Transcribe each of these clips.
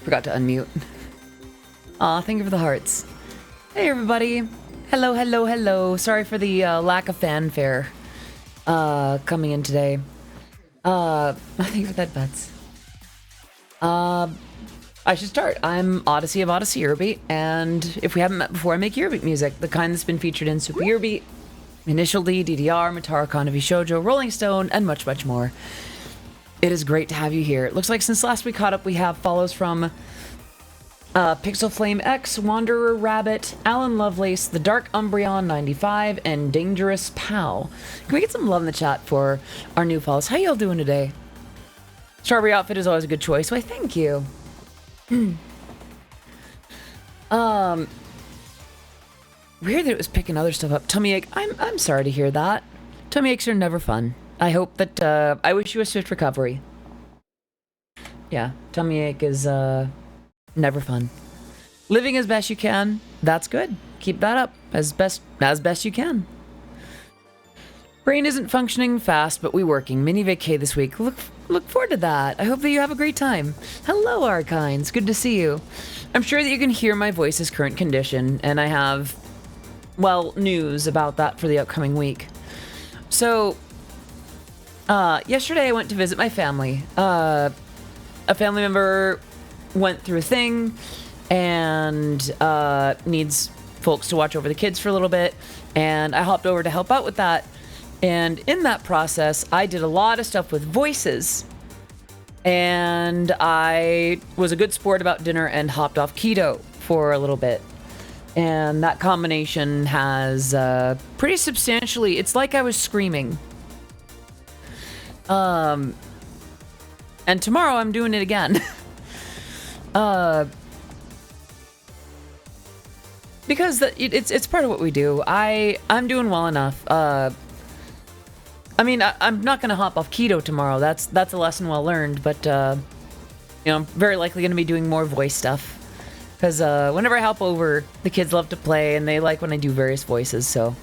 Forgot to unmute. Aw, thank you for the hearts. Hey, everybody. Hello, hello, hello. Sorry for the lack of fanfare coming in today. Thank you for that, Bets. I should start. I'm Odyssey of Odyssey Eurobeat, and if we haven't met before, I make Eurobeat music, the kind that's been featured in Super Eurobeat, Initial D, DDR, Matara Konovi Shoujo, Rolling Stone, and much, much more. It is great to have you here. It looks like since last we caught up, we have follows from Pixel Flame X, Wanderer Rabbit, Alan Lovelace, The Dark Umbreon 95, and Dangerous Pal. Can we get some love in the chat for our new follows? How y'all doing today? Strawberry outfit is always a good choice. Why, thank you. Weird that it was picking other stuff up. Tummy ache. I'm sorry to hear that. Tummy aches are never fun. I hope that I wish you a swift recovery. Yeah, tummy ache is never fun. Living as best you can. That's good. Keep that up as best you can. Brain isn't functioning fast, but we working. Mini vacay this week. Look forward to that. I hope that you have a great time. Hello, Arkines. Good to see you. I'm sure that you can hear my voice's current condition, and I have, well, news about that for the upcoming week. So, yesterday I went to visit my family. A family member went through a thing and needs folks to watch over the kids for a little bit, and I hopped over to help out with that. And in that process, I did a lot of stuff with voices. And I was a good sport about dinner and hopped off keto for a little bit. And that combination has pretty substantially... It's like I was screaming. And tomorrow I'm doing it again. Because it's part of what we do. I'm doing well enough. I mean, I'm not going to hop off keto tomorrow. That's a lesson well learned. But, you know, I'm very likely going to be doing more voice stuff. Because whenever I help over, the kids love to play, and they like when I do various voices. So,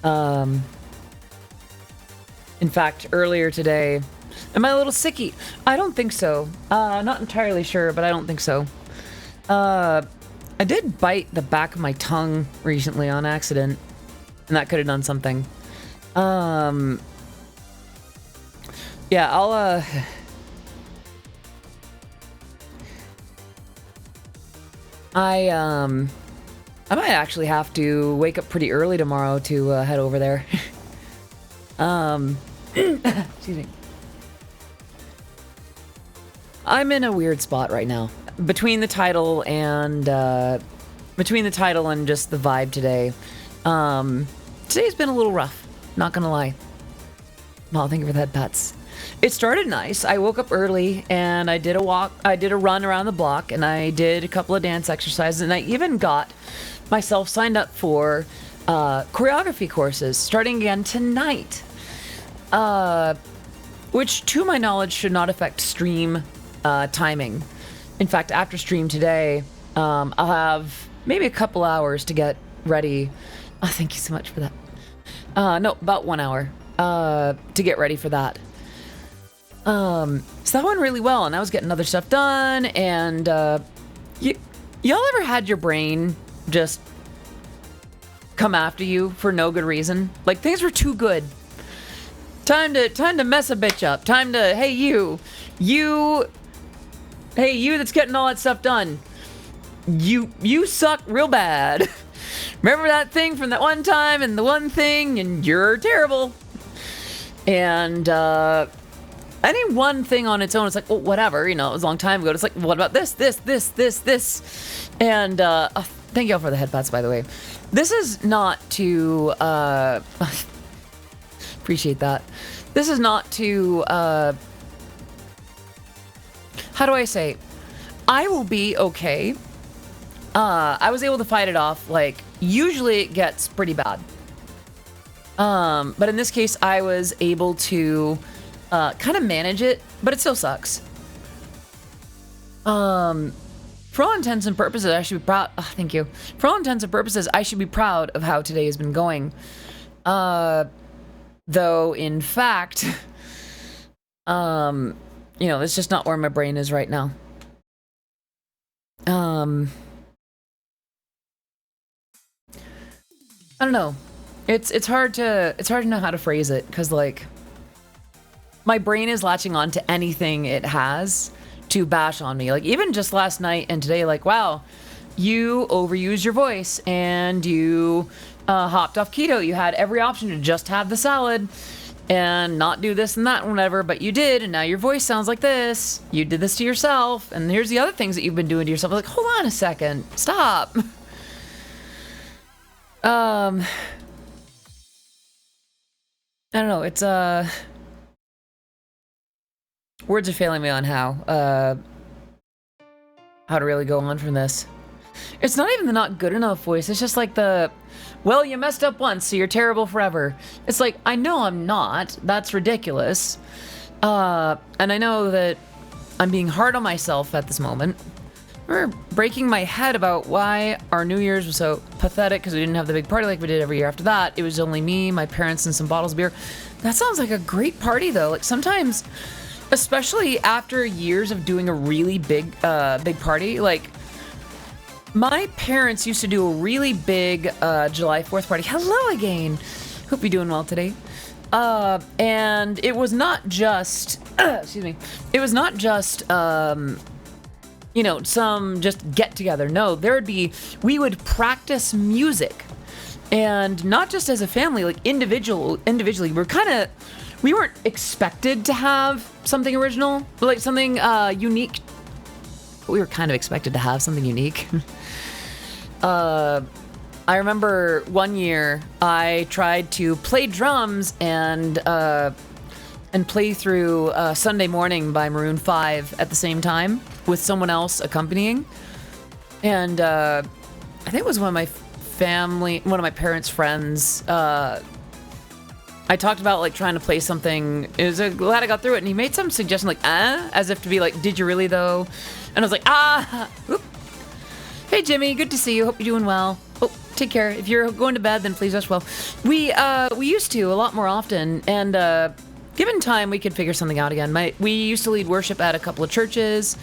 in fact, earlier today, am I a little sicky? I don't think so. Not entirely sure, but I don't think so. I did bite the back of my tongue recently on accident, and that could have done something. Yeah, I might actually have to wake up pretty early tomorrow to head over there. Excuse me. I'm in a weird spot right now. Between the title and just the vibe today. Today's been a little rough, not gonna lie. Well, thank you for that, Pets. It started nice. I woke up early and I did a walk. I did a run around the block and I did a couple of dance exercises, and I even got myself signed up for choreography courses starting again tonight. Which, to my knowledge, should not affect stream timing. In fact, after stream today, I'll have maybe a couple hours to get ready. Oh, thank you so much for that. No, about 1 hour to get ready for that. So that went really well, and I was getting other stuff done, and y'all ever had your brain just come after you for no good reason? Like, things were too good. Time to mess a bitch up. Time to, hey you that's getting all that stuff done. You suck real bad. Remember that thing from that one time and the one thing, and you're terrible. And any one thing on its own, it's like, well, whatever, you know, it was a long time ago. It's like, what about this? And thank y'all for the headpats, by the way. This is not to appreciate that. This is not to how do I say? I will be okay. I was able to fight it off. Like, usually it gets pretty bad. But in this case, I was able to kind of manage it, but it still sucks. For all intents and purposes, I should be proud. Oh, thank you. For all intents and purposes, I should be proud of how today has been going. Though, in fact, you know, it's just not where my brain is right now. I don't know. It's hard to know how to phrase it, because like my brain is latching on to anything it has to bash on me. Like even just last night and today, like, wow, you overused your voice and you hopped off keto. You had every option to just have the salad and not do this and that and whatever, but you did, and now your voice sounds like this. You did this to yourself, and here's the other things that you've been doing to yourself. Like, hold on a second, stop. I don't know. It's words are failing me on how to really go on from this. It's not even the not good enough voice. It's just like the, well, you messed up once, so you're terrible forever. It's like, I know I'm not. That's ridiculous. And I know that I'm being hard on myself at this moment. We're breaking my head about why our New Year's was so pathetic because we didn't have the big party like we did every year after that. It was only me, my parents, and some bottles of beer. That sounds like a great party, though. Like sometimes, especially after years of doing a really big party, like my parents used to do a really big July 4th party. Hello again. Hope you're doing well today. And it was not just, excuse me, it was not just, you know, some just get together. No, we would practice music, and not just as a family, like individually. We weren't expected to have something original, but like something unique. We were kind of expected to have something unique. I remember one year I tried to play drums and play through Sunday Morning by Maroon 5 at the same time with someone else accompanying. And I think it was one of my parents' friends. I talked about like trying to play something. It was glad I got through it, and he made some suggestion like, as if to be like, did you really though? And I was like, whoop. Hey Jimmy, good to see you. Hope you're doing well. Oh, take care. If you're going to bed, then please rest well. We used to a lot more often, and given time, we could figure something out again. We used to lead worship at a couple of churches,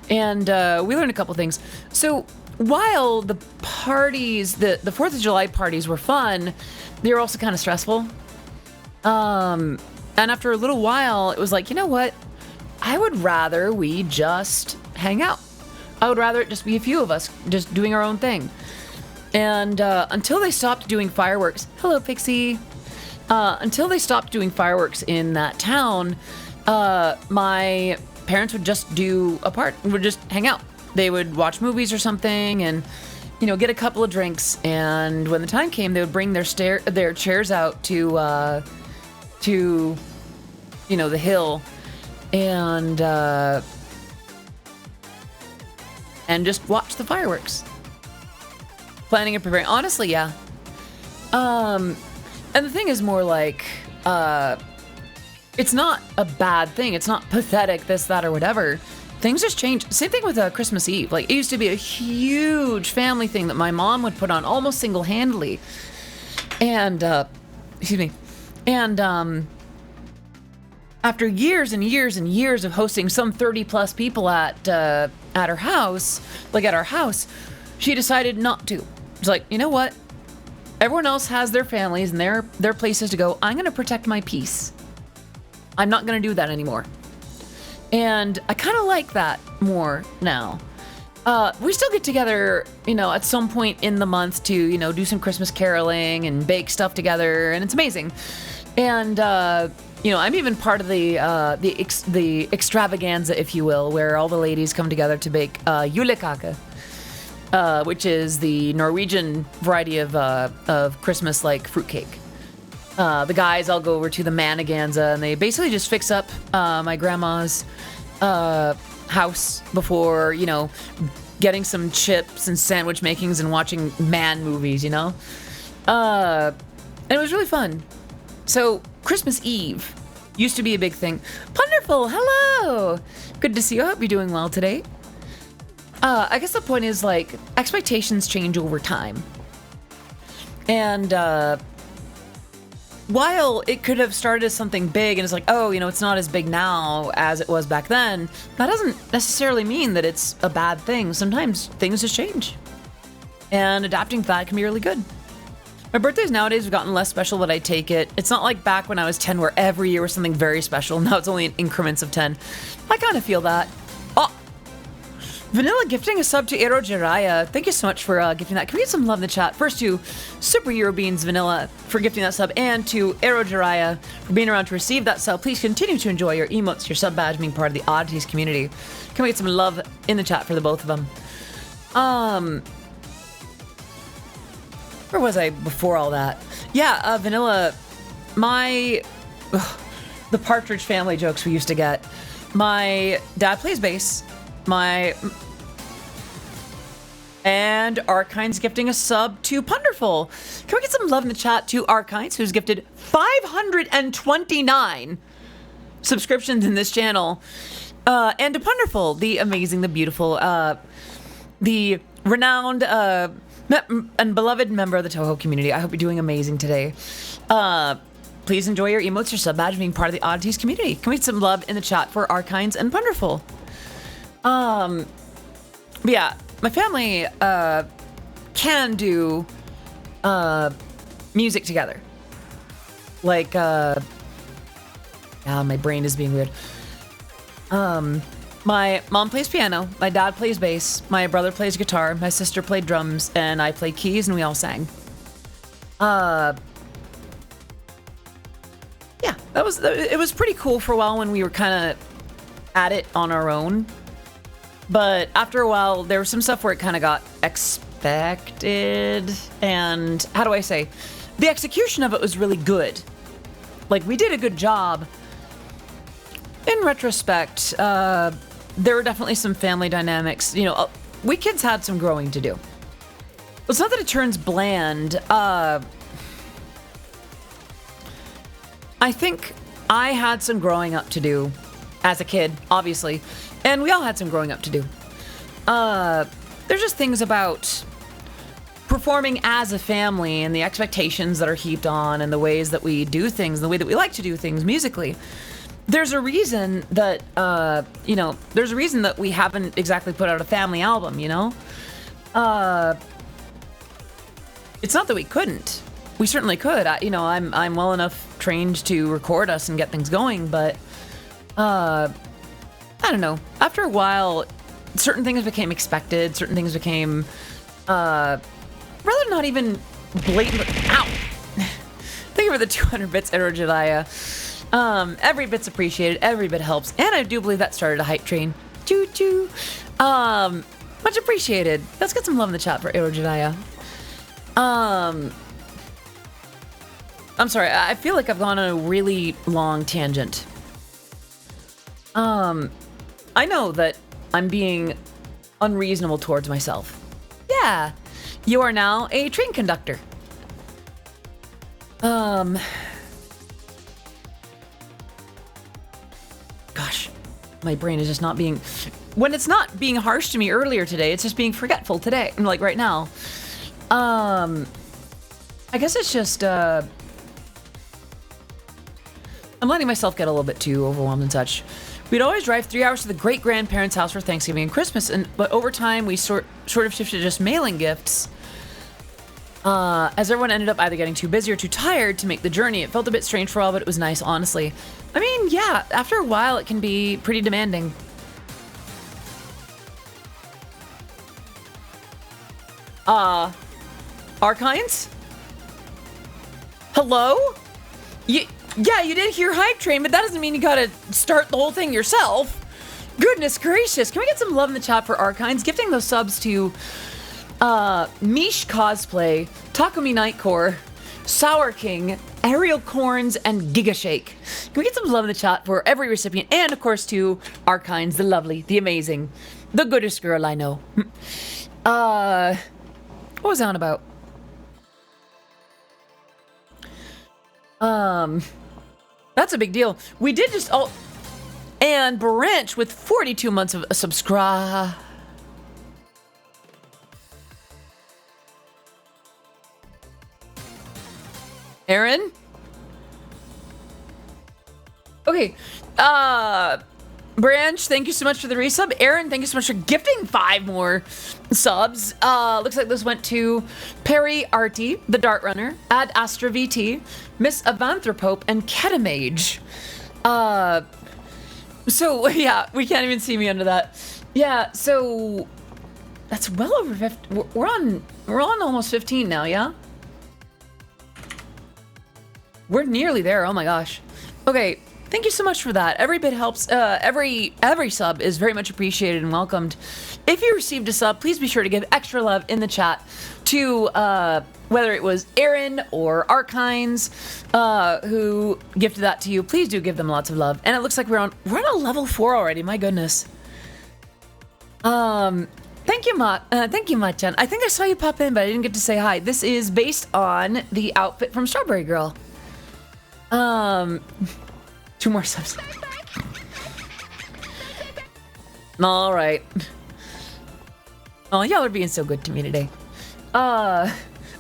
and we learned a couple things. So while the parties, the 4th of July parties were fun, they were also kind of stressful. And after a little while, it was like, you know what? I would rather we just hang out. I would rather it just be a few of us just doing our own thing. And until they stopped doing fireworks, hello Pixie. Until they stopped doing fireworks in that town, my parents would just would just hang out. They would watch movies or something, and you know, get a couple of drinks. And when the time came, they would bring their chairs out to you know, the hill, and just watch the fireworks. Planning and preparing. Honestly, yeah. And the thing is more like, it's not a bad thing. It's not pathetic, this, that, or whatever. Things just change. Same thing with Christmas Eve. Like, it used to be a huge family thing that my mom would put on almost single-handedly. And, excuse me. And, after years and years and years of hosting some 30-plus people at her house, like at our house, she decided not to. It's like, you know what? Everyone else has their families and their places to go. I'm going to protect my peace. I'm not going to do that anymore. And I kind of like that more now. We still get together, you know, at some point in the month to, you know, do some Christmas caroling and bake stuff together, and it's amazing. And, you know, I'm even part of the extravaganza, if you will, where all the ladies come together to bake julekake, which is the Norwegian variety of Christmas-like fruitcake. The guys all go over to the Maniganza, and they basically just fix up my grandma's house before, you know, getting some chips and sandwich makings and watching man movies, you know? And it was really fun. So, Christmas Eve used to be a big thing. Wonderful, hello! Good to see you. I hope you're doing well today. I guess the point is, like, expectations change over time. And, while it could have started as something big and it's like, oh, you know, it's not as big now as it was back then, that doesn't necessarily mean that it's a bad thing. Sometimes things just change. And adapting to that can be really good. My birthdays nowadays have gotten less special, but I take it. It's not like back when I was 10 where every year was something very special. Now it's only in increments of 10. I kind of feel that. Oh! Vanilla gifting a sub to Ero Jiraiya. Thank you so much for gifting that. Can we get some love in the chat? First to Superhero Beans Vanilla for gifting that sub, and to Ero Jiraiya for being around to receive that sub. Please continue to enjoy your emotes, your sub badge, being part of the Oddities community. Can we get some love in the chat for the both of them? Where was I before all that? Yeah, Vanilla, the Partridge Family jokes we used to get. My dad plays bass. And Arkines gifting a sub to Punderful. Can we get some love in the chat to Arkines, who's gifted 529 subscriptions in this channel. And to Punderful, the amazing, the beautiful, the renowned, and beloved member of the Toho community. I hope you're doing amazing today. Please enjoy your emotes, your sub badge, being part of the Oddities community. Can we get some love in the chat for Arkines and Punderful? But yeah, my family can do music together. Like, yeah, my brain is being weird. My mom plays piano, my dad plays bass, my brother plays guitar, my sister played drums, and I played keys, and we all sang. Yeah, it was pretty cool for a while when we were kind of at it on our own. But after a while, there was some stuff where it kind of got expected, and how do I say? The execution of it was really good. Like, we did a good job. In retrospect, there were definitely some family dynamics. You know, we kids had some growing to do. It's not that it turns bland. I think I had some growing up to do as a kid, obviously. And we all had some growing up to do. There's just things about performing as a family and the expectations that are heaped on and the ways that we do things, the way that we like to do things musically. There's a reason that, you know, there's a reason that we haven't exactly put out a family album, you know? It's not that we couldn't. We certainly could. You know, I'm well enough trained to record us and get things going, but, I don't know. After a while, certain things became expected, certain things became, rather not even blatant. Ow! Thank you for the 200 bits, Erojediah. Every bit's appreciated, every bit helps, and I do believe that started a hype train. Choo choo. Much appreciated. Let's get some love in the chat for Erojediah. I'm sorry, I feel like I've gone on a really long tangent. I know that I'm being unreasonable towards myself. Yeah, you are now a train conductor. Gosh, my brain is just not being... When it's not being harsh to me earlier today, it's just being forgetful today, like right now. I guess it's just, I'm letting myself get a little bit too overwhelmed and such. We'd always drive 3 hours to the great-grandparents' house for Thanksgiving and Christmas, but over time we sort of shifted to just mailing gifts. As everyone ended up either getting too busy or too tired to make the journey. It felt a bit strange for a while, but it was nice, honestly. I mean, yeah, after a while it can be pretty demanding. Arkines? Hello? Yeah, you did hear Hype Train, but that doesn't mean you gotta start the whole thing yourself. Goodness gracious, can we get some love in the chat for Arkines? Gifting those subs to Mish Cosplay, Takumi Nightcore, Sour King, Aerial Corns, and Gigashake. Can we get some love in the chat for every recipient? And of course to Arkines, the lovely, the amazing, the goodest girl I know. What was I on about? That's a big deal. We did just... Oh, and Branch with 42 months of subscribe. Aaron? Okay. Branch, thank you so much for the resub. Aaron, thank you so much for gifting 5 more subs. Looks like this went to Perry Artie, the Dart Runner, Ad Astra VT, Miss Avanthropope, and Ketamage. So yeah, we can't even see me under that. Yeah, so that's well over 50. We're on almost 15 now, yeah? We're nearly there. Oh my gosh. Okay, thank you so much for that. Every bit helps. Every sub is very much appreciated and welcomed. If you received a sub, please be sure to give extra love in the chat to whether it was Aaron or Arkines who gifted that to you. Please do give them lots of love. And it looks like we're on a level 4 already. My goodness. Thank you, Machan. I think I saw you pop in, but I didn't get to say hi. This is based on the outfit from Strawberry Girl. 2 more subs. All right. Oh, y'all are being so good to me today. I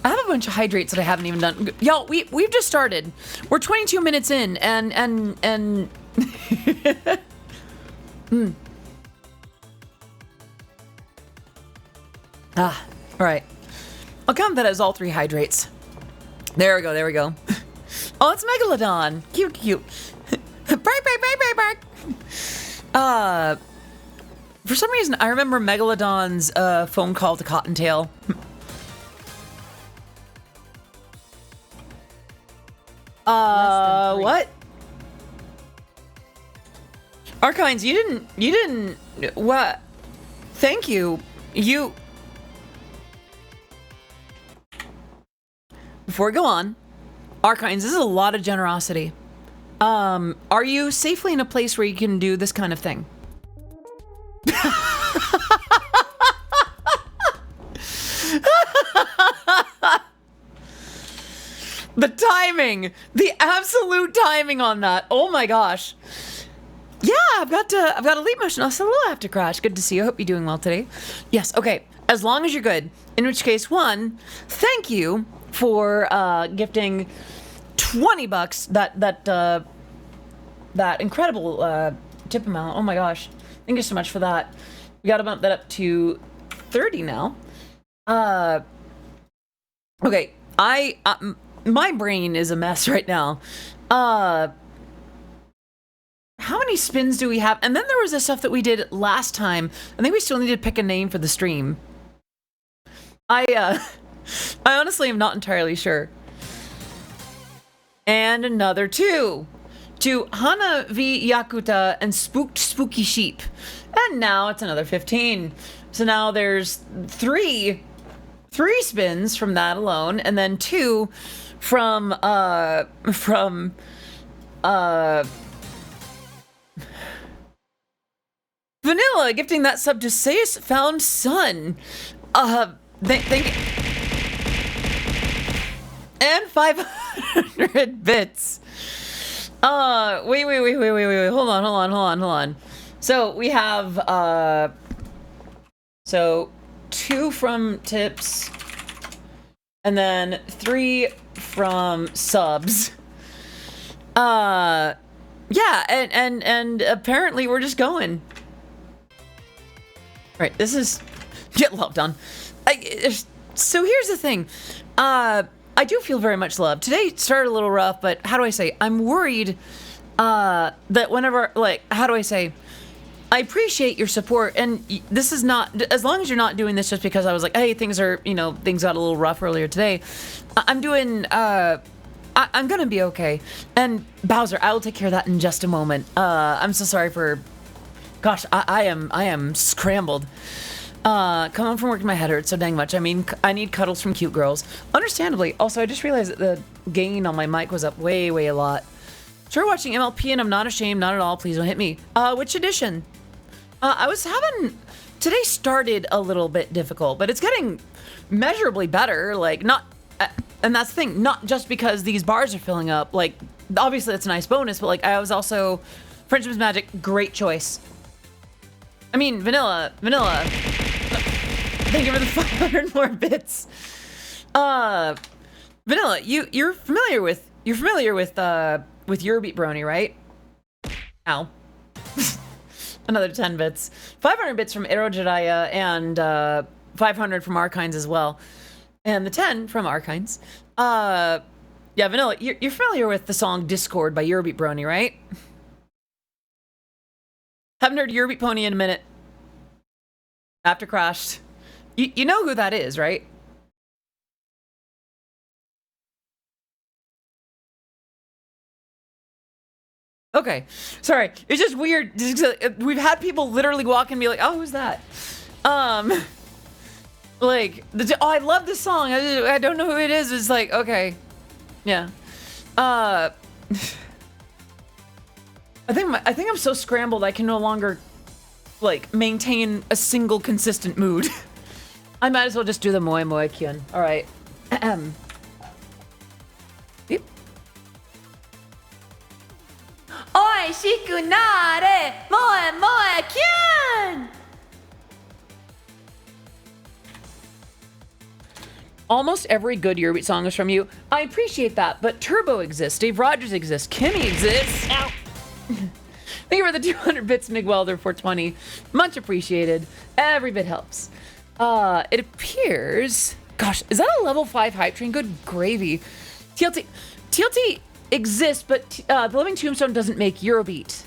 have a bunch of hydrates that I haven't even done. Y'all, we've just started. We're 22 minutes in, and all right. I'll count that as all 3 hydrates. There we go. Oh, it's Megalodon. Cute. Bark. For some reason, I remember Megalodon's phone call to Cottontail. What? Arkines, you didn't, what? Thank you. Before we go on, Arkines, this is a lot of generosity. Are you safely in a place where you can do this kind of thing? The timing, the absolute timing on that. Oh my gosh. Yeah, I've got a leap motion. Also, a little after crash. Good to see you. I hope you're doing well today. Yes. Okay. As long as you're good. In which case, 1, thank you for gifting $20. That incredible tip amount. Oh my gosh. Thank you so much for that. We got to bump that up to 30 now. Okay. My brain is a mess right now. How many spins do we have? And then there was the stuff that we did last time. I think we still need to pick a name for the stream. I honestly am not entirely sure. And another 2 to Hana v Yakuta and Spooked Spooky Sheep. And now it's another 15. So now there's 3 spins from that alone, and then 2 from Vanilla gifting that sub to Sayus Found Sun. Thank and 500 bits. Wait. Hold on. So we have so 2 from tips, and then 3 from subs. Yeah, and apparently we're just going. Right, this is get loved on. So here's the thing. I do feel very much loved. Today started a little rough, but how do I say? I'm worried that whenever, how do I say? I appreciate your support, and this is not, as long as you're not doing this just because I was like, hey, things got a little rough earlier today. I'm doing, I'm gonna be okay. And Bowser, I will take care of that in just a moment. I'm so sorry for, gosh, I am scrambled. Come home from work and my head hurts so dang much. I mean, I need cuddles from cute girls. Understandably. Also, I just realized that the gain on my mic was up way a lot. Sure, watching MLP and I'm not ashamed, not at all. Please don't hit me. Which edition? I was having, today started a little bit difficult, but it's getting measurably better. And that's the thing, not just because these bars are filling up. Obviously that's a nice bonus, but I was also, Friendship's Magic, great choice. I mean, Vanilla. Thank you for the 500 more bits. Vanilla, you're familiar with Eurobeat Brony, right? Ow. Another 10 bits. 500 bits from Arrow Jediah and 500 from Arkines as well. And the 10 from Arkines. Yeah, Vanilla, you're familiar with the song Discord by Eurobeat Brony, right? Haven't heard Eurobeat Pony in a minute. After Crashed. You know who that is, right? Okay, sorry. It's just weird. We've had people literally walk and be like, "Oh, who's that?" Like, oh, I love this song. I don't know who it is. It's like, okay, yeah. I think I'm so scrambled I can no longer like maintain a single consistent mood. I might as well just do the Moe Moe Kyun. All right. Yep. おいしくなれもえもえキュン Almost every good Eurobeat song is from you. I appreciate that, but Turbo exists, Dave Rogers exists, Kimmy exists. Ow. Thank you for the 200 bits, Miguelder 420. Much appreciated. Every bit helps. It appears... Gosh, is that a level 5 hype train? Good gravy. TLT exists, but the Living Tombstone doesn't make Eurobeat.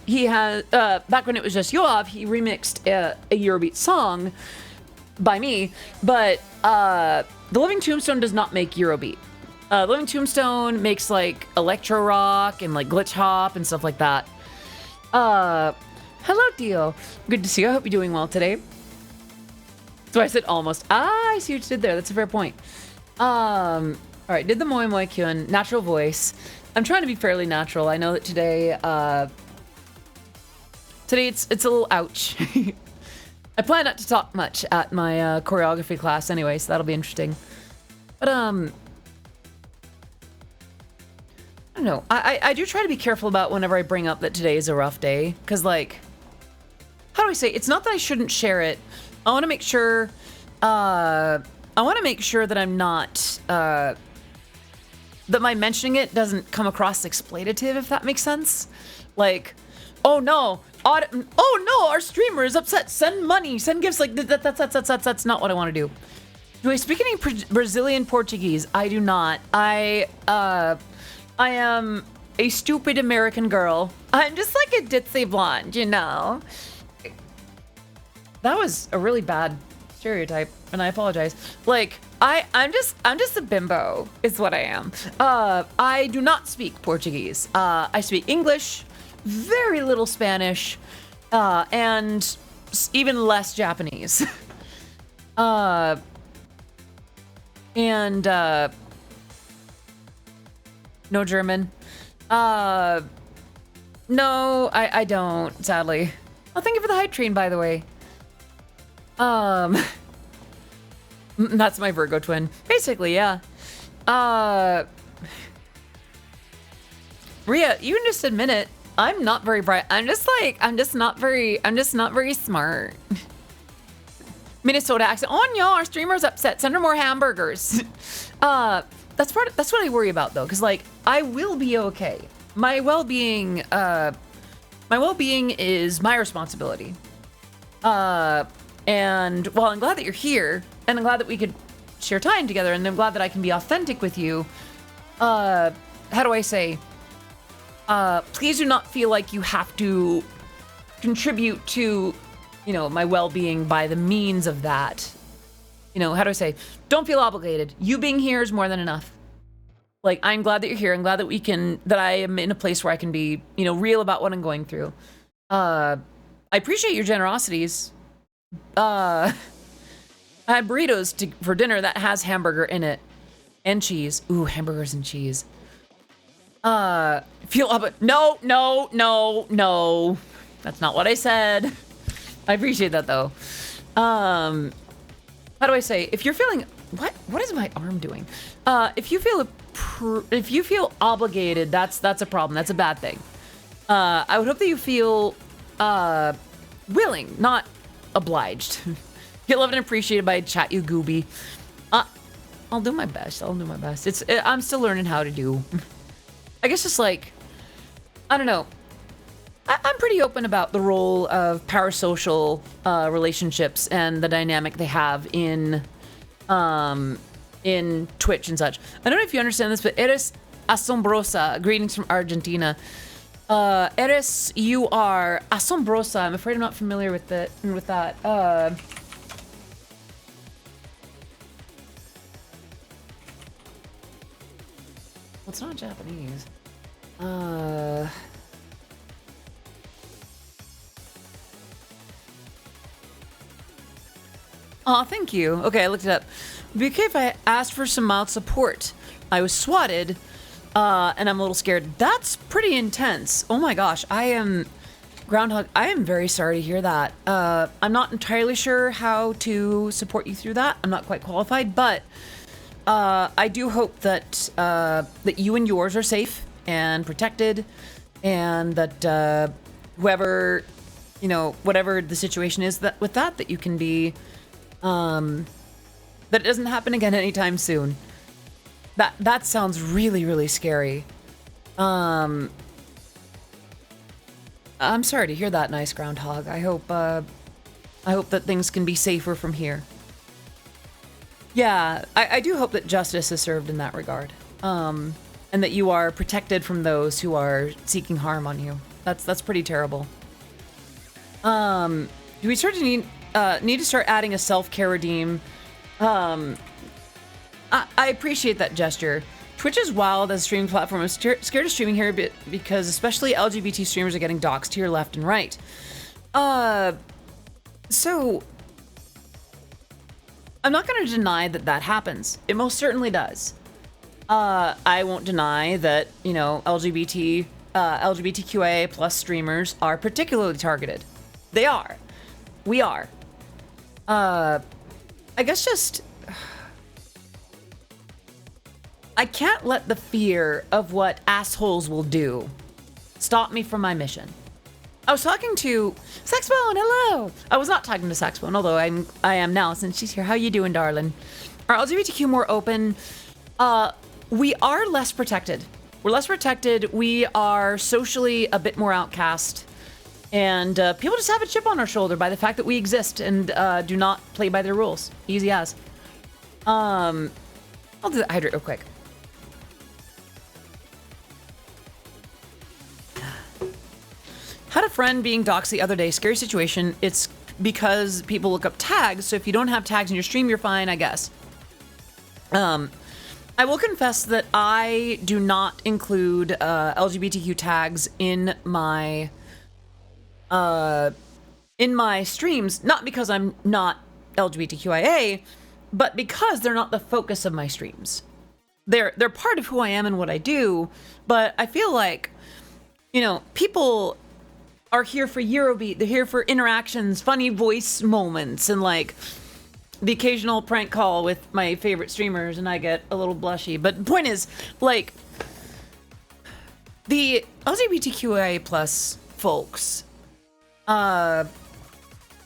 He has... back when it was just Yoav, he remixed a Eurobeat song by me, but the Living Tombstone does not make Eurobeat. Living Tombstone makes like electro rock and like glitch hop and stuff like that. Hello Dio, good to see you. I hope you're doing well today. So I said almost. I see what you did there. That's a fair point. All right, did the Moe Moe Kyun natural voice. I'm trying to be fairly natural. I know that today it's a little ouch. I plan not to talk much at my choreography class anyway, so that'll be interesting. But I don't know. I do try to be careful about whenever I bring up that today is a rough day, because like, how do I say? It's not that I shouldn't share it. I want to make sure. I want to make sure that I'm not that my mentioning it doesn't come across exploitative, if that makes sense. Like, oh no. Oh no, our streamer is upset. Send money, send gifts. Like that's not what I want to do. Do I speak any Brazilian Portuguese? I do not. I am a stupid American girl. I'm just like a ditzy blonde, you know. That was a really bad stereotype, and I apologize. Like I'm just a bimbo, is what I am. I do not speak Portuguese. I speak English. Very little Spanish, and even less Japanese. No German. No, I don't, sadly. Oh, thank you for the hype train, by the way. That's my Virgo twin. Basically, yeah. Rhea, you can just admit it. I'm not very bright. I'm just not very smart. Minnesota accent. Oh no, our streamer's upset. Send her more hamburgers. That's what I worry about though, because like I will be okay. My well-being is my responsibility. And while I'm glad that you're here, and I'm glad that we could share time together, and I'm glad that I can be authentic with you. How do I say? Please do not feel like you have to contribute to, you know, my well-being by the means of that. You know, how do I say? Don't feel obligated. You being here is more than enough. Like, I'm glad that you're here. I'm glad that I am in a place where I can be, you know, real about what I'm going through. I appreciate your generosities. I had burritos for dinner that has hamburger in it and cheese. Ooh, hamburgers and cheese. No. That's not what I said. I appreciate that though. How do I say? If you're feeling, what is my arm doing? If you feel obligated, that's a problem. That's a bad thing. I would hope that you feel, willing, not obliged. Get loved and appreciated by chat, you gooby. I'll do my best. I'm still learning how to do. I guess just like, I don't know. I'm pretty open about the role of parasocial relationships and the dynamic they have in Twitch and such. I don't know if you understand this, but Eres Asombrosa, greetings from Argentina. Eres, you are asombrosa. I'm afraid I'm not familiar with that. Well, it's not Japanese. Oh, thank you. Okay, I looked it up. BK, if I asked for some mild support, I was swatted, and I'm a little scared. That's pretty intense. Oh my gosh, Groundhog, I am very sorry to hear that. I'm not entirely sure how to support you through that. I'm not quite qualified, but I do hope that that you and yours are safe and protected, and that whoever, whatever the situation is that you can be, that it doesn't happen again anytime soon. That sounds really, really scary. I'm sorry to hear that, nice Groundhog. I hope that things can be safer from here. Yeah, I do hope that justice is served in that regard. And that you are protected from those who are seeking harm on you. That's pretty terrible. Do we start to need to start adding a self-care redeem? I appreciate that gesture. Twitch is wild as a streaming platform. I'm scared of streaming here a bit because especially LGBT streamers are getting doxxed to your left and right. So I'm not going to deny that happens. It most certainly does. I won't deny that, LGBTQIA plus streamers are particularly targeted. They are. We are. I guess just... I can't let the fear of what assholes will do stop me from my mission. I was talking to Saxbone, hello! I was not talking to Saxbone, although I am now since she's here. How you doing, darling? Are LGBTQ more open? We are less protected. We're less protected. We are socially a bit more outcast. And people just have a chip on our shoulder by the fact that we exist and do not play by their rules. Easy as. I'll do that hydrate real quick. Had a friend being doxxed the other day. Scary situation. It's because people look up tags. So if you don't have tags in your stream, you're fine, I guess. I will confess that I do not include LGBTQ tags in my streams, not because I'm not LGBTQIA, but because they're not the focus of my streams. They're part of who I am and what I do, but I feel like, people are here for Eurobeat. They're here for interactions, funny voice moments, and like the occasional prank call with my favorite streamers, and I get a little blushy. But the point is, like, the LGBTQIA plus folks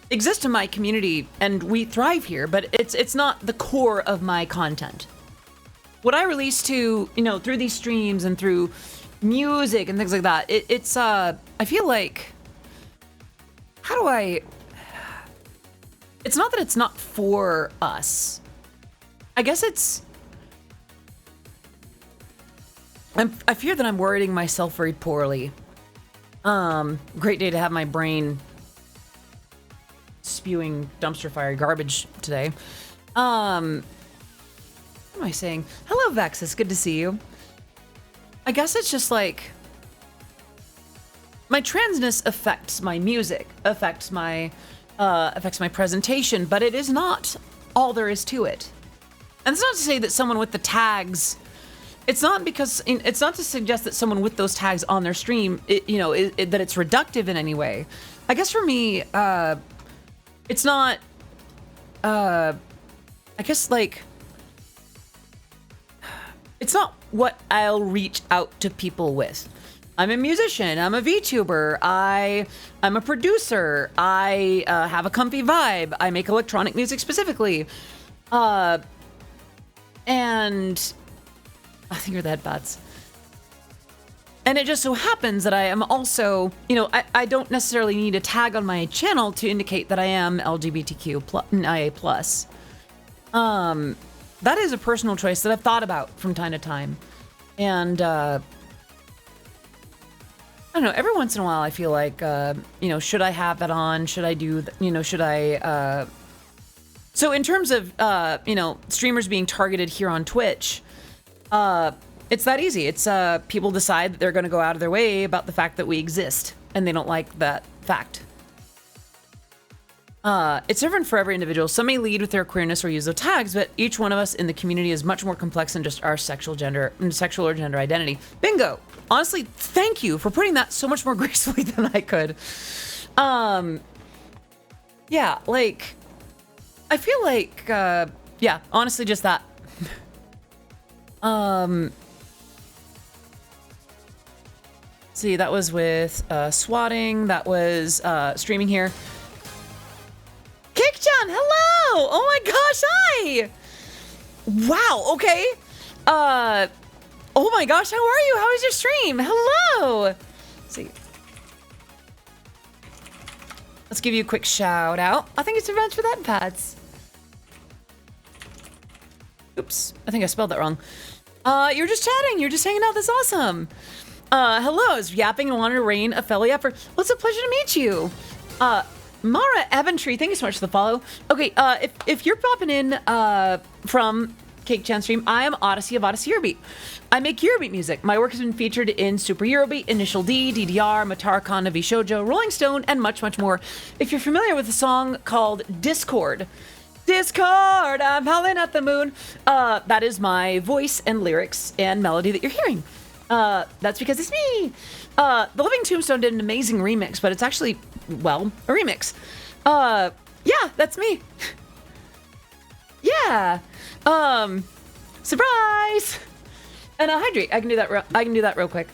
exist in my community, and we thrive here, but it's not the core of my content. What I release to, through these streams and through music and things like that, it's I feel like, it's not that it's not for us. I guess I fear that I'm wording myself very poorly. Great day to have my brain spewing dumpster fire garbage today. What am I saying? Hello, Vexus. Good to see you. I guess it's just like my transness affects my music, affects my presentation, but it is not all there is to it. And it's not to say that someone with the tags, it's not to suggest that someone with those tags on their stream, that it's reductive in any way. I guess for me, it's not, I guess like, it's not what I'll reach out to people with. I'm a musician, I'm a VTuber, I'm a producer, I have a comfy vibe, I make electronic music specifically. And I think you're the headbutts. And it just so happens that I am also, you know, I don't necessarily need a tag on my channel to indicate that I am LGBTQ plus, IA plus. That is a personal choice that I've thought about from time to time. And, I don't know, every once in a while I feel like, you know, should I have that on? Should I do, you know, should I, so in terms of, you know, streamers being targeted here on Twitch, it's that easy. It's, people decide that they're going to go out of their way about the fact that we exist, and they don't like that fact. It's different for every individual. Some may lead with their queerness or use those tags, but each one of us in the community is much more complex than just our sexual or gender identity. Bingo! Honestly, thank you for putting that so much more gracefully than I could. Yeah, like, I feel like, yeah, honestly, just that. See, that was with swatting. That was streaming here. Kick-chan, hello! Oh my gosh, hi! Wow, okay. Oh my gosh, how are you? How is your stream? Hello! Let's see. Let's give you a quick shout out. I think it's Revenge for that, Pats. Oops, I think I spelled that wrong. You're just chatting. You're just hanging out. That's awesome. Hello, I was yapping and wanted to rain a fellow yapper. Well, it's a pleasure to meet you. Mara Aventry, thank you so much for the follow. Okay, if you're popping in from Cake-chan stream, I am Odyssey of Odyssey Eurobeat. I make Eurobeat music. My work has been featured in Super Eurobeat, Initial D, DDR, Matarakon, Navi Shoujo, Rolling Stone, and much, much more. If you're familiar with a song called Discord, I'm howling at the moon, that is my voice and lyrics and melody that you're hearing. That's because it's me. The Living Tombstone did an amazing remix, but it's actually, well, a remix. Yeah, that's me. Yeah. Surprise. And hydrate. I can do that real quick.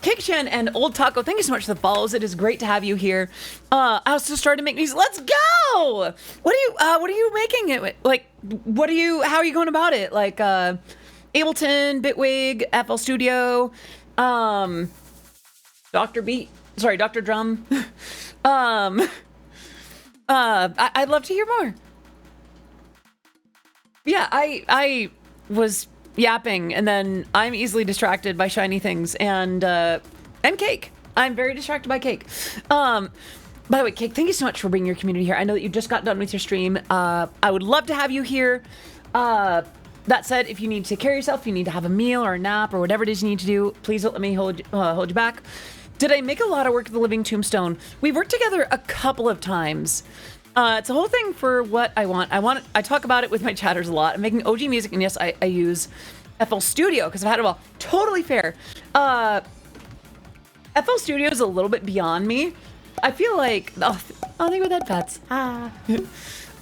Kick-chan and Old Taco, thank you so much for the follows. It is great to have you here. I also started to make these. Let's go! What are you making it with? Like, how are you going about it? Like, Ableton, Bitwig, FL Studio, Dr. Drum. I'd love to hear more. Yeah, I was yapping, and then I'm easily distracted by shiny things and cake. I'm very distracted by cake. By the way, Cake, thank you so much for bringing your community here. I know that you just got done with your stream. I would love to have you here. That said, if you need to take care of yourself, you need to have a meal or a nap or whatever it is you need to do, please don't let me hold you back. Did I make a lot of work with the Living Tombstone? We've worked together a couple of times. It's a whole thing for what I want. I talk about it with my chatters a lot. I'm making OG music, and yes, I use FL Studio because I've had it all. Totally fair. FL Studio is a little bit beyond me. I feel like, I'll think with headpats.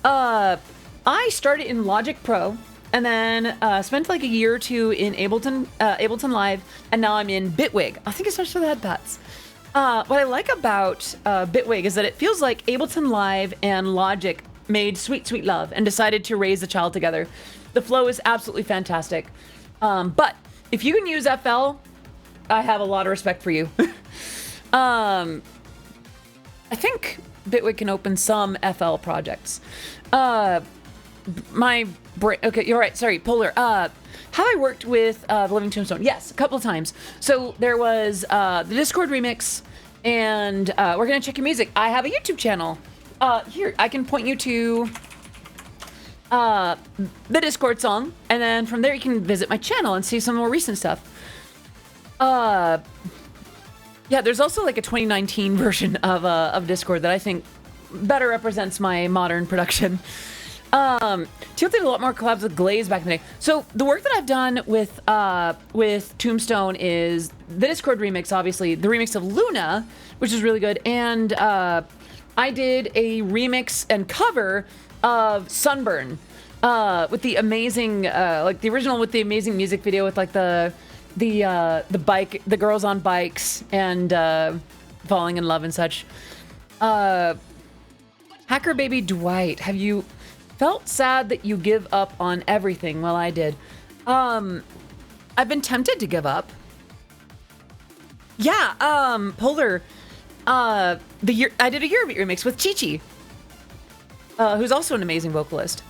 I started in Logic Pro, and then spent like a year or two in Ableton Live, and now I'm in Bitwig. I think it's much for the headpats. What I like about Bitwig is that it feels like Ableton Live and Logic made sweet, sweet love and decided to raise a child together. The flow is absolutely fantastic. But if you can use FL, I have a lot of respect for you. I think Bitwig can open some FL projects. Okay, you're right. Sorry, Polar. Have I worked with the Living Tombstone? Yes, a couple of times. So there was the Discord remix, and we're gonna check your music. I have a YouTube channel. Here, I can point you to the Discord song, and then from there you can visit my channel and see some more recent stuff. Yeah, there's also like a 2019 version of Discord that I think better represents my modern production. Teal did a lot more collabs with Glaze back in the day. So the work that I've done with Tombstone is the Discord remix, obviously, the remix of Luna, which is really good, and I did a remix and cover of Sunburn with the amazing, like the original with the amazing music video with like the girls on bikes and falling in love and such. Hacker Baby Dwight, have you felt sad that you give up on everything. Well, I did. I've been tempted to give up. Yeah, Polar, I did a Eurobeat remix with Chi Chi, who's also an amazing vocalist.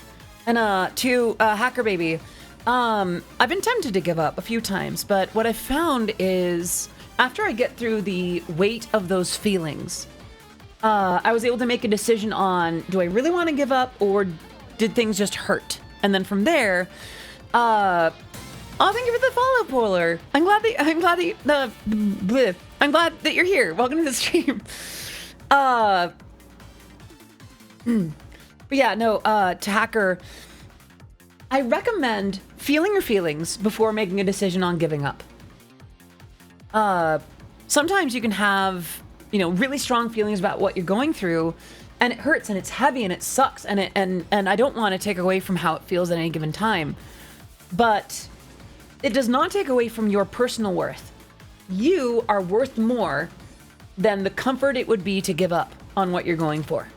And, to Hacker Baby, I've been tempted to give up a few times, but what I found is after I get through the weight of those feelings, I was able to make a decision on, do I really want to give up or did things just hurt? And then from there, oh, thank you for the follow, Polar. I'm glad that you're here. Welcome to the stream. But yeah, no, to Hacker, I recommend feeling your feelings before making a decision on giving up. Sometimes you can have, really strong feelings about what you're going through, and it hurts and it's heavy and it sucks, and I don't want to take away from how it feels at any given time. But it does not take away from your personal worth. You are worth more than the comfort it would be to give up on what you're going for.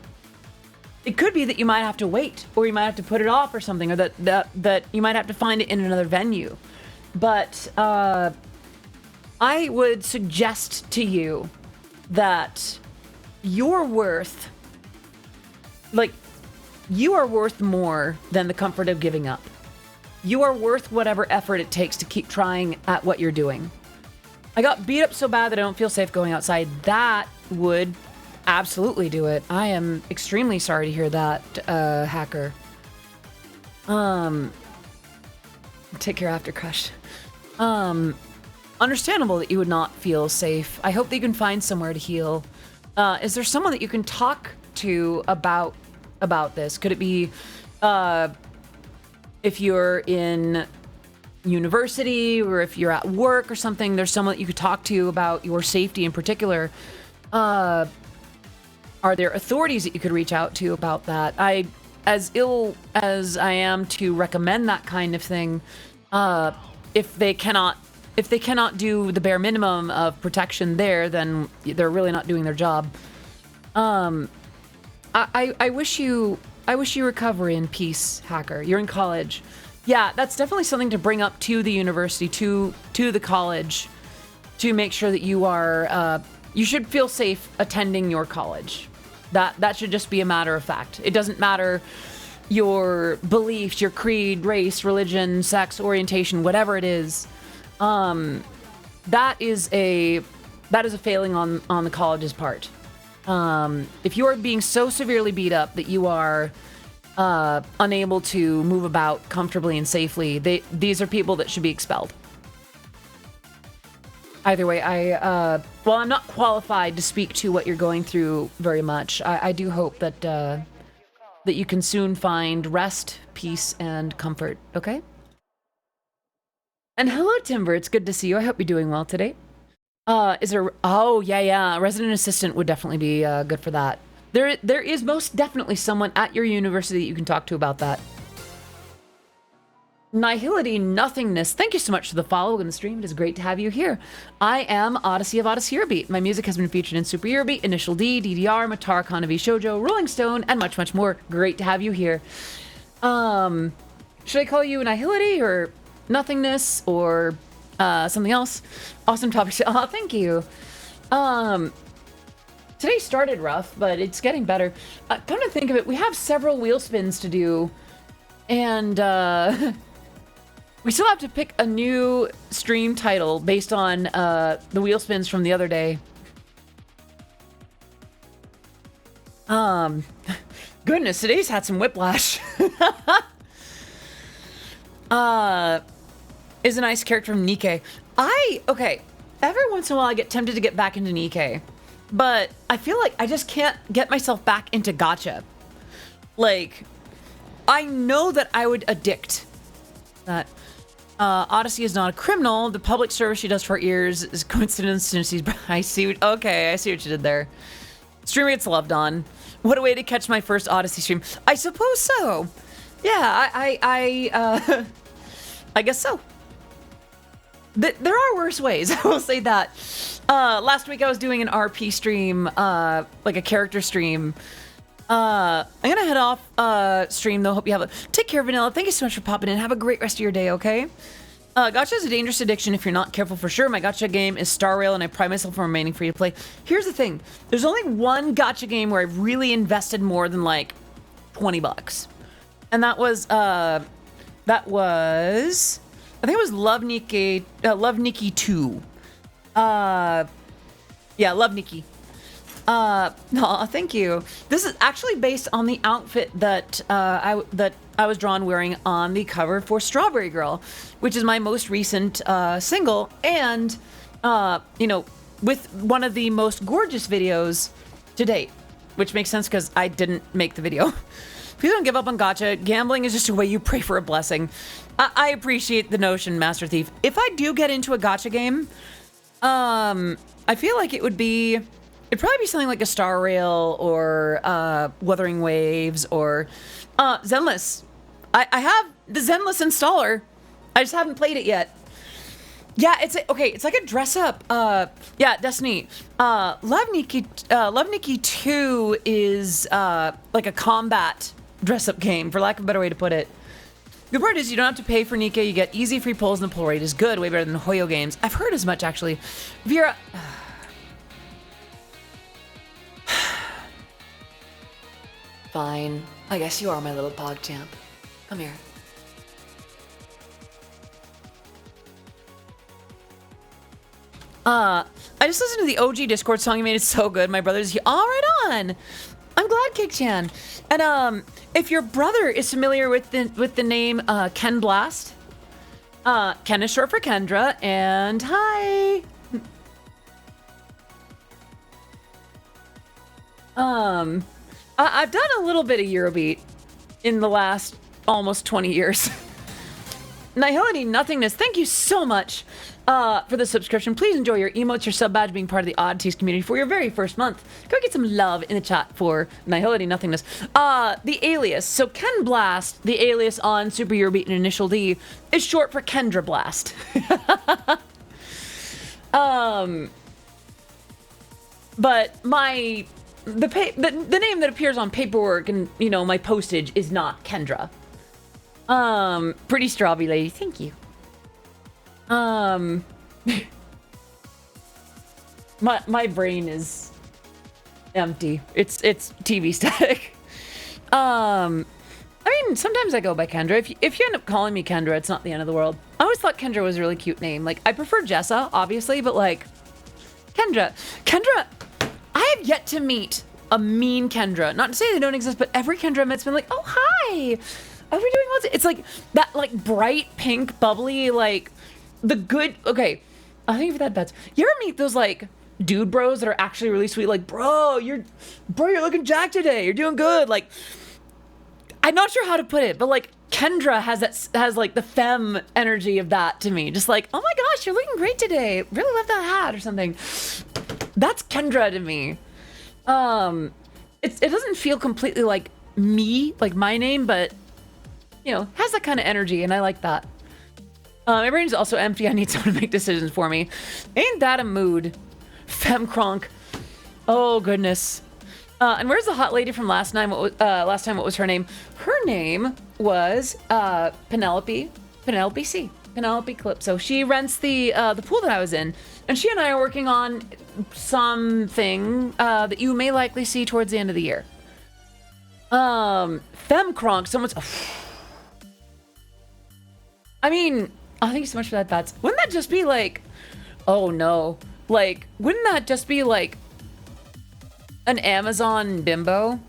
It could be that you might have to wait, or you might have to put it off or something, or that you might have to find it in another venue. But I would suggest to you that you're worth, you are worth more than the comfort of giving up. You are worth whatever effort it takes to keep trying at what you're doing. I got beat up so bad that I don't feel safe going outside. That would absolutely do it. I am extremely sorry to hear that, Hacker. Take care after Crush. Understandable that you would not feel safe. I hope that you can find somewhere to heal. Is there someone that you can talk to about this? Could it be, if you're in university or if you're at work or something, there's someone that you could talk to about your safety in particular. Are there authorities that you could reach out to about that? As ill as I am to recommend that kind of thing, if they cannot do the bare minimum of protection there, then they're really not doing their job. I wish you recovery and peace, Hacker. You're in college. Yeah, that's definitely something to bring up to the university, to the college, to make sure that you are, you should feel safe attending your college. That should just be a matter of fact. It doesn't matter your beliefs, your creed, race, religion, sex, orientation, whatever it is. That is a failing on the college's part. If you are being so severely beat up that you are unable to move about comfortably and safely, these are people that should be expelled. Either way, well, I'm not qualified to speak to what you're going through very much. I do hope that that you can soon find rest, peace, and comfort, okay? And hello, Timber. It's good to see you. I hope you're doing well today. Is there... Oh, yeah. Resident assistant would definitely be good for that. There is most definitely someone at your university that you can talk to about that. Nihility Nothingness, thank you so much for the follow in the stream. It is great to have you here. I am Odyssey of Odyssey Eurobeat. My music has been featured in Super Eurobeat, Initial D, DDR, Matar, Kanavi Shoujo, Rolling Stone, and much, much more. Great to have you here. Should I call you Nihility or Nothingness or something else? Awesome topic. Oh, thank you. Today started rough, but it's getting better. Come to think of it, we have several wheel spins to do, and we still have to pick a new stream title based on the wheel spins from the other day. Goodness, today's had some whiplash. Is a nice character from Nikke. Okay, every once in a while I get tempted to get back into Nikke, but I feel like I just can't get myself back into gacha. Like, I know that I would addict. That Odyssey is not a criminal. The public service she does for her ears is coincidence. I see what you did there. Streamer gets loved on. What a way to catch my first Odyssey stream. I suppose so. Yeah, I guess so. There are worse ways, I will say that. Last week I was doing an RP stream, like a character stream, I'm gonna head off stream though. Hope you have a take care, Vanilla. Thank you so much for popping in. Have a great rest of your day, okay? Gacha is a dangerous addiction if you're not careful for sure. My gacha game is Star Rail and I pride myself on remaining free to play. Here's the thing. There's only one gacha game where I've really invested more than like 20 bucks. And that was I think it was Love Nikki 2. Yeah, Love Nikki. No, thank you. This is actually based on the outfit that I was drawn wearing on the cover for Strawberry Girl, which is my most recent single, and you know, with one of the most gorgeous videos to date, which makes sense because I didn't make the video. Please don't give up on gacha. Gambling is just a way you pray for a blessing. I appreciate the notion, Master Thief. If I do get into a gacha game, I feel like it'd probably be something like a Star Rail or Wuthering Waves or Zenless. I have the Zenless installer. I just haven't played it yet. Yeah, it's like a dress up. Yeah, Destiny. Love Nikki 2 is like a combat dress up game, for lack of a better way to put it. The part is you don't have to pay for Nika. You get easy free pulls and the pull rate is good, way better than Hoyo games. I've heard as much actually. Vera. Fine. I guess you are my little PogChamp. Come here. I just listened to the OG Discord song you made. It's so good. My brother's here. All right on. I'm glad, Kick-chan. And if your brother is familiar with the name Ken Blast, Ken is short for Kendra. And hi. I've done a little bit of Eurobeat in the last almost 20 years. Nihility Nothingness, thank you so much for the subscription. Please enjoy your emotes, your sub badge, being part of the Oddities community for your very first month. Go get some love in the chat for Nihility Nothingness. The alias. So Ken Blast, the alias on Super Eurobeat and Initial D, is short for Kendra Blast. But the name that appears on paperwork and, you know, my postage is not Kendra. Pretty strawberry lady, thank you. My brain is empty. It's TV static. I mean, sometimes I go by Kendra. If you end up calling me Kendra, it's not the end of the world. I always thought Kendra was a really cute name. Like, I prefer Jessa, obviously, but like, Kendra, I have yet to meet a mean Kendra. Not to say they don't exist, but every Kendra I've met's been like, oh, hi. Are we doing what's it? It's like that, like, bright pink, bubbly, like, the good. Okay, I think for that bets. You ever meet those like dude bros that are actually really sweet? Like, bro, you're looking jacked today. You're doing good. Like, I'm not sure how to put it, but like Kendra has like the femme energy of that to me. Just like, oh my gosh, you're looking great today. Really love that hat or something. That's Kendra to me. It doesn't feel completely like me, like my name, but you know, has that kind of energy, and I like that. My brain's also empty. I need someone to make decisions for me. Ain't that a mood? Femcronk. Oh goodness. And where's the hot lady from last time? What was her name? Her name was Penelope C. Penelope Calypso. She rents the pool that I was in, and she and I are working on something that you may likely see towards the end of the year. Femcronk. Someone's. I mean, oh, thank you so much for that, Bats. Wouldn't that just be like, oh no, like, wouldn't that just be like an Amazon bimbo?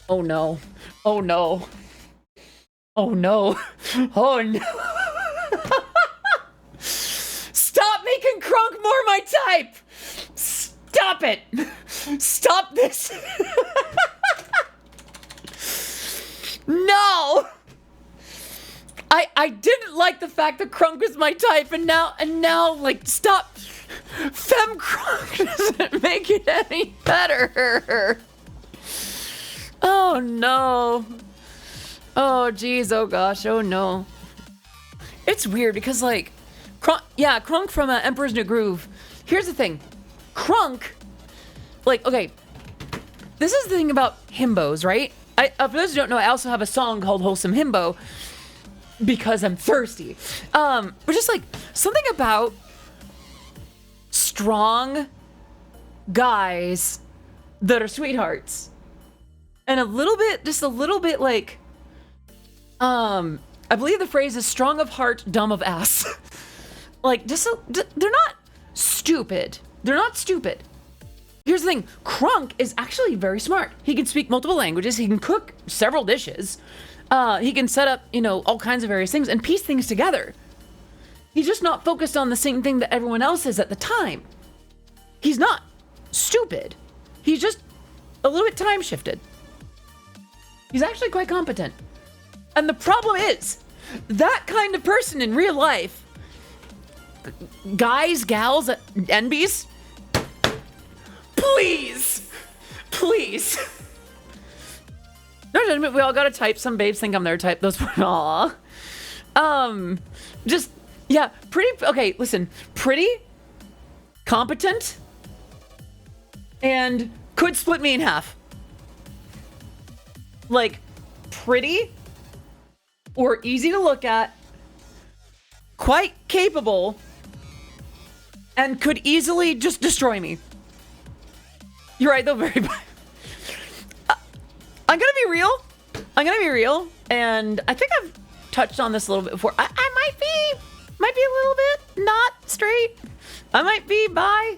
Oh no. Oh no. Oh no. Oh no. Stop making Kronk more my type! Stop it! Stop this! No! I didn't like the fact that Krunk was my type, and now, like, stop. Femcrunk doesn't make it any better. Oh, no. Oh, geez, oh, gosh, oh, no. It's weird, because, like, Krunk from Emperor's New Groove. Here's the thing. Krunk, like, okay, this is the thing about himbos, right? For those who don't know, I also have a song called Wholesome Himbo because I'm thirsty. But just like something about strong guys that are sweethearts. And just a little bit like, I believe the phrase is strong of heart, dumb of ass. Like, they're not stupid. They're not stupid. Here's the thing. Crunk is actually very smart. He can speak multiple languages. He can cook several dishes. He can set up, all kinds of various things and piece things together. He's just not focused on the same thing that everyone else is at the time. He's not stupid. He's just a little bit time shifted. He's actually quite competent. And the problem is, that kind of person in real life, guys, gals, NBs, please. No judgment, we all gotta type. Some babes think I'm their type. Those were, aw. Okay, listen. Pretty, competent, and could split me in half. Like, pretty, or easy to look at, quite capable, and could easily just destroy me. You're right, though, very bad. I'm gonna be real, and I think I've touched on this a little bit before. I might be a little bit not straight. I might be bi.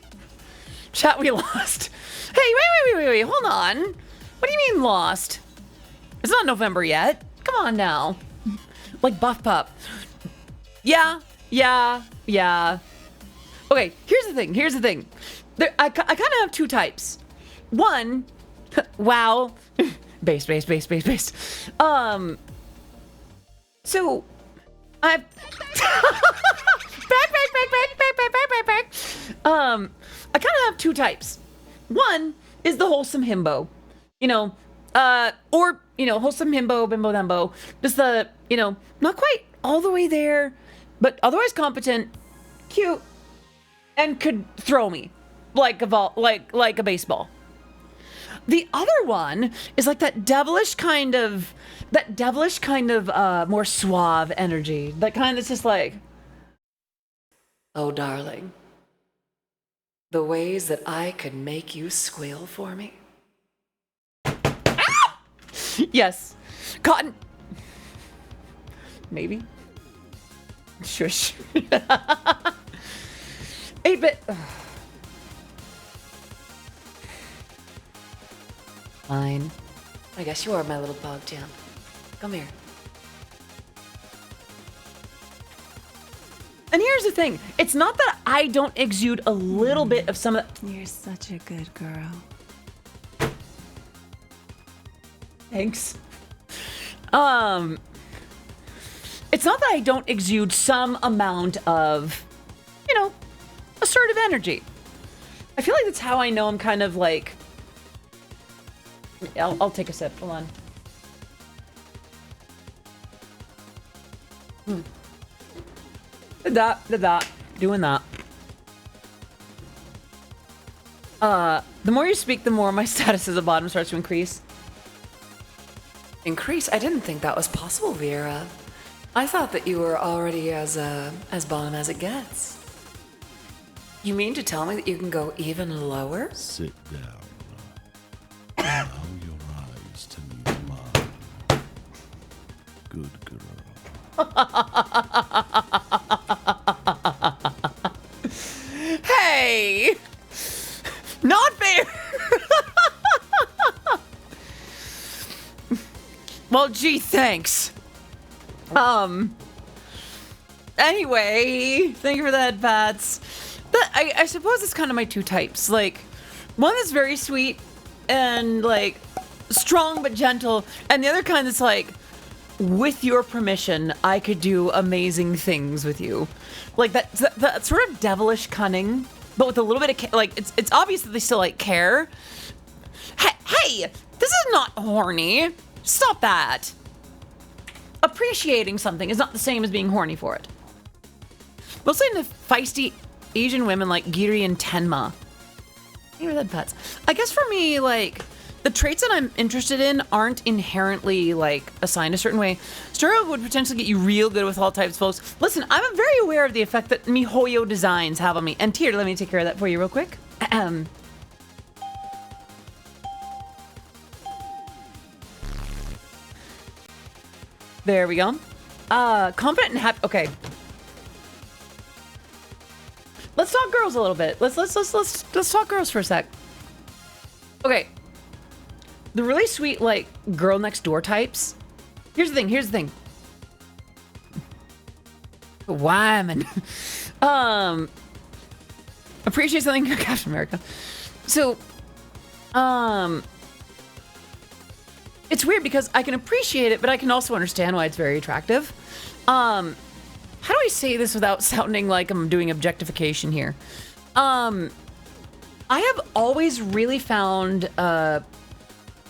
Chat, we lost. Hey, wait, hold on. What do you mean lost? It's not November yet. Come on now. Like Buff Pup. Yeah. Okay, here's the thing. I kind of have two types. One, wow. Based. So, I've... back. I kind of have two types. One is the wholesome himbo. Wholesome himbo, bimbo dumbo. Just the, not quite all the way there, but otherwise competent, cute, and could throw me like a baseball. The other one is like that devilish kind of more suave energy. That kind that's just like, oh, darling, the ways that I could make you squeal for me. Ah! Yes. Cotton. Maybe. Shush. 8-bit. Fine. I guess you are my little bog jam. Come here. And here's the thing. It's not that I don't exude a little bit of some of the... You're such a good girl. Thanks. It's not that I don't exude some amount of, assertive energy. I feel like that's how I know I'm kind of like... I'll take a sip. Hold on. Did that. Doing that. The more you speak, the more my status as a bottom starts to increase. Increase? I didn't think that was possible, Vera. I thought that you were already as bottom as it gets. You mean to tell me that you can go even lower? Sit down. Allow your eyes to meet mine. Good girl. Hey! Not fair! Well, gee, thanks. Anyway, thank you for the head pats. But I suppose it's kind of my two types. Like, one that's very sweet and, like, strong but gentle, and the other kind that's like, with your permission, I could do amazing things with you. Like, that sort of devilish cunning, but with a little bit of, it's obvious that they still, like, care. Hey, this is not horny. Stop that. Appreciating something is not the same as being horny for it. Mostly into feisty Asian women like Giri and Tenma. Maybe that pets. I guess for me, like, the traits that I'm interested in aren't inherently like assigned a certain way. Stura would potentially get you real good with all types, folks. Listen, I'm very aware of the effect that MiHoYo designs have on me. And Tyr, let me take care of that for you real quick. There we go. Confident and happy. Okay. Let's talk girls a little bit. Let's talk girls for a sec. Okay. The really sweet, like, girl next door types. Here's the thing. Wyman. Appreciate something, Captain America. So, it's weird because I can appreciate it, but I can also understand why it's very attractive. How do I say this without sounding like I'm doing objectification here? I have always really found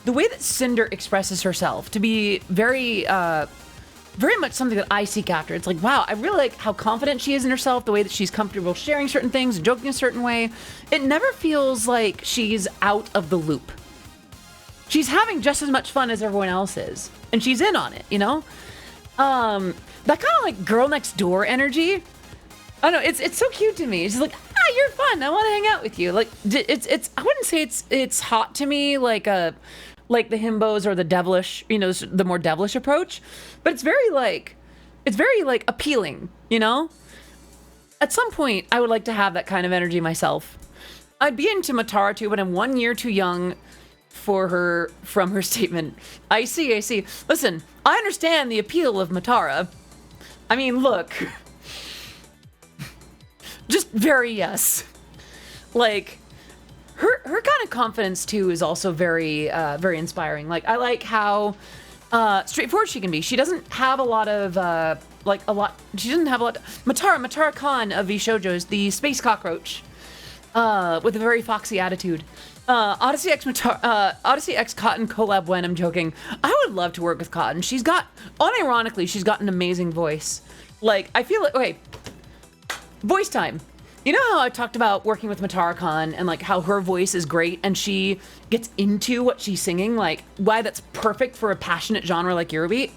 the way that Cinder expresses herself to be very much something that I seek after. It's like, wow, I really like how confident she is in herself, the way that she's comfortable sharing certain things and joking a certain way. It never feels like she's out of the loop. She's having just as much fun as everyone else is, and she's in on it, you know? That kind of like girl next door energy. I don't know, it's so cute to me. It's just like, you're fun. I want to hang out with you. Like, it's I wouldn't say it's hot to me like the himbos or the devilish, you know, the more devilish approach, but it's very like appealing, you know? At some point, I would like to have that kind of energy myself. I'd be into Matara too, but I'm 1 year too young for her from her statement. I see. Listen, I understand the appeal of Matara. I mean, look. Just very yes. Like, her kind of confidence too is also very inspiring. Like, I like how straightforward she can be. She doesn't have a lot of Matara Khan of VShojo is the space cockroach with a very foxy attitude. Odyssey X Cotton collab when I'm joking. I would love to work with Cotton. Unironically, she's got an amazing voice. Like, I feel like, okay, voice time. You know how I talked about working with Matara Khan and like how her voice is great and she gets into what she's singing, like why that's perfect for a passionate genre like Eurobeat?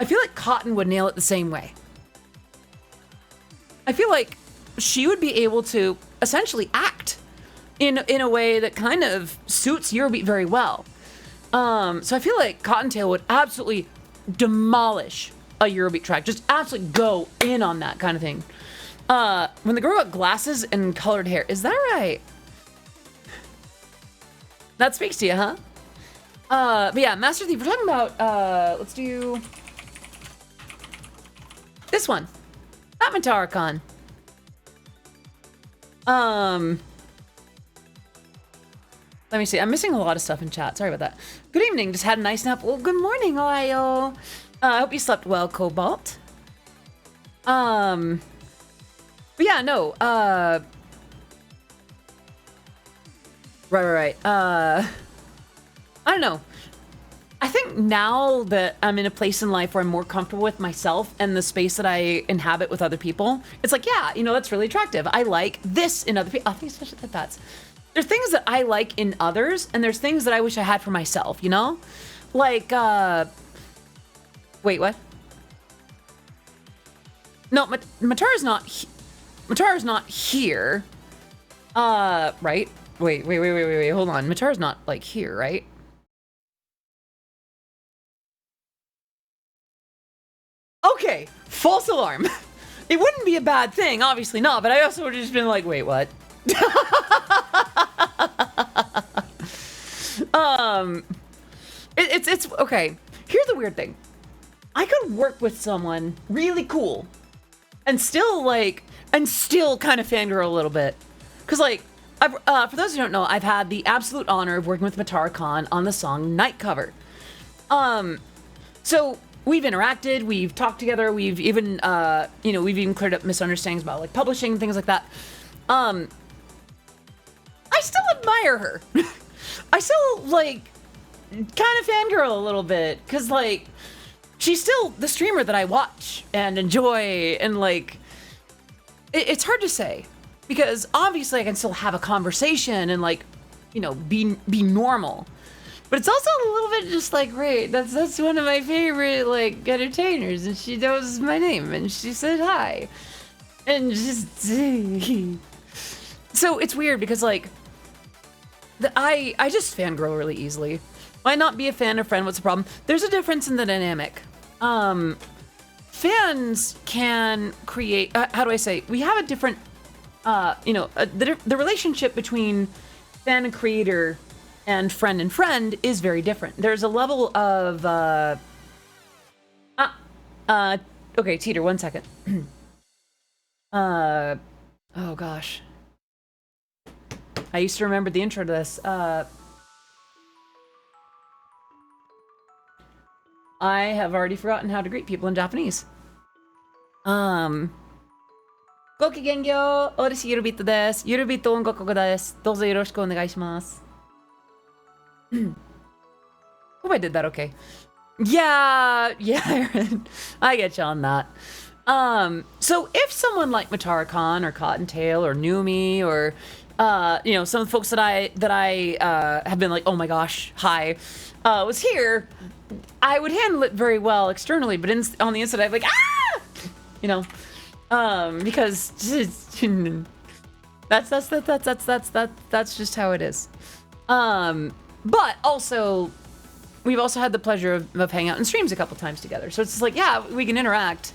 I feel like Cotton would nail it the same way. I feel like she would be able to essentially act in a way that kind of suits Eurobeat very well. So I feel like Cottontail would absolutely demolish a Eurobeat track. Just absolutely go in on that kind of thing. When the girl got glasses and colored hair, is that right? That speaks to you, huh? But yeah, Master Thief, we're talking about, let's do this one. Not Matara Khan. Let me see. I'm missing a lot of stuff in chat. Sorry about that. Good evening. Just had a nice nap. Well, good morning, Ohio. I hope you slept well, Cobalt. But yeah, no. Right. I don't know. I think now that I'm in a place in life where I'm more comfortable with myself and the space that I inhabit with other people, it's like, yeah, you know, that's really attractive. I like this in other people. I think especially the pets. There's things that I like in others, and there's things that I wish I had for myself, you know? Like, wait, what? No, Matara's not here. Right? Wait, hold on. Matara's not, like, here, right? Okay, false alarm. It wouldn't be a bad thing, obviously not, but I also would have just been like, wait, what? It's okay. Here's the weird thing. I could work with someone really cool and still kind of fangirl a little bit. Cause like, for those who don't know, I've had the absolute honor of working with Matara Khan on the song Night Cover. So we've interacted, we've talked together, we've even, we've even cleared up misunderstandings about like publishing and things like that. I still admire her. I still like kind of fangirl a little bit because like she's still the streamer that I watch and enjoy, and like it's hard to say because obviously I can still have a conversation and like, you know, be normal. But it's also a little bit just like, right, that's one of my favorite, like, entertainers, and she knows my name, and she said hi. And just... So it's weird because, like, I just fangirl really easily. Why not be a fan or friend? What's the problem? There's a difference in the dynamic. Fans can create, how do I say? We have a different, the relationship between fan and creator and friend is very different. There's a level of, okay, Teeter, 1 second. Oh gosh. I used to remember the intro to this. I have already forgotten how to greet people in Japanese. Gokigengyo, oreshi Yurubito desu. Yurubito ongokoku desu. Dozo yoroshiku onegai shimasu. Hope I did that okay. Yeah, Aaron. I get you on that. So if someone like Matara-Khan or Cottontail or Numi or some of the folks that I have been like, oh my gosh, hi, was here, I would handle it very well externally, but on the inside I'd be like, because that's just how it is. But also, we've also had the pleasure of hanging out in streams a couple times together, so it's just like, yeah, we can interact.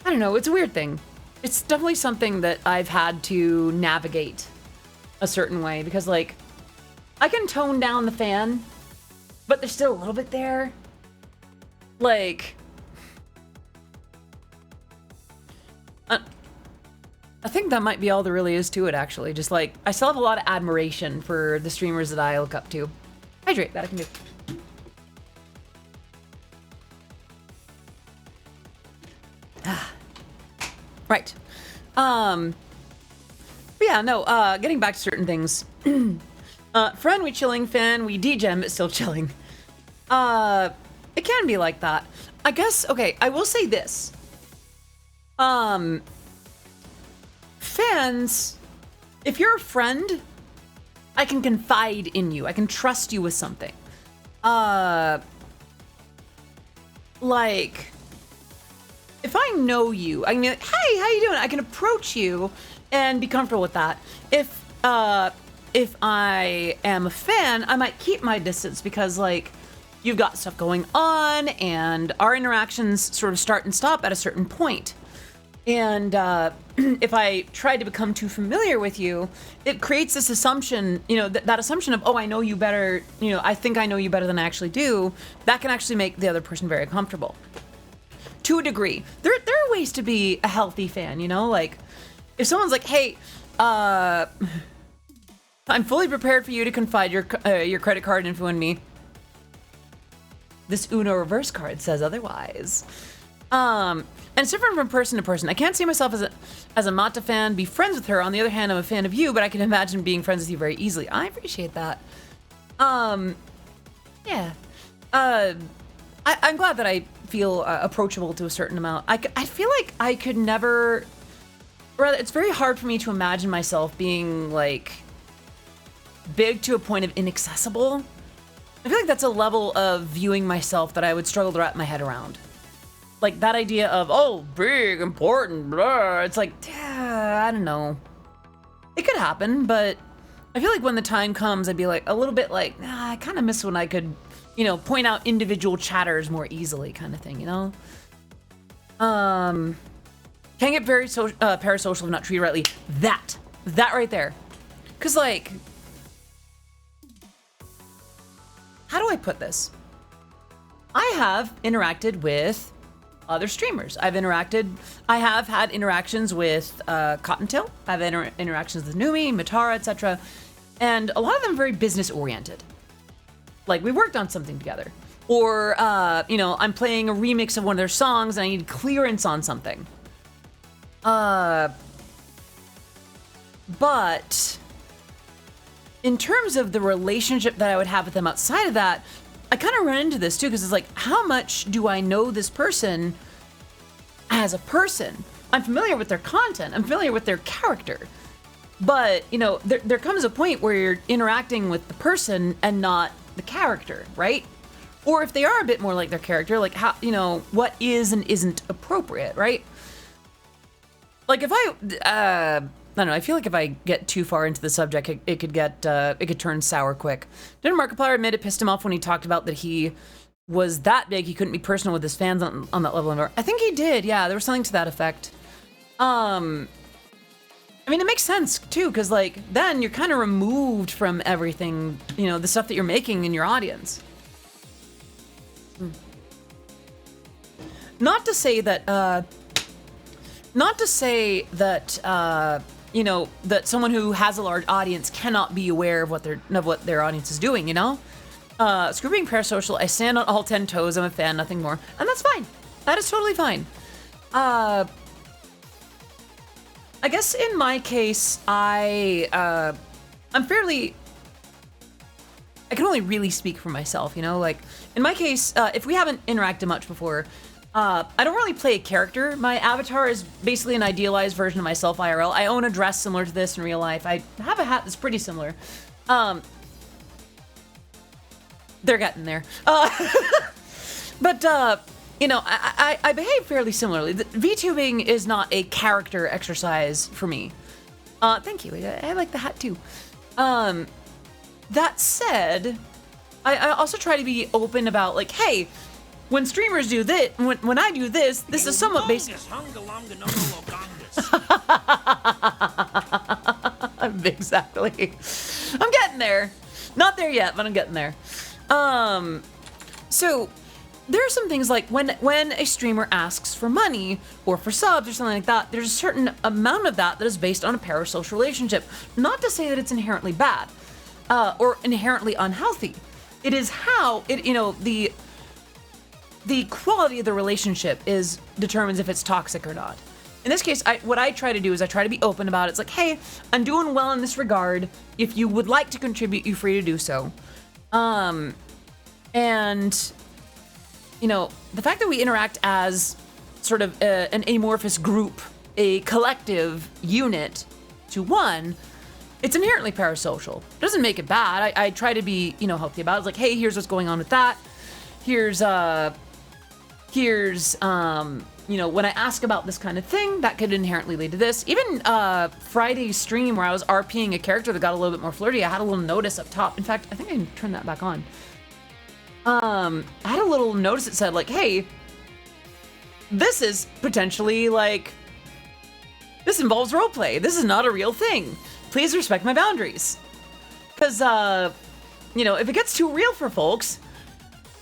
I don't know, it's a weird thing. It's definitely something that I've had to navigate a certain way, because, like, I can tone down the fan, but there's still a little bit there. Like, I think that might be all there really is to it, actually. Just, like, I still have a lot of admiration for the streamers that I look up to. Hydrate, that I can do. Right. But yeah, no, getting back to certain things. Friend, we chilling. Fan, we degem, but still chilling. It can be like that. I guess, okay, I will say this. Fans, if you're a friend, I can confide in you. I can trust you with something. Like, if I know you, I can be like, hey, how you doing? I can approach you and be comfortable with that. If I am a fan, I might keep my distance because, like, you've got stuff going on and our interactions sort of start and stop at a certain point. And if I try to become too familiar with you, it creates this assumption, that assumption of, oh, I know you better, I think I know you better than I actually do. That can actually make the other person very uncomfortable. To a degree. There are ways to be a healthy fan, like, if someone's like, hey, I'm fully prepared for you to confide your credit card info in me. This Uno reverse card says otherwise. And it's different from person to person. I can't see myself as a Mata fan, be friends with her. On the other hand, I'm a fan of you, but I can imagine being friends with you very easily. I appreciate that. Yeah. I'm glad that I feel approachable to a certain amount. I feel like I could never, rather, it's very hard for me to imagine myself being, like, big to a point of inaccessible. I feel like that's a level of viewing myself that I would struggle to wrap my head around. Like, that idea of, oh, big, important, blah. It's like, I don't know. It could happen, but I feel like when the time comes, I'd be like, a little bit like, I kind of miss when I could, point out individual chatters more easily, kind of thing, Can get very parasocial if not treated rightly. That right there. Because, like, how do I put this? I have interacted with other streamers. I have had interactions with Cottontail. I've had interactions with Numi, Matara, etc. And a lot of them are very business oriented. Like, we worked on something together. Or, I'm playing a remix of one of their songs and I need clearance on something. But in terms of the relationship that I would have with them outside of that, I kind of run into this too, because it's like, how much do I know this person as a person? I'm familiar with their content. I'm familiar with their character. But, there comes a point where you're interacting with the person and not the character, right? Or if they are a bit more like their character, like how, you know, what is and isn't appropriate, right? Like if I don't know, I feel like if I get too far into the subject, it could turn sour quick. Didn't Markiplier admit it pissed him off when he talked about that he was that big he couldn't be personal with his fans on that level anymore? I think he did, yeah, there was something to that effect. I mean, it makes sense too, because like then you're kind of removed from everything, you know, the stuff that you're making in your audience. Not to say that you know, that someone who has a large audience cannot be aware of what their audience is doing, you know? Screw being parasocial, I stand on all 10 toes, I'm a fan, nothing more. And that's fine. That is totally fine. I guess in my case, I'm fairly... I can only really speak for myself, you know? Like, in my case, if we haven't interacted much before, I don't really play a character. My avatar is basically an idealized version of myself IRL. I own a dress similar to this in real life. I have a hat that's pretty similar. They're getting there. But, you know, I behave fairly similarly. VTubing is not a character exercise for me. Thank you. I like the hat too. That said, I also try to be open about, like, hey, when streamers do this, when I do this, this is somewhat basic. Exactly. I'm getting there. Not there yet, but I'm getting there. So there are some things like when a streamer asks for money or for subs or something like that, there's a certain amount of that is based on a parasocial relationship. Not to say that it's inherently bad, or inherently unhealthy. It is how it, you know, the quality of the relationship determines if it's toxic or not. In this case, what I try to do is I try to be open about it. It's like, hey, I'm doing well in this regard. If you would like to contribute, you're free to do so. And, you know, the fact that we interact as sort of an amorphous group, a collective unit to one, it's inherently parasocial. It doesn't make it bad. I try to be, you know, healthy about it. It's like, hey, here's what's going on with that. Here's you know, when I ask about this kind of thing, that could inherently lead to this. Even Friday's stream where I was RPing a character that got a little bit more flirty, I had a little notice up top. In fact, I think I can turn that back on. I had a little notice that said, like, hey, this is potentially, like, this involves roleplay. This is not a real thing. Please respect my boundaries. Because, you know, if it gets too real for folks,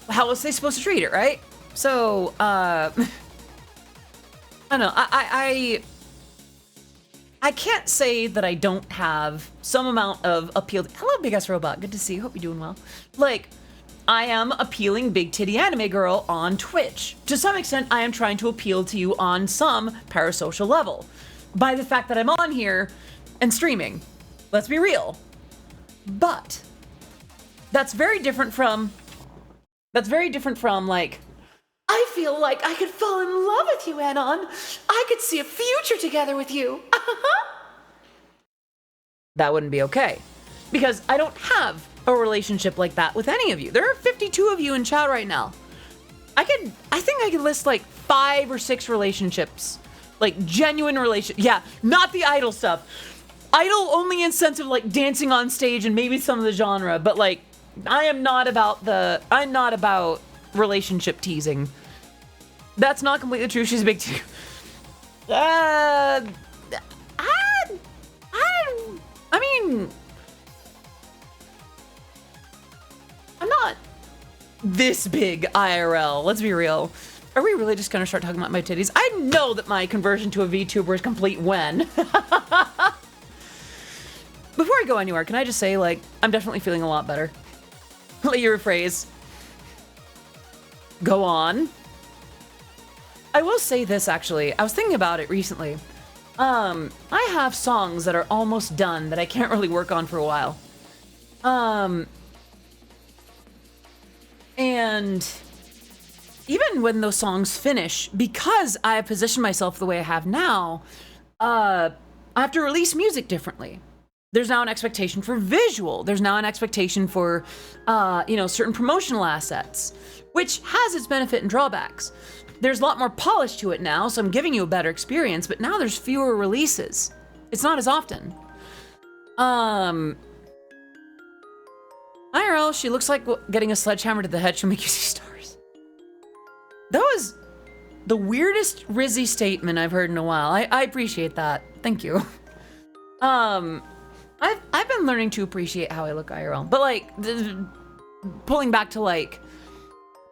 how else are they supposed to treat it, right? So, I don't know. I can't say that I don't have some amount of appeal. Hello, Big Ass Robot. Good to see you. Hope you're doing well. Like, I am appealing big titty anime girl on Twitch. To some extent, I am trying to appeal to you on some parasocial level by the fact that I'm on here and streaming. Let's be real. But that's very different from like, I feel like I could fall in love with you, Anon. I could see a future together with you. That wouldn't be okay. Because I don't have a relationship like that with any of you. There are 52 of you in chat right now. I think I could list like 5 or 6 relationships. Like genuine yeah, not the idol stuff. Idol only in sense of like dancing on stage and maybe some of the genre, but like I'm not about relationship teasing. That's not completely true. She's a big too. I mean, I'm not this big IRL. Let's be real. Are we really just gonna start talking about my titties? I know that my conversion to a VTuber is complete when. Before I go anywhere, can I just say, like, I'm definitely feeling a lot better. Let you rephrase. Go on. I will say this, actually. I was thinking about it recently. I have songs that are almost done that I can't really work on for a while. And even when those songs finish, because I have positioned myself the way I have now, I have to release music differently. There's now an expectation for visual. There's now an expectation for, certain promotional assets, which has its benefit and drawbacks. There's a lot more polish to it now, so I'm giving you a better experience, but now there's fewer releases. It's not as often. IRL, she looks like getting a sledgehammer to the head. She'll make you see stars. That was the weirdest Rizzy statement I've heard in a while. I appreciate that. Thank you. I've been learning to appreciate how I look IRL, but like pulling back to like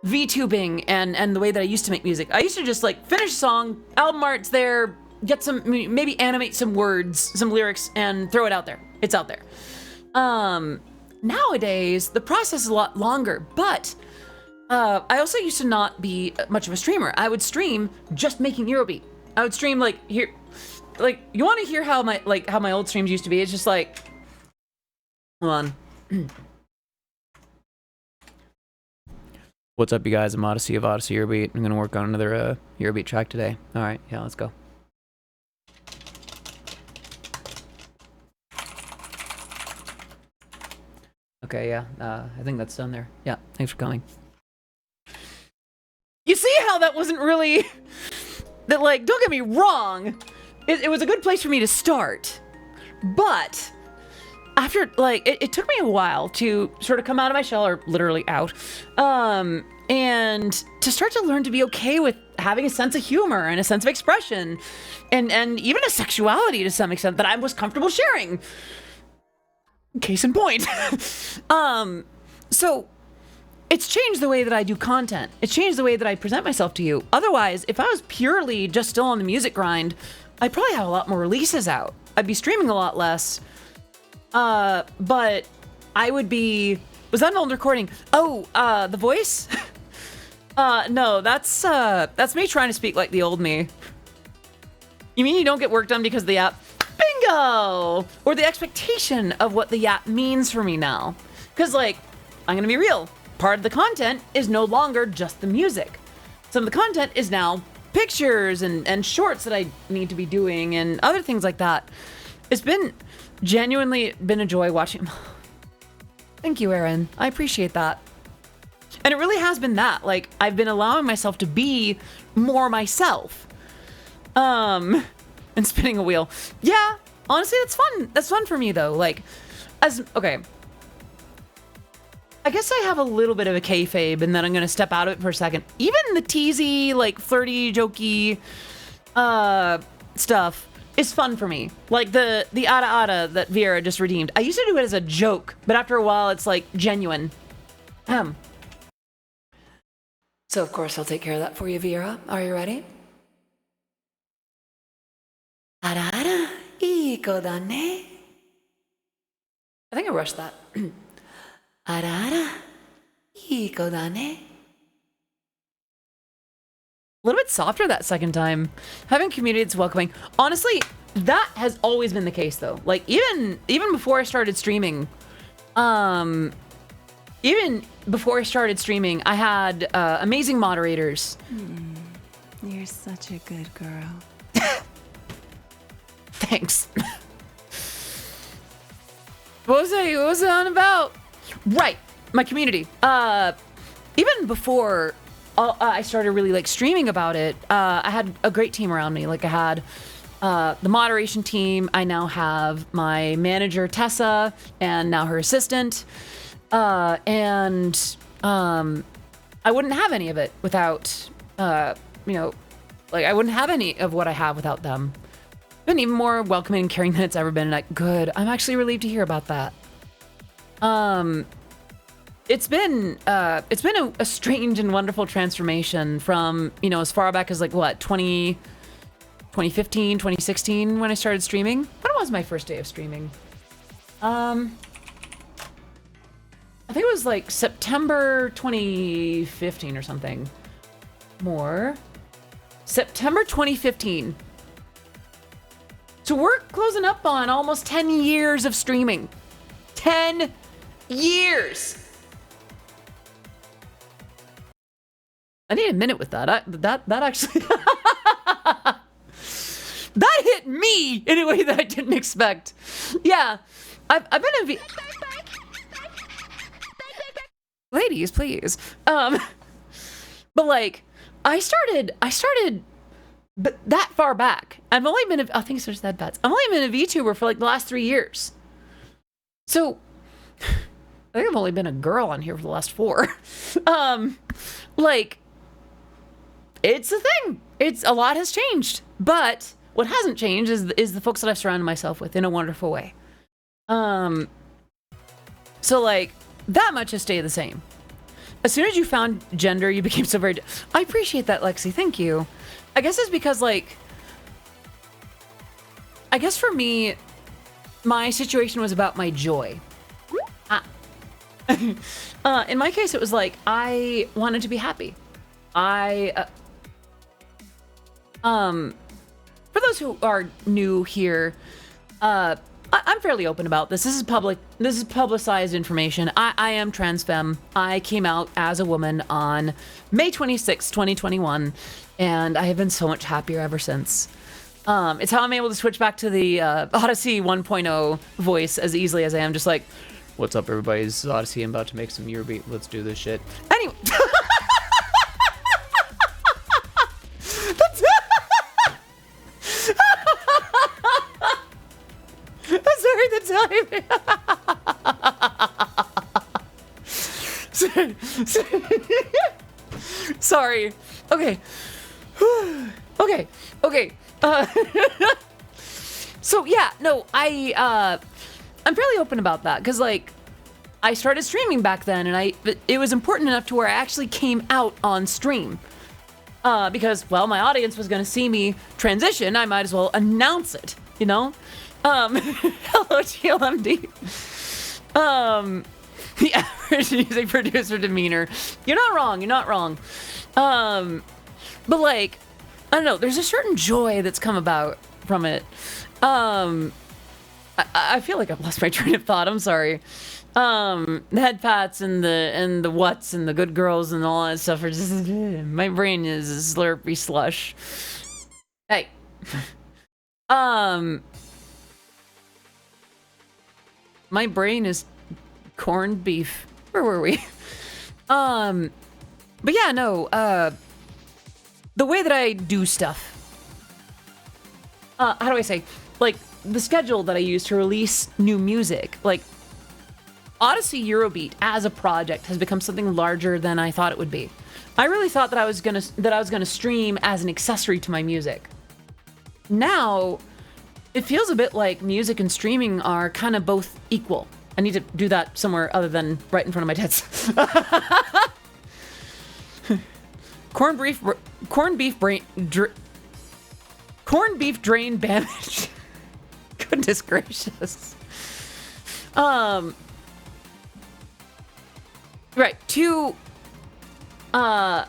VTubing and the way that I used to make music. I used to just like finish a song, album art's there, get some, maybe animate some words, some lyrics, and throw it out there. It's out there. Nowadays, the process is a lot longer, but I also used to not be much of a streamer. I would stream just making Eurobeat. I would stream like here, like you want to hear how my old streams used to be? It's just like, hold on. What's up, you guys? I'm Odyssey of Odyssey Eurobeat. I'm gonna work on another Eurobeat track today. All right, yeah, let's go. Okay, yeah, I think that's done there. Yeah, thanks for coming. You see how that wasn't really... that, like, don't get me wrong. It was a good place for me to start. But, after, like, it took me a while to sort of come out of my shell, or literally out, and to start to learn to be okay with having a sense of humor and a sense of expression, and even a sexuality to some extent that I was comfortable sharing. Case in point. So it's changed the way that I do content. It's changed the way that I present myself to you. Otherwise, if I was purely just still on the music grind, I'd probably have a lot more releases out. I'd be streaming a lot less. But I would be... Was that an old recording? Oh, the voice? No, that's me trying to speak like the old me. You mean you don't get work done because of the app? Bingo! Or the expectation of what the app means for me now. Because, like, I'm gonna be real. Part of the content is no longer just the music. Some of the content is now pictures and shorts that I need to be doing and other things like that. It's genuinely been a joy watching. Thank you, Aaron. I appreciate that. And it really has been that. Like, I've been allowing myself to be more myself. And spinning a wheel. Yeah, honestly, that's fun. That's fun for me, though. Like, okay. I guess I have a little bit of a kayfabe, and then I'm gonna step out of it for a second. Even the teasy, like, flirty, jokey, stuff is fun for me. Like, the ada ada that Vera just redeemed. I used to do it as a joke, but after a while, it's, like, genuine. So, of course, I'll take care of that for you, Vera. Are you ready? Ara ara, iko da ne. I think I rushed that. Ara ara, iko da ne. A little bit softer that second time. Having community that's welcoming. Honestly, that has always been the case, though. Like, even before I started streaming, I had amazing moderators. You're such a good girl. Thanks. What was it on about? Right, my community. Even before I started really like streaming about it, I had a great team around me. Like I had the moderation team. I now have my manager Tessa, and now her assistant. I wouldn't have any of it without, I wouldn't have any of what I have without them. Been even more welcoming and caring than it's ever been. Like, good. I'm actually relieved to hear about that. It's been a strange and wonderful transformation from, as far back as like what, 2015, 2016 when I started streaming. When was my first day of streaming? I think it was like September 2015 or something. September 2015. So we're closing up on almost 10 years of streaming. 10 years! I need a minute with that. That actually... that hit me in a way that I didn't expect. Yeah. I've been in ladies, please. But like, I started but that far back. I've only been I think it's just that bad. I've only been a VTuber for like the last 3 years. So I think I've only been a girl on here for the last 4. Like, it's a thing. It's a lot has changed, but what hasn't changed is the folks that I've surrounded myself with in a wonderful way. So like that much has stayed the same. As soon as you found gender, you became so very. I appreciate that, Lexi. Thank you. I guess it's because like, I guess for me, my situation was about my joy. In my case, it was like I wanted to be happy. For those who are new here, I'm fairly open about this. This is public. This is publicized information. I am trans femme. I came out as a woman on May 26, 2021, and I have been so much happier ever since. It's how I'm able to switch back to the Odyssey 1.0 voice as easily as I am. Just like, what's up, everybody? This is Odyssey. I'm about to make some Eurobeat. Let's do this shit. Anyway. Sorry, the time. Sorry. Okay. Okay. So yeah, no, I'm fairly open about that because like I started streaming back then, and it was important enough to where I actually came out on stream. Because well, my audience was gonna see me transition, I might as well announce it, you know? Hello, TLMD. The average music producer demeanor. You're not wrong. But like, I don't know, there's a certain joy that's come about from it. I feel like I've lost my train of thought. I'm sorry. The head pats and the what's and the good girls and all that stuff are just, my brain is a slurpy slush. Hey. My brain is corned beef. Where were we? But yeah, no, the way that I do stuff, how do I say, like, the schedule that I use to release new music, like, Odyssey Eurobeat as a project has become something larger than I thought it would be. I really thought that I was gonna stream as an accessory to my music. Now, it feels a bit like music and streaming are kind of both equal. I need to do that somewhere other than right in front of my tits. Corned beef drain damage. Goodness gracious. Right, I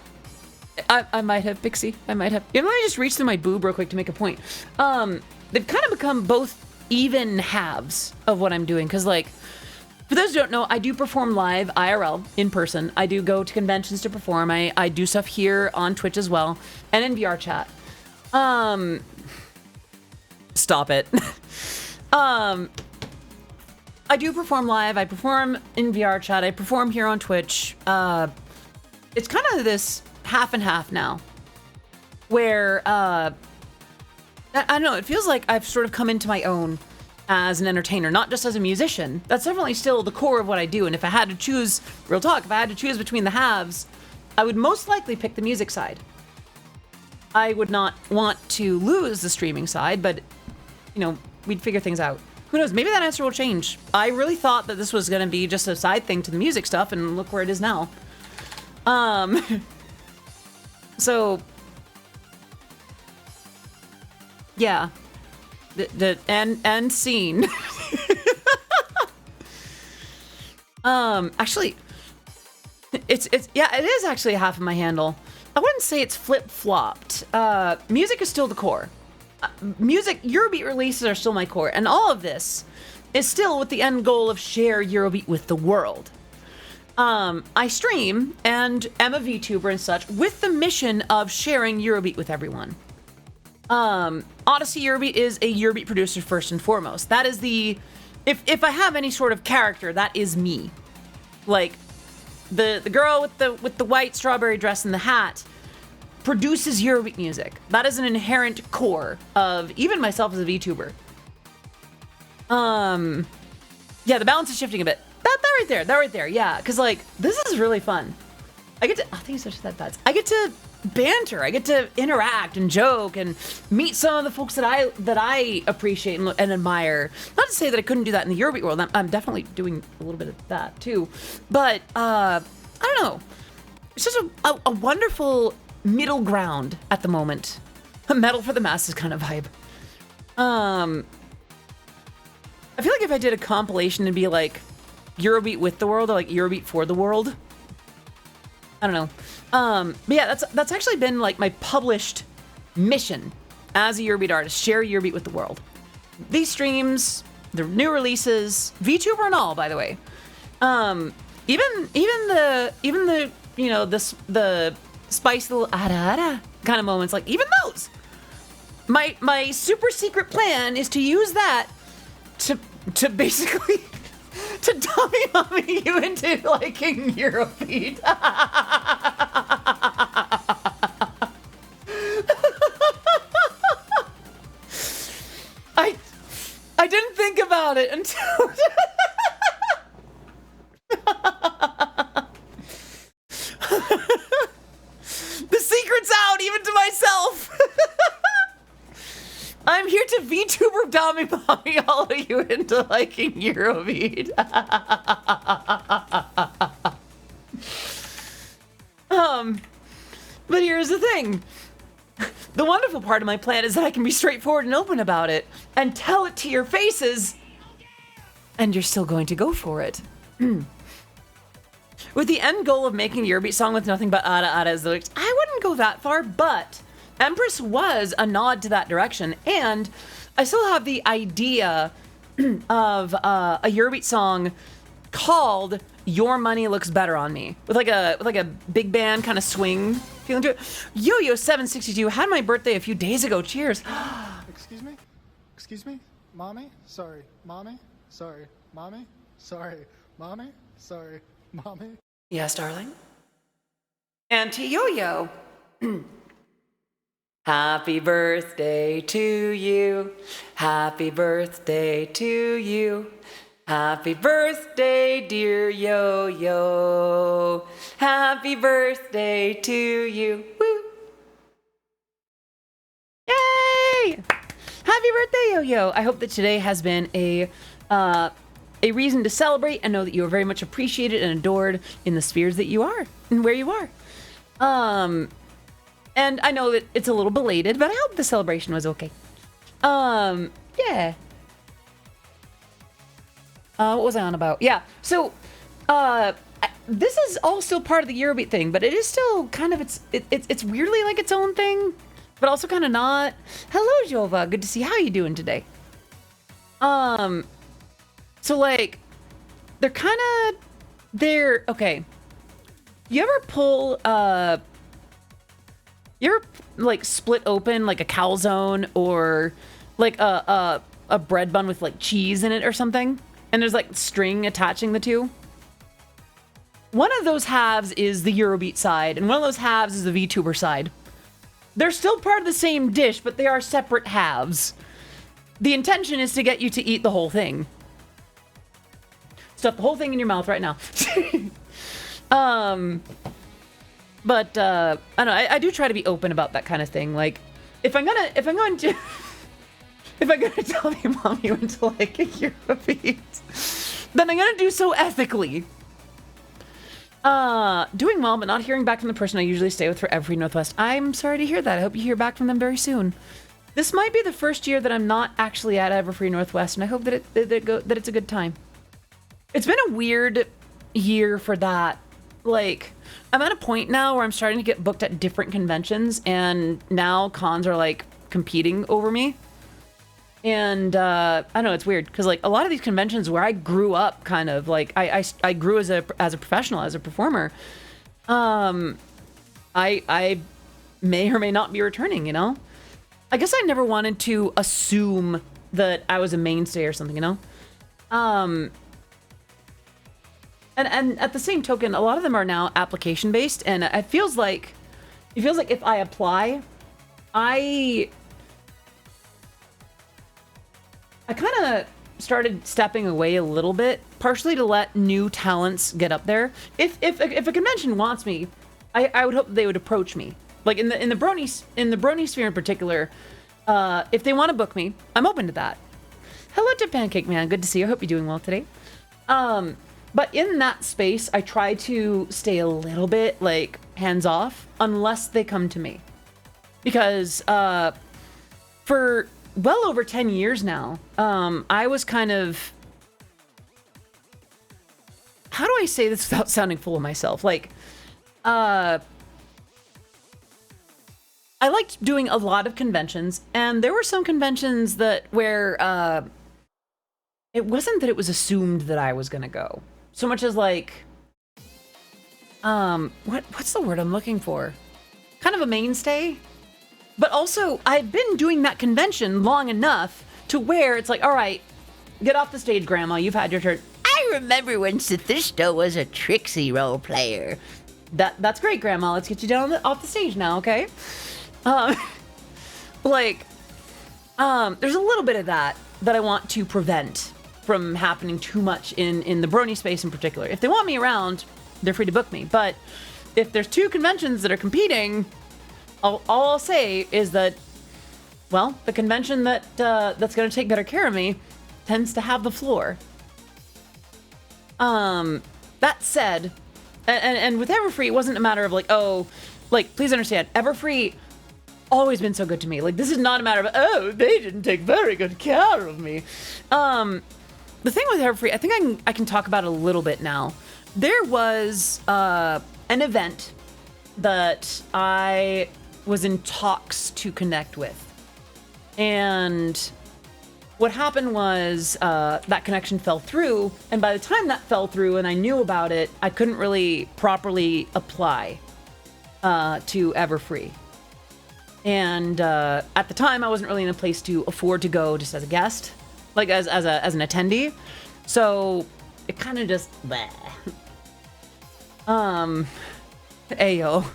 might have, Pixie. I might have. Let me just reach through my boob real quick to make a point. They've kind of become both even halves of what I'm doing. Because, like, for those who don't know, I do perform live IRL in person. I do go to conventions to perform. I do stuff here on Twitch as well. And in VR chat. Stop it. I do perform live. I perform in VR chat. I perform here on Twitch. It's kind of this half and half now. Where, I don't know, it feels like I've sort of come into my own as an entertainer, not just as a musician. That's definitely still the core of what I do. And if I had to choose, real talk, if I had to choose between the halves, I would most likely pick the music side. I would not want to lose the streaming side, but, you know, we'd figure things out. Who knows? Maybe that answer will change. I really thought that this was going to be just a side thing to the music stuff, and look where it is now. So, yeah. The end scene. Actually, it's yeah, it is actually half of my handle. I wouldn't say it's flip-flopped. Music is still the core. Music, Eurobeat releases are still my core, and all of this is still with the end goal of share Eurobeat with the world. I stream and am a VTuber and such with the mission of sharing Eurobeat with everyone. Odyssey Eurobeat is a Eurobeat producer first and foremost. That is the if I have any sort of character, that is me. Like the girl with the white strawberry dress and the hat produces Eurobeat music. That is an inherent core of even myself as a VTuber. Yeah, the balance is shifting a bit. That right there, yeah. Because, like, this is really fun. I get to, oh, thank you so much for that, Bats. I get to banter. I get to interact and joke and meet some of the folks that I appreciate and admire. Not to say that I couldn't do that in the Eurobeat world. I'm definitely doing a little bit of that, too. But, I don't know. It's just a wonderful middle ground at the moment. A metal for the masses kind of vibe. I feel like if I did a compilation and be like Eurobeat with the world or like Eurobeat for the world, I don't know. But yeah, that's actually been like my published mission as a Eurobeat artist. Share Eurobeat with the world. These streams, the new releases, VTuber and all, by the way. Even the you know the spice little ada kind of moments, like even those. My super secret plan is to use that to basically to dummy mommy you into liking Eurobeat. I didn't think about it until the secret's out even to myself. I'm here to VTuber Dommy Mommy all of you into liking Eurobeat. But here's the thing. The wonderful part of my plan is that I can be straightforward and open about it and tell it to your faces, and you're still going to go for it. With the end goal of making a Eurobeat song with nothing but ada ada as the lyrics, I wouldn't go that far, but Empress was a nod to that direction, and I still have the idea of a Eurobeat song called "Your Money Looks Better on Me" with like a big band kind of swing feeling to it. Yo-Yo762 had my birthday a few days ago. Cheers. Excuse me, mommy. Sorry, mommy. Sorry, mommy. Sorry, mommy. Sorry, mommy. Yes, darling. And to Yo-Yo. Happy birthday to you. Happy birthday to you. Happy birthday, dear Yo-Yo. Happy birthday to you. Woo. Yay! Happy birthday, Yo-Yo. I hope that today has been a reason to celebrate and know that you are very much appreciated and adored in the spheres that you are and where you are. And I know that it's a little belated, but I hope the celebration was okay. Yeah. What was I on about? Yeah. So, this is all still part of the Eurobeat thing, but it is still kind of it's weirdly like its own thing, but also kind of not. Hello, Jova. Good to see. How you doing today? So like, they're okay. You ever pull you ever like split open like a calzone or like a bread bun with like cheese in it or something, and there's like string attaching the two? One of those halves is the Eurobeat side, and one of those halves is the VTuber side. They're still part of the same dish, but they are separate halves. The intention is to get you to eat the whole thing. Stuff the whole thing in your mouth right now. But I don't know. I do try to be open about that kind of thing. Like, if I'm going to tell your mom you went to like a Eurobeat, then I'm gonna do so ethically. Doing well, but not hearing back from the person I usually stay with for Everfree Northwest. I'm sorry to hear that. I hope you hear back from them very soon. This might be the first year that I'm not actually at Everfree Northwest, and I hope that it's a good time. It's been a weird year for that. Like, I'm at a point now where I'm starting to get booked at different conventions, and now cons are like competing over me. And I don't know, it's weird because like a lot of these conventions where I grew up, kind of like I grew as a professional, as a performer. I may or may not be returning. You know, I guess I never wanted to assume that I was a mainstay or something. You know, And at the same token, a lot of them are now application based, and it feels like if I apply, I kind of started stepping away a little bit, partially to let new talents get up there. If a convention wants me, I would hope they would approach me. Like in the brony sphere in particular, if they want to book me, I'm open to that. Hello to Pancake Man, good to see you. I hope you're doing well today. But in that space, I try to stay a little bit like hands off unless they come to me, because for well over 10 years now, I was kind of, how do I say this without sounding full of myself? Like, I liked doing a lot of conventions, and there were some conventions where it wasn't that it was assumed that I was gonna go, so much as like, what's the word I'm looking for? Kind of a mainstay. But also, I've been doing that convention long enough to where it's like, all right, get off the stage, Grandma. You've had your turn. I remember when Sithisto was a Trixie role player. That's great, Grandma. Let's get you down off the stage now, okay? There's a little bit of that I want to prevent from happening too much in the brony space in particular. If they want me around, they're free to book me. But if there's two conventions that are competing, all I'll say is that, well, the convention that's going to take better care of me tends to have the floor. That said, and with Everfree, it wasn't a matter of like, oh, like, please understand, Everfree always been so good to me. Like, this is not a matter of, oh, they didn't take very good care of me. The thing with Everfree, I think I can talk about it a little bit now. There was an event that I was in talks to connect with. And what happened was that connection fell through, and by the time that fell through and I knew about it, I couldn't really properly apply to Everfree. And at the time, I wasn't really in a place to afford to go just as a guest, like as an attendee. So it kind of just bleh. Ayo.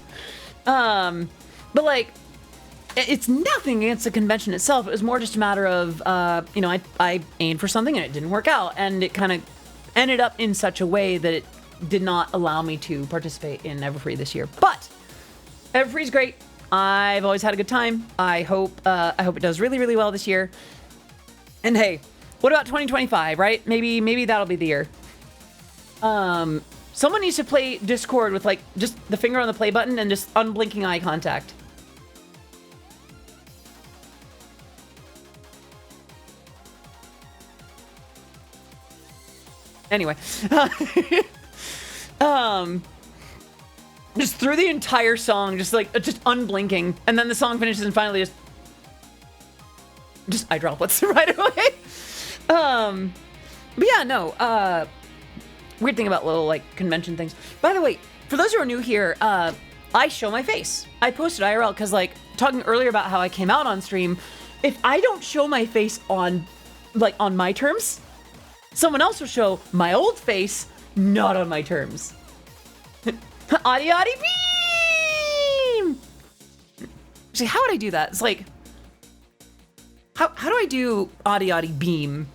But like, it's nothing against the convention itself. It was more just a matter of, I aimed for something and it didn't work out, and it kind of ended up in such a way that it did not allow me to participate in Everfree this year. But Everfree's great. I've always had a good time. I hope it does really, really well this year. And hey, what about 2025, right? Maybe that'll be the year. Someone needs to play Discord with like just the finger on the play button and just unblinking eye contact. Anyway, just through the entire song, just unblinking, and then the song finishes and finally just eye droplets right away. But yeah, no. Weird thing about little like convention things. By the way, for those who are new here, I show my face. I posted IRL because, like, talking earlier about how I came out on stream, if I don't show my face on my terms, someone else will show my old face not on my terms. Adi Adi beam. Actually, how would I do that? It's like, how do I do Adi Adi beam?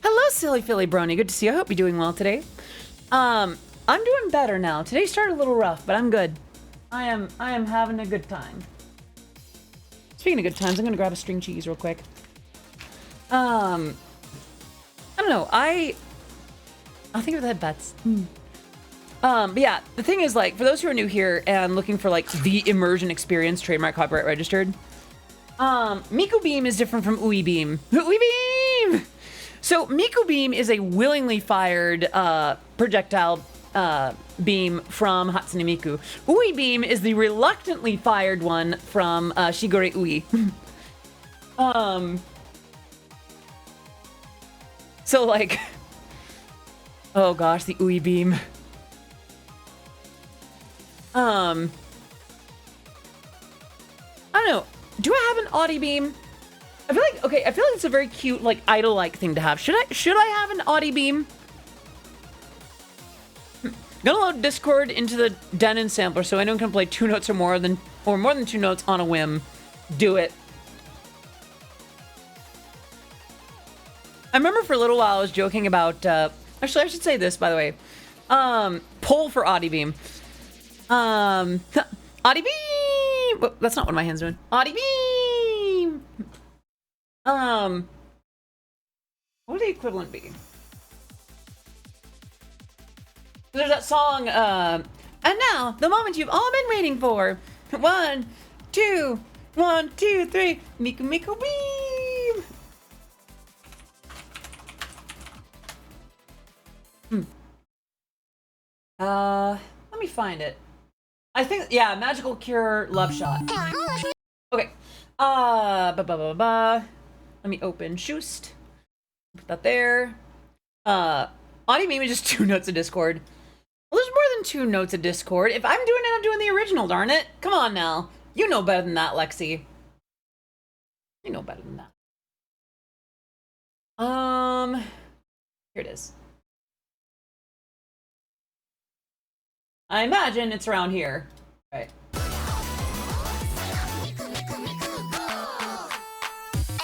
Hello, Silly Philly Brony. Good to see you. I hope you're doing well today. I'm doing better now. Today started a little rough, but I'm good. I am having a good time. Speaking of good times, I'm gonna grab a string cheese real quick. I don't know. I'll think of that bets. But yeah, the thing is, like, for those who are new here and looking for like the immersion experience, trademark, copyright registered, Miku Beam is different from Ui Beam. Ui Beam. So Miku Beam is a willingly fired projectile beam from Hatsune Miku. Ui Beam is the reluctantly fired one from Shigure Ui. So like, oh gosh, the Ui Beam. I don't know. Do I have an Audi Beam? I feel like, okay, I feel like it's a very cute, like, idol-like thing to have. Should I have an Audi Beam? Gonna load Discord into the Denon sampler so anyone can play 2 notes or more than 2 notes on a whim. Do it. I remember for a little while I was joking about, actually I should say this, by the way. Poll for Audi Beam. Audi Beam! Oh, that's not what my hand's doing. Audi Beam! What would the equivalent be? There's that song, and now, the moment you've all been waiting for. 1, 2, 1, 2, 3. Miku Miku Beam! Let me find it. I think, yeah, Magical Cure Love Shot. Okay. Let me open Shoost. Put that there. Audi Beam is just 2 notes of Discord. Well, there's more than 2 notes of Discord. If I'm doing it, I'm doing the original, darn it. Come on now. You know better than that, Lexi. You know better than that. Here it is. I imagine it's around here. Right.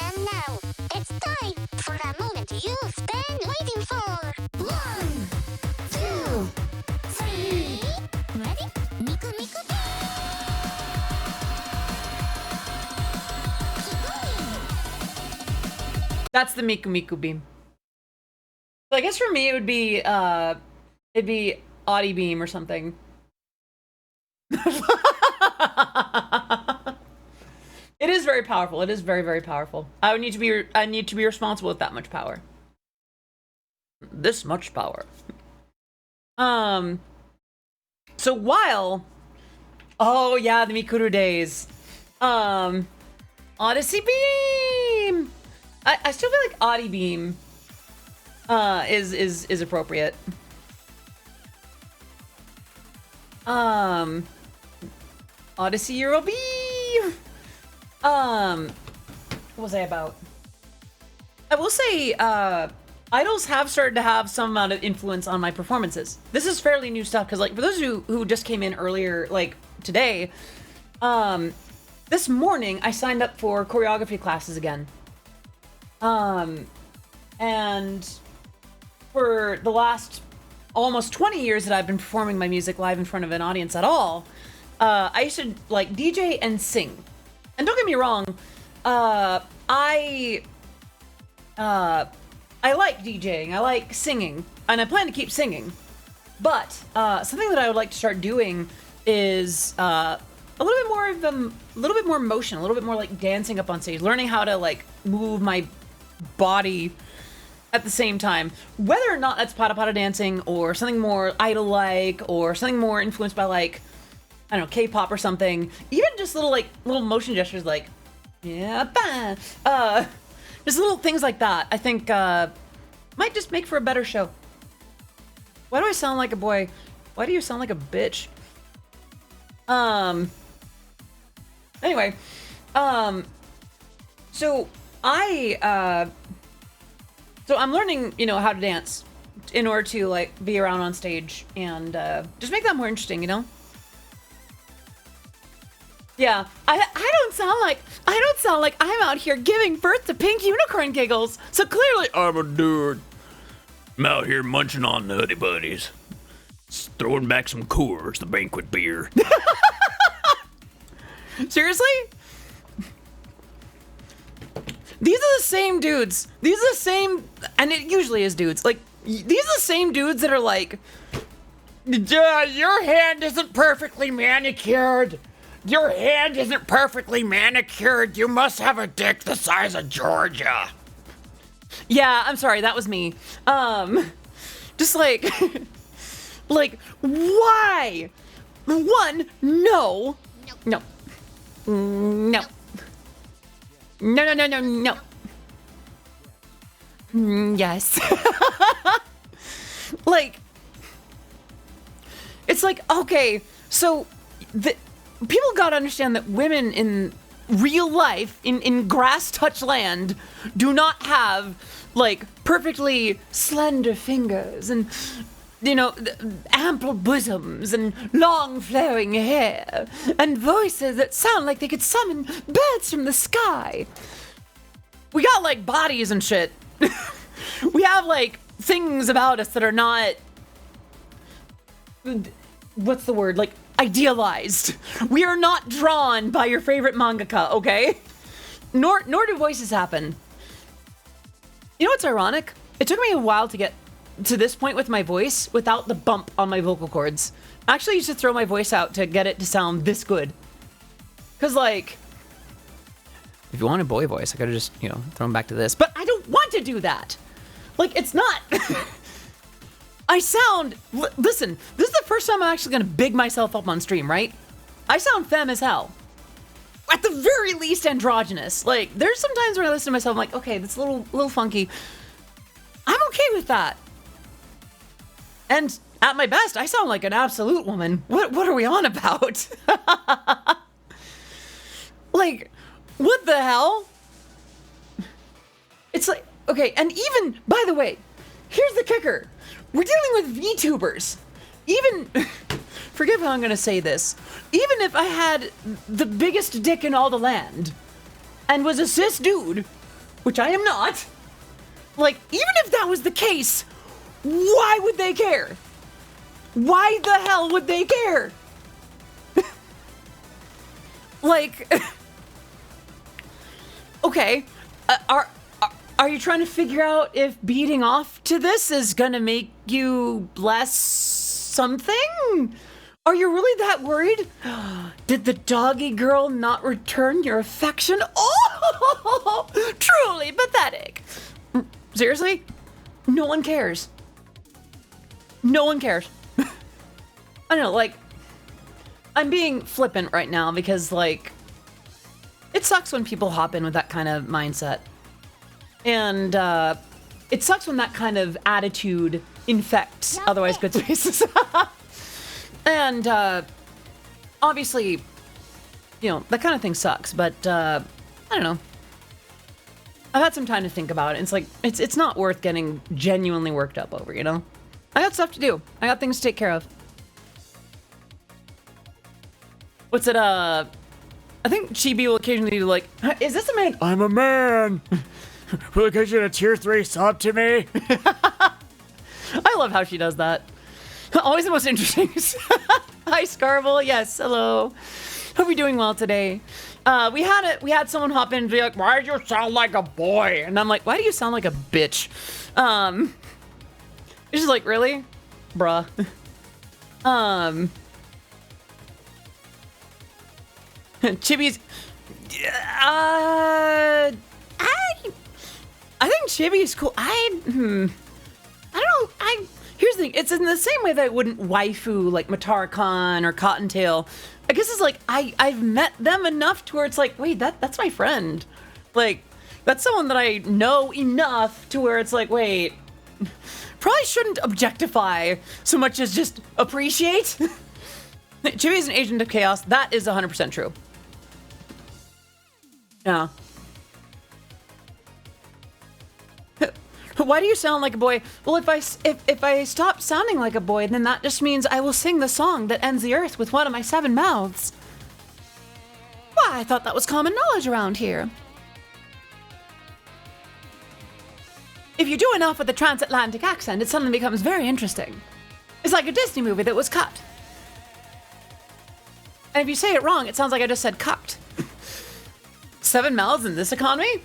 And now, it's time for a moment you've been waiting for. 1, 2, 3. Ready? Miku Miku Beam. Keep going. That's the Miku Miku Beam. So I guess for me it would be, it'd be Audi Beam or something. It is very powerful. It is very, very powerful. I need to be responsible with that much power. This much power. So while, oh yeah, the Mikuru days. Odyssey Beam. I still feel like Audi Beam is appropriate. Odyssey Euro Beam. What was I about? I will say, idols have started to have some amount of influence on my performances. This is fairly new stuff, because, like, for those who just came in earlier, like, today, this morning, I signed up for choreography classes again. And for the last almost 20 years that I've been performing my music live in front of an audience at all, I used to, like, DJ and sing. And don't get me wrong, I like DJing, I like singing, and I plan to keep singing. But something that I would like to start doing is a little bit more motion, a little bit more like dancing up on stage, learning how to like move my body at the same time. Whether or not that's pata pata dancing or something more idol-like or something more influenced by like, I don't know, K-pop or something. Even just little motion gestures like, yeah, bah. Just little things like that, I think might just make for a better show. Why do I sound like a boy? Why do you sound like a bitch? Anyway, so I'm learning, you know, how to dance in order to like be around on stage and just make that more interesting, you know? Yeah, I don't sound like I'm out here giving birth to pink unicorn giggles. So clearly I'm a dude. I'm out here munching on Nutty Buddies. Throwing back some Coors, the banquet beer. Seriously? These are the same dudes. These are the same, and it usually is dudes. Like, these are the same dudes that are like, your hand isn't perfectly manicured. Your hand isn't perfectly manicured. You must have a dick the size of Georgia. Yeah, I'm sorry, that was me. Just like, like, why? One, no. No. No. No. Yes. Like, it's like, okay, so people gotta understand that women real life in grass touch land do not have like perfectly slender fingers and ample bosoms and long flowing hair and voices that sound like they could summon birds from the sky. We got like bodies and shit. We have like things about us that are not, what's the word, like idealized. We are not drawn by your favorite mangaka, okay? Nor do voices happen. You know what's ironic? It took me a while to get to this point with my voice without the bump on my vocal cords. I actually used to throw my voice out to get it to sound this good. Cause like, if you want a boy voice, I could've just, thrown back to this. But I don't want to do that. Like, it's not. I sound, listen, this is the first time I'm actually gonna big myself up on stream, right? I sound femme as hell. At the very least androgynous. Like, there's some times when I listen to myself, I'm like, okay, that's a little funky. I'm okay with that. And at my best, I sound like an absolute woman. What are we on about? Like, what the hell? It's like, okay, and even, by the way, here's the kicker. We're dealing with VTubers. Even, forgive how I'm gonna say this, even if I had the biggest dick in all the land and was a cis dude, which I am not, like, even if that was the case, why would they care? Why the hell would they care? Like, okay, are you trying to figure out if beating off to this is gonna make you less something? Are you really that worried? Did the doggy girl not return your affection? Oh, truly pathetic. Seriously? No one cares. No one cares. I don't know, like, I'm being flippant right now because, like, it sucks when people hop in with that kind of mindset. And it sucks when that kind of attitude infects otherwise good spaces. And obviously, that kind of thing sucks, but I don't know. I've had some time to think about it. It's like, it's not worth getting genuinely worked up over, I got stuff to do. I got things to take care of. What's it, I think Chibi will occasionally be like, is this a man? I'm a man! Will occasionally a tier 3 sub to me? I love how she does that. Always the most interesting. Hi, Scarble. Yes, hello. Hope you're doing well today. We had someone hop in and be like, why do you sound like a boy? And I'm like, why do you sound like a bitch? It's just like, really? Bruh. Chibi's, I think Chibi's cool. I don't know. Here's the thing. It's in the same way that I wouldn't waifu like Matara-Khan or Cottontail. I guess it's like, I've met them enough to where it's like, wait, that's my friend. Like, that's someone that I know enough to where it's like, wait, probably shouldn't objectify so much as just appreciate. Chibi is an agent of chaos. That is 100% true. Yeah. Why do you sound like a boy? Well, if I stop sounding like a boy, then that just means I will sing the song that ends the earth with one of my 7 mouths. Why, I thought that was common knowledge around here. If you do enough with the transatlantic accent, it suddenly becomes very interesting. It's like a Disney movie that was cut. And if you say it wrong, it sounds like I just said cucked. 7 mouths in this economy?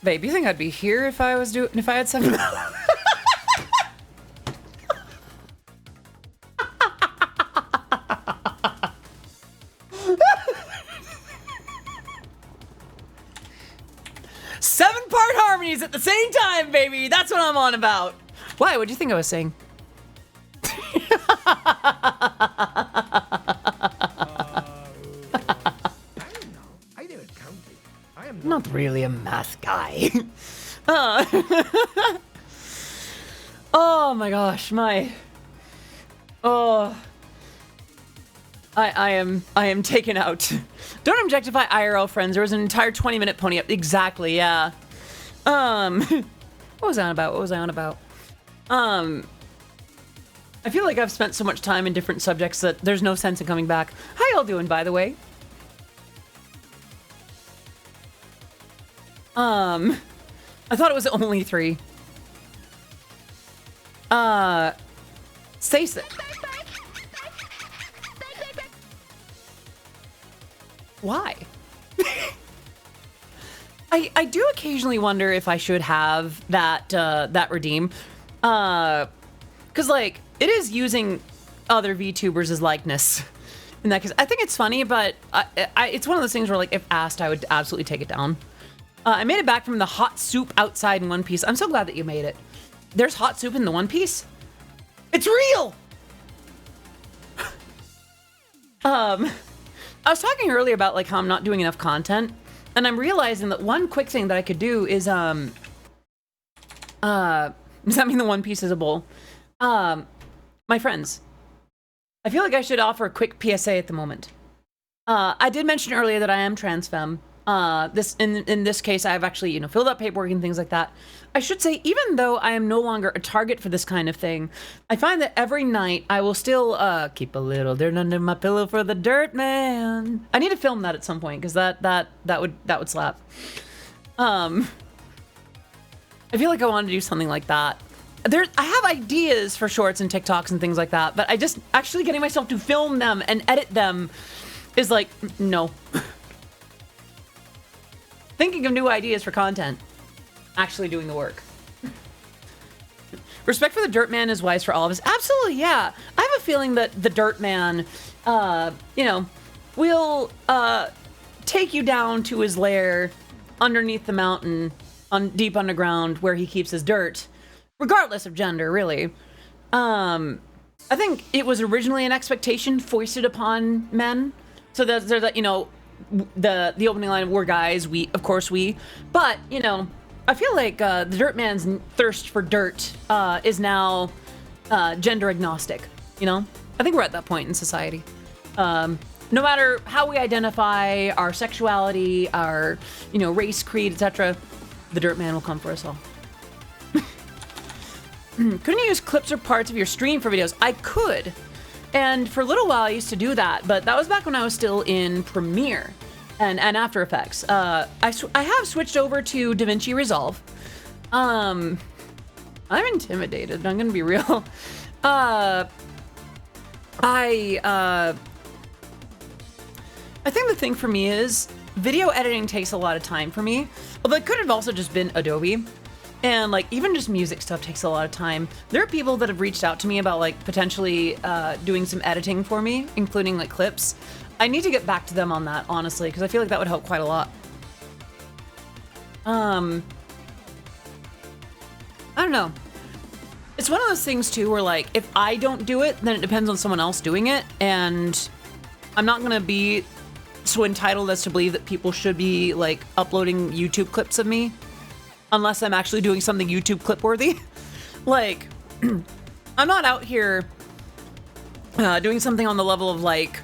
Babe, you think I'd be here if I had 7 mouths? Seven-part harmonies at the same time, baby. That's what I'm on about. Why? What do you think I was saying? Not really a math guy. Oh my gosh, I am taken out. Don't objectify IRL friends. There was an entire 20-minute pony up. Exactly, yeah. What was I on about? I feel like I've spent so much time in different subjects that there's no sense in coming back. How y'all doing, by the way? I thought it was only 3. Stacey. Why? I do occasionally wonder if I should have that redeem. Cause like, it is using other VTubers as likeness. In that case, I think it's funny, but it's one of those things where like, if asked, I would absolutely take it down. I made it back from the hot soup outside in One Piece. I'm so glad that you made it. There's hot soup in the One Piece. It's real! I was talking earlier about like how I'm not doing enough content, and I'm realizing that one quick thing that I could do is does that mean the One Piece is a bowl? My friends, I feel like I should offer a quick PSA at the moment. I did mention earlier that I am trans femme. In this case, I've actually, filled out paperwork and things like that. I should say, even though I am no longer a target for this kind of thing, I find that every night I will still keep a little dirt under my pillow for the dirt man. I need to film that at some point because that would slap. I feel like I want to do something like that. I have ideas for shorts and TikToks and things like that, but I just actually getting myself to film them and edit them is like, no. Thinking of new ideas for content. Actually doing the work. Respect for the Dirt Man is wise for all of us. Absolutely, yeah. I have a feeling that the Dirt Man, will take you down to his lair underneath the mountain, deep underground, where he keeps his dirt, regardless of gender, really. I think it was originally an expectation foisted upon men. So there's that, the opening line, we're guys, of course we, but I feel like the Dirt Man's thirst for dirt is now gender agnostic. I think we're at that point in society. No matter how we identify, our sexuality, our race, creed, etc., the Dirt Man will come for us all. Couldn't you use clips or parts of your stream for videos? I could. And for a little while I used to do that, but that was back when I was still in Premiere and After Effects. I have switched over to DaVinci Resolve. I'm intimidated, I'm gonna be real. I think the thing for me is video editing takes a lot of time for me, although it could have also just been Adobe. And like even just music stuff takes a lot of time. There are people that have reached out to me about like potentially doing some editing for me, including like clips. I need to get back to them on that, honestly, because I feel like that would help quite a lot. I don't know. It's one of those things too where like if I don't do it, then it depends on someone else doing it, and I'm not gonna be so entitled as to believe that people should be like uploading YouTube clips of me. Unless I'm actually doing something YouTube clip worthy. Like, I'm not out here doing something on the level of like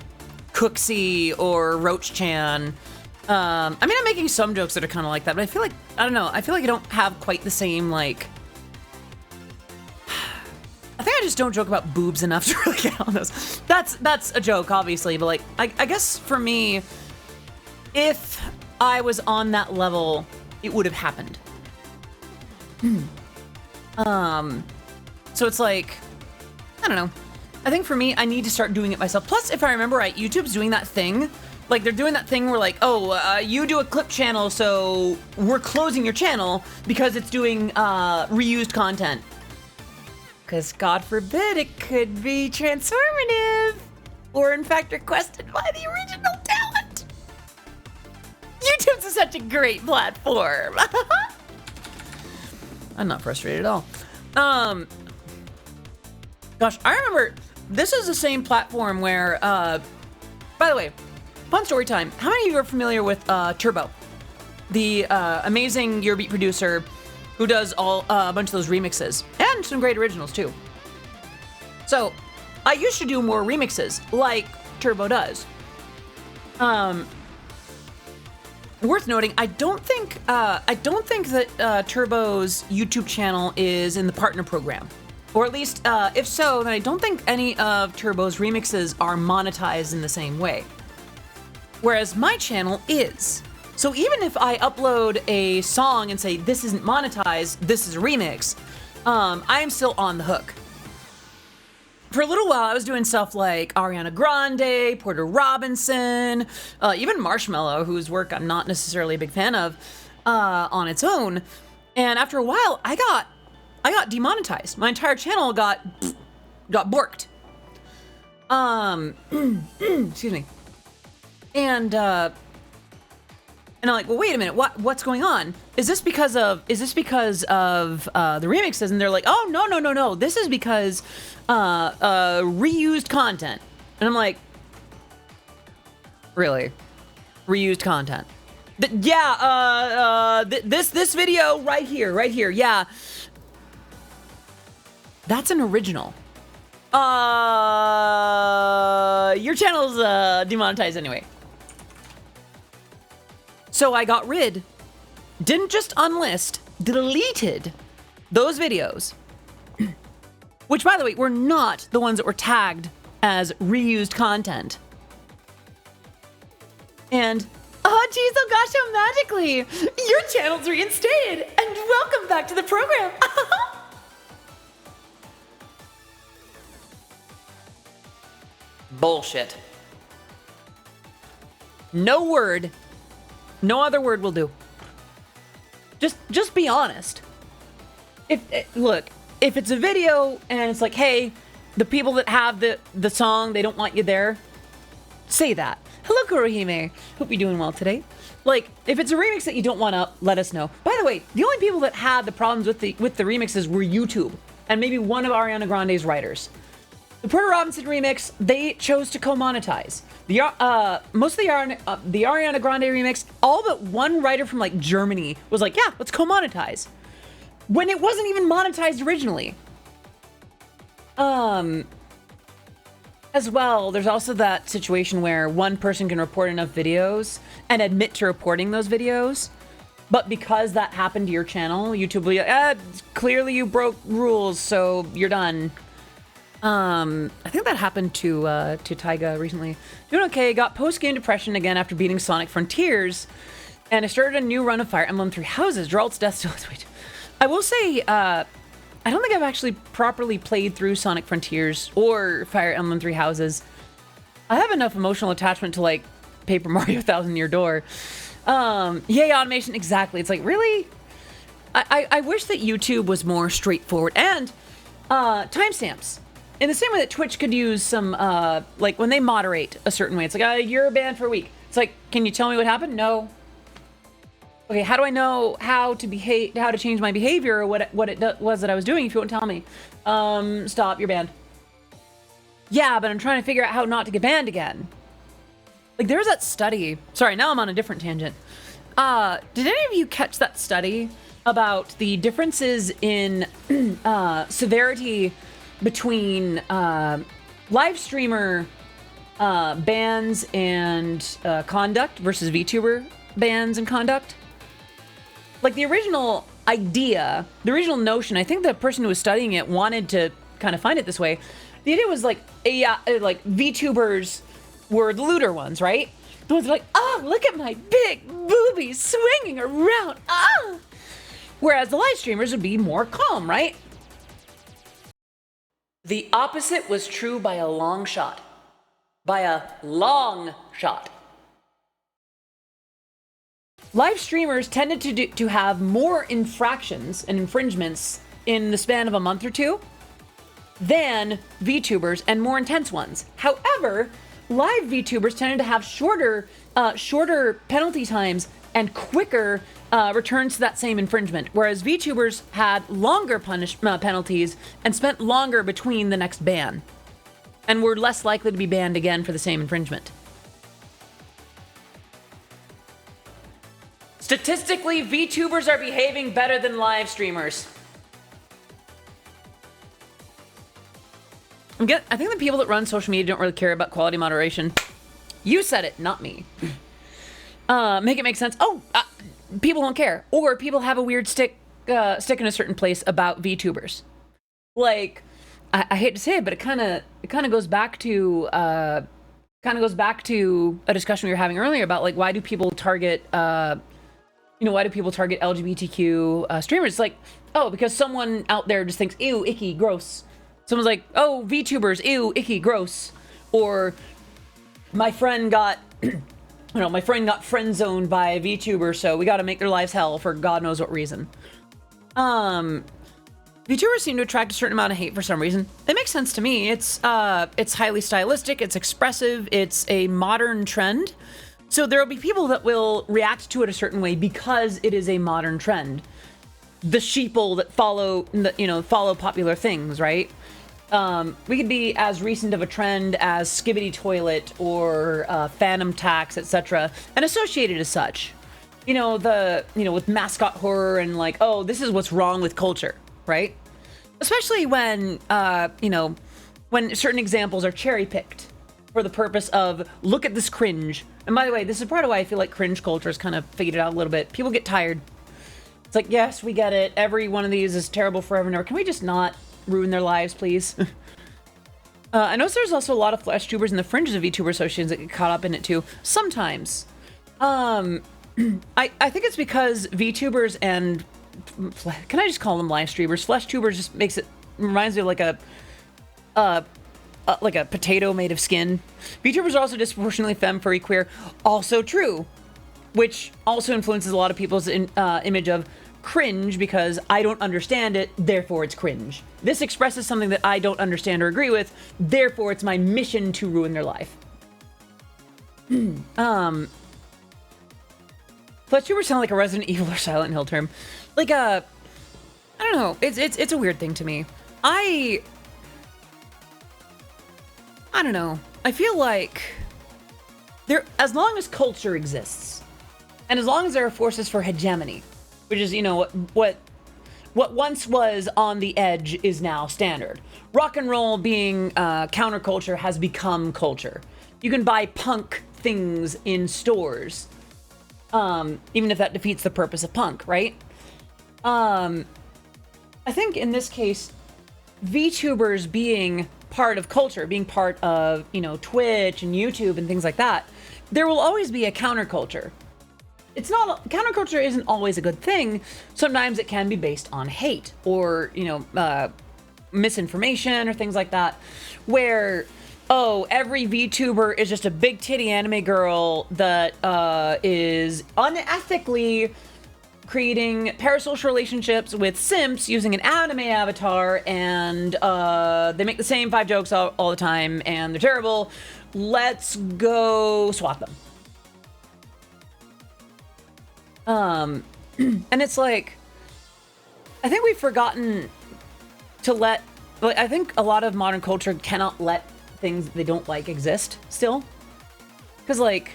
Cooksy or Roach Chan. I mean, I'm making some jokes that are kind of like that, but I feel like, I don't know, I feel like I don't have quite the same like, I think I just don't joke about boobs enough to really get on those. That's a joke, obviously, but like, I guess for me, if I was on that level, it would have happened. So it's like, I don't know. I think for me, I need to start doing it myself. Plus, if I remember right, YouTube's doing that thing. Like, they're doing that thing where like, oh, you do a clip channel, so we're closing your channel because it's doing reused content. Because God forbid it could be transformative. Or in fact requested by the original talent. YouTube's such a great platform. I'm not frustrated at all. Gosh, I remember this is the same platform where, by the way, fun story time. How many of you are familiar with Turbo? The amazing Eurobeat producer who does a bunch of those remixes and some great originals too. So I used to do more remixes like Turbo does. Worth noting, I don't think that Turbo's YouTube channel is in the partner program, or at least if so, then I don't think any of Turbo's remixes are monetized in the same way. Whereas my channel is. So even if I upload a song and say this isn't monetized, this is a remix, I am still on the hook. For a little while, I was doing stuff like Ariana Grande, Porter Robinson, even Marshmello, whose work I'm not necessarily a big fan of, on its own. And after a while, I got demonetized. My entire channel got borked. Excuse me. And I'm like, well, wait a minute, what's going on? Is this because of the remixes? And they're like, oh, no. This is because reused content. And I'm like, really? Reused content? This video right here, yeah. That's an original. Your channel's demonetized anyway. So I got didn't just unlist, deleted those videos. Which, by the way, were not the ones that were tagged as reused content. And, oh geez, oh gosh, how magically! Your channel's reinstated! And welcome back to the program! Bullshit. No other word will do. Just be honest. Look, if it's a video and it's like, hey, the people that have the song, they don't want you there, say that. Hello, Kurohime. Hope you're doing well today. Like, if it's a remix that you don't want to, let us know. By the way, the only people that had the problems with the remixes were YouTube and maybe one of Ariana Grande's writers. The Porter Robinson remix, they chose to co-monetize. Most of the Ariana Grande remix, all but one writer from like Germany was like, yeah, let's co-monetize. When it wasn't even monetized originally. As well, there's also that situation where one person can report enough videos and admit to reporting those videos. But because that happened to your channel, YouTube will be like, clearly you broke rules, so you're done. I think that happened to Taiga recently. Doing okay, got post-game depression again after beating Sonic Frontiers, and I started a new run of Fire Emblem Three Houses. Geralt's death still is wait. I will say, I don't think I've actually properly played through Sonic Frontiers or Fire Emblem Three Houses. I have enough emotional attachment to like Paper Mario Thousand Year Door. Yay, automation, exactly. It's like, really? I wish that YouTube was more straightforward. And timestamps. In the same way that Twitch could use some, like when they moderate a certain way, it's like, you're banned for a week. It's like, can you tell me what happened? No. Okay, how do I know how to change my behavior or what it was that I was doing if you won't tell me? Stop, you're banned. Yeah, but I'm trying to figure out how not to get banned again. Like, there was that study. Sorry, now I'm on a different tangent. Did any of you catch that study about the differences in severity between live streamer bans and conduct versus VTuber bans and conduct? Like, the original idea, the original notion, I think the person who was studying it wanted to kind of find it this way. The idea was like, like VTubers were the looter ones, right? The ones that are like, oh, look at my big boobies swinging around, ah! Whereas the live streamers would be more calm, right? The opposite was true by a long shot. By a long shot. Live streamers tended to have more infractions and infringements in the span of a month or two than VTubers, and more intense ones. However, live VTubers tended to have shorter penalty times and quicker returns to that same infringement, whereas VTubers had longer penalties and spent longer between the next ban, and were less likely to be banned again for the same infringement. Statistically, VTubers are behaving better than live streamers. I think the people that run social media don't really care about quality moderation. You said it, not me. Make it make sense. Oh, people don't care, or people have a weird stick in a certain place about VTubers. Like, I hate to say it, but it kind of goes back to a discussion we were having earlier about, like, why do people target LGBTQ streamers? It's like, oh, because someone out there just thinks, ew, icky, gross. Someone's like, oh, VTubers, ew, icky, gross. Or my friend got, friend zoned by a VTuber, so we got to make their lives hell for God knows what reason. VTubers seem to attract a certain amount of hate for some reason. It makes sense to me. It's highly stylistic, it's expressive, it's a modern trend. So there will be people that will react to it a certain way because it is a modern trend. The sheeple that follow popular things, right? We could be as recent of a trend as Skibidi Toilet or Phantom Tax, etc., and associated as such. With mascot horror and like, oh, this is what's wrong with culture, right? Especially when when certain examples are cherry picked for the purpose of, look at this cringe. And by the way, this is part of why I feel like cringe culture is kind of faded out a little bit. People get tired. It's like, yes, we get it. Every one of these is terrible forever and ever. Can we just not ruin their lives, please? I notice there's also a lot of flesh tubers in the fringes of VTuber associations that get caught up in it too. Sometimes. I think it's because VTubers and, can I just call them live streamers? Flesh tubers just reminds me of like a potato made of skin. VTubers are also disproportionately femme, furry, queer. Also true. Which also influences a lot of people's image of cringe, because I don't understand it, therefore it's cringe. This expresses something that I don't understand or agree with, therefore it's my mission to ruin their life. Fletchubers sound like a Resident Evil or Silent Hill term. Like I don't know. It's a weird thing to me. I don't know. I feel like as long as culture exists, and as long as there are forces for hegemony, which is, what once was on the edge is now standard. Rock and roll being counterculture has become culture. You can buy punk things in stores, even if that defeats the purpose of punk, right? I think in this case, VTubers being part of culture, being part of, Twitch and YouTube and things like that, there will always be a counterculture. Counterculture isn't always a good thing. Sometimes it can be based on hate or, misinformation or things like that, where, oh, every VTuber is just a big titty anime girl that is unethically creating parasocial relationships with simps using an anime avatar, and they make the same 5 jokes all the time, and they're terrible. Let's go swat them. And it's like, I think we've forgotten to I think a lot of modern culture cannot let things they don't like exist still. Because, like,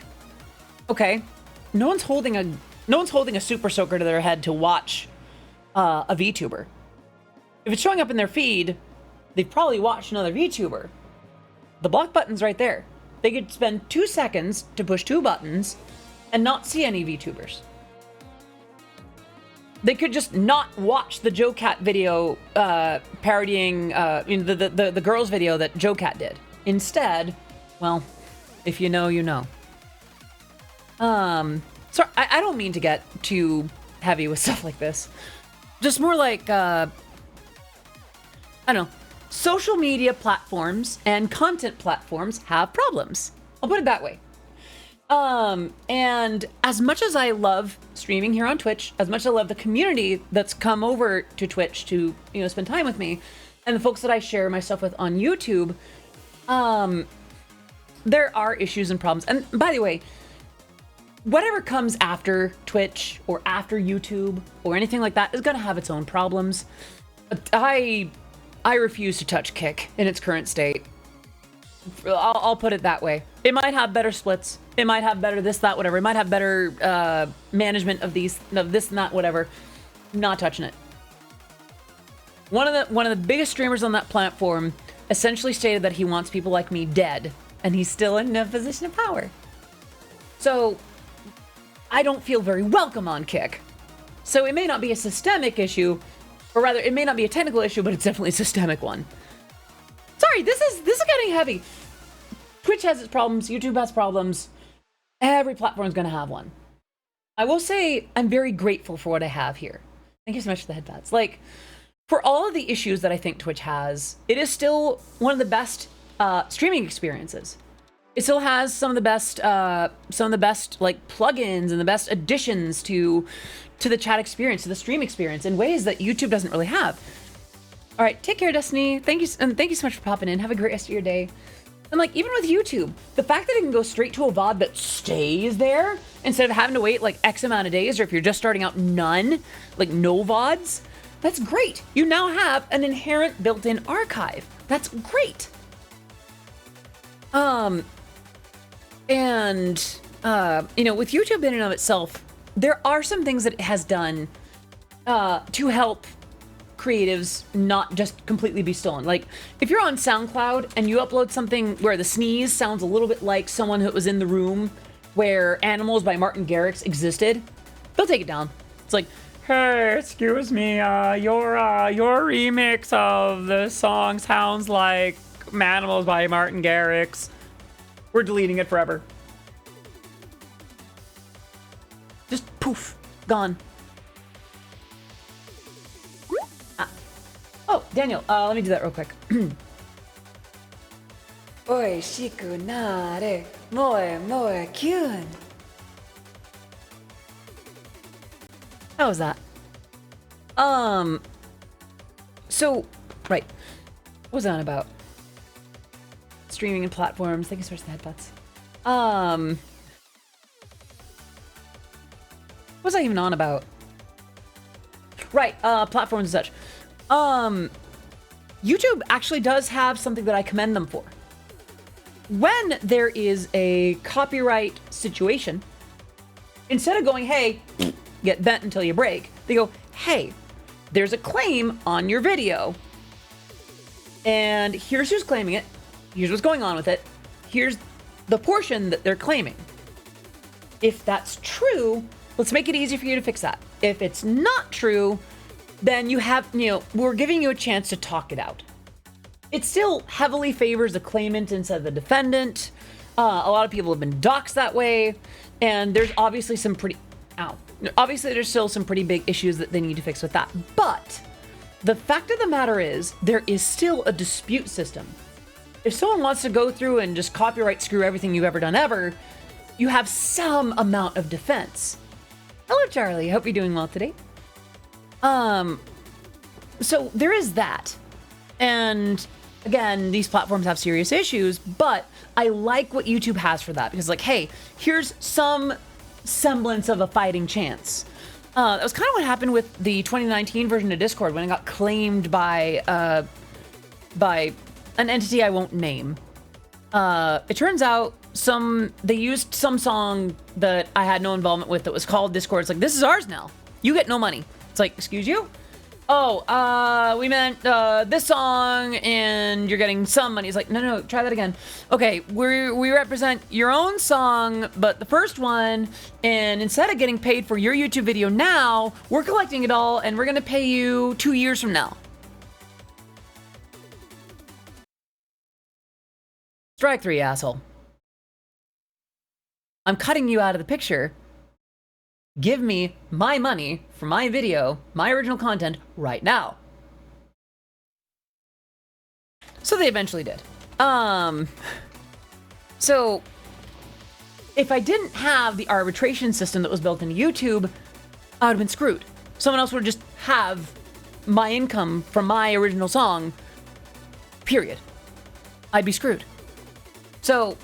okay, no one's holding a super soaker to their head to watch a VTuber. If it's showing up in their feed, they've probably watched another VTuber. The block button's right there. They could spend 2 seconds to push 2 buttons and not see any VTubers. They could just not watch the Joe Cat video parodying the girls video that Joe Cat did. Instead, well, if you know, you know. So I don't mean to get too heavy with stuff like this. Just more like, I don't know. Social media platforms and content platforms have problems. I'll put it that way. And as much as I love streaming here on Twitch, as much as I love the community that's come over to Twitch to, spend time with me, and the folks that I share my stuff with on YouTube, there are issues and problems. And by the way, whatever comes after Twitch or after YouTube or anything like that is going to have its own problems. I refuse to touch Kick in its current state. I'll put it that way. It might have better splits. It might have better this, that, whatever. It might have better management of this and that, whatever. Not touching it. One of the biggest streamers on that platform essentially stated that he wants people like me dead, and he's still in a position of power. So I don't feel very welcome on Kick. So it may not be a systemic issue, or rather, it may not be a technical issue, but it's definitely a systemic one. Sorry, this is getting heavy. Twitch has its problems, YouTube has problems. Every platform is going to have one. I will say I'm very grateful for what I have here. Thank you so much for the headphones. Like, for all of the issues that I think Twitch has, it is still one of the best streaming experiences. It still has some of the best like plugins and the best additions to the chat experience, to the stream experience in ways that YouTube doesn't really have. All right, take care, Destiny. Thank you so much for popping in. Have a great rest of your day. And like, even with YouTube, the fact that it can go straight to a VOD that stays there instead of having to wait like X amount of days, or if you're just starting out, none, like no VODs, that's great. You now have an inherent built-in archive. That's great. And you know, with YouTube in and of itself, there are some things that it has done to help creatives not just completely be stolen. Like, if you're on SoundCloud and you upload something where the sneeze sounds a little bit like someone who was in the room where Animals by Martin Garrix existed, they'll take it down. It's like, hey, excuse me, your remix of the song sounds like Animals by Martin Garrix. We're deleting it forever. Just poof, gone. Oh, Daniel, let me do that real quick. Oi, shiku nare, moe kyun. How was that? So, right. What was that about? Streaming and platforms. Thank you so much for the headbutts. What was I even on about? Right, platforms and such. YouTube actually does have something that I commend them for. When there is a copyright situation, instead of going, hey, get bent until you break, they go, hey, there's a claim on your video, and here's who's claiming it, here's what's going on with it, here's the portion that they're claiming. If that's true, let's make it easy for you to fix that. If it's not true, then you have, we're giving you a chance to talk it out. It still heavily favors the claimant instead of the defendant. A lot of people have been doxxed that way, and there's obviously some there's still some pretty big issues that they need to fix with that. But the fact of the matter is, there is still a dispute system. If someone wants to go through and just copyright screw everything you've ever done ever, you have some amount of defense. Hello, Charlie. Hope you're doing well today. So there is that. And again, these platforms have serious issues, but I like what YouTube has for that, because like, hey, here's some semblance of a fighting chance. That was kind of what happened with the 2019 version of Discord when it got claimed by an entity I won't name. It turns out they used some song that I had no involvement with that was called Discord. It's like, this is ours now. You get no money. It's like, excuse you? Oh, we meant this song and you're getting some money. It's like, no, try that again. Okay, we represent your own song, but the first one, and instead of getting paid for your YouTube video now, we're collecting it all and we're gonna pay you 2 years from now. Strike 3, asshole. I'm cutting you out of the picture. Give me my money for my video, my original content, right now. So they eventually did. So if I didn't have the arbitration system that was built into YouTube, I would have been screwed. Someone else would just have my income from my original song, period. I'd be screwed. So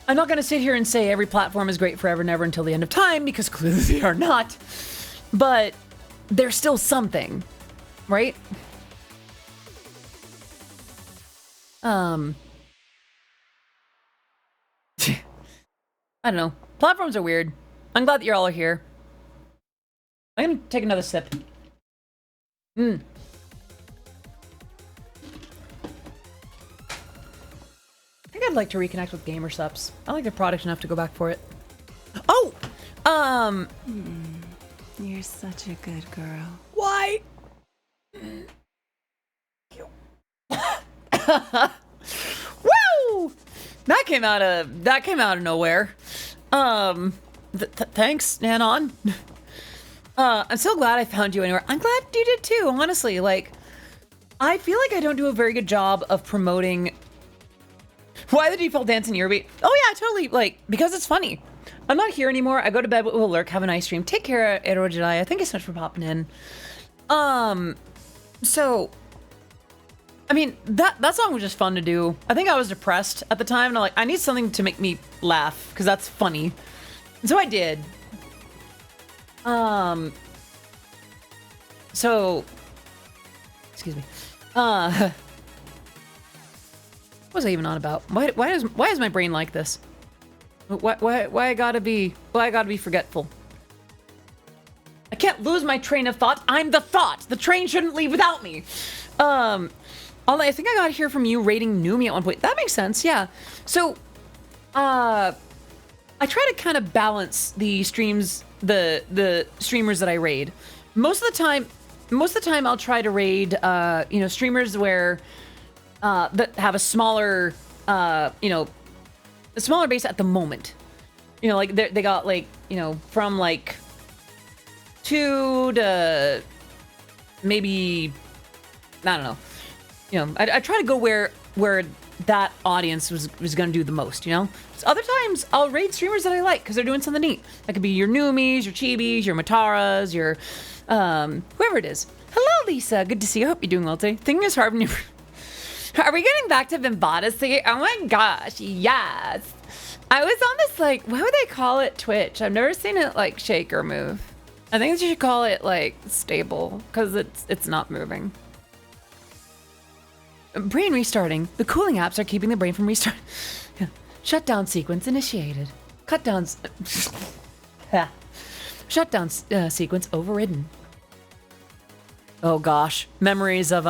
I'm not going to sit here and say every platform is great forever and ever until the end of time, because clearly they are not. But there's still something, right? I don't know. Platforms are weird. I'm glad that you all are here. I'm going to take another sip. I'd like to reconnect with Gamer Subs. I like their product enough to go back for it. Oh, You're such a good girl. why? Woo! That came out of nowhere. Thanks, Nanon. I'm so glad I found you anywhere. I'm glad you did too, honestly. Like, I feel like I don't do a very good job of promoting why the default dance in Eurobeat. Oh yeah, totally. Like, because it's funny. I'm not here anymore. I go to bed with Will Lurk. Have a nice stream. Take care, Aero Jedi. Thank you so much for popping in. So, I mean, that song was just fun to do. I think I was depressed at the time, and I'm like, I need something to make me laugh, because that's funny. And so I did. So, excuse me. What was I even on about? Why is my brain like this? Why I gotta be forgetful? I can't lose my train of thought. I'm the thought. The train shouldn't leave without me. I think I got here from you rating Numi at one point. That makes sense, yeah. So, I try to kind of balance the streams, the streamers that I raid. Most of the time I'll try to raid, streamers where, that have a smaller, a smaller base at the moment. You know, like they got like, from like 2 to maybe, I don't know. I try to go where that audience was going to do the most, So other times I'll raid streamers that I like because they're doing something neat. That could be your Numis, your Chibis, your Mataras, your whoever it is. Hello, Lisa. Good to see you. I hope you're doing well today. Thinking is hard when you. Are we getting back to Bimbadas today? Oh my gosh, yes. I was on this like, what would they call it? Twitch. I've never seen it like shake or move. I think you should call it like stable because it's not moving. Brain restarting. The cooling apps are keeping the brain from restarting. Shutdown sequence initiated. Shutdown sequence overridden. Oh gosh, memories of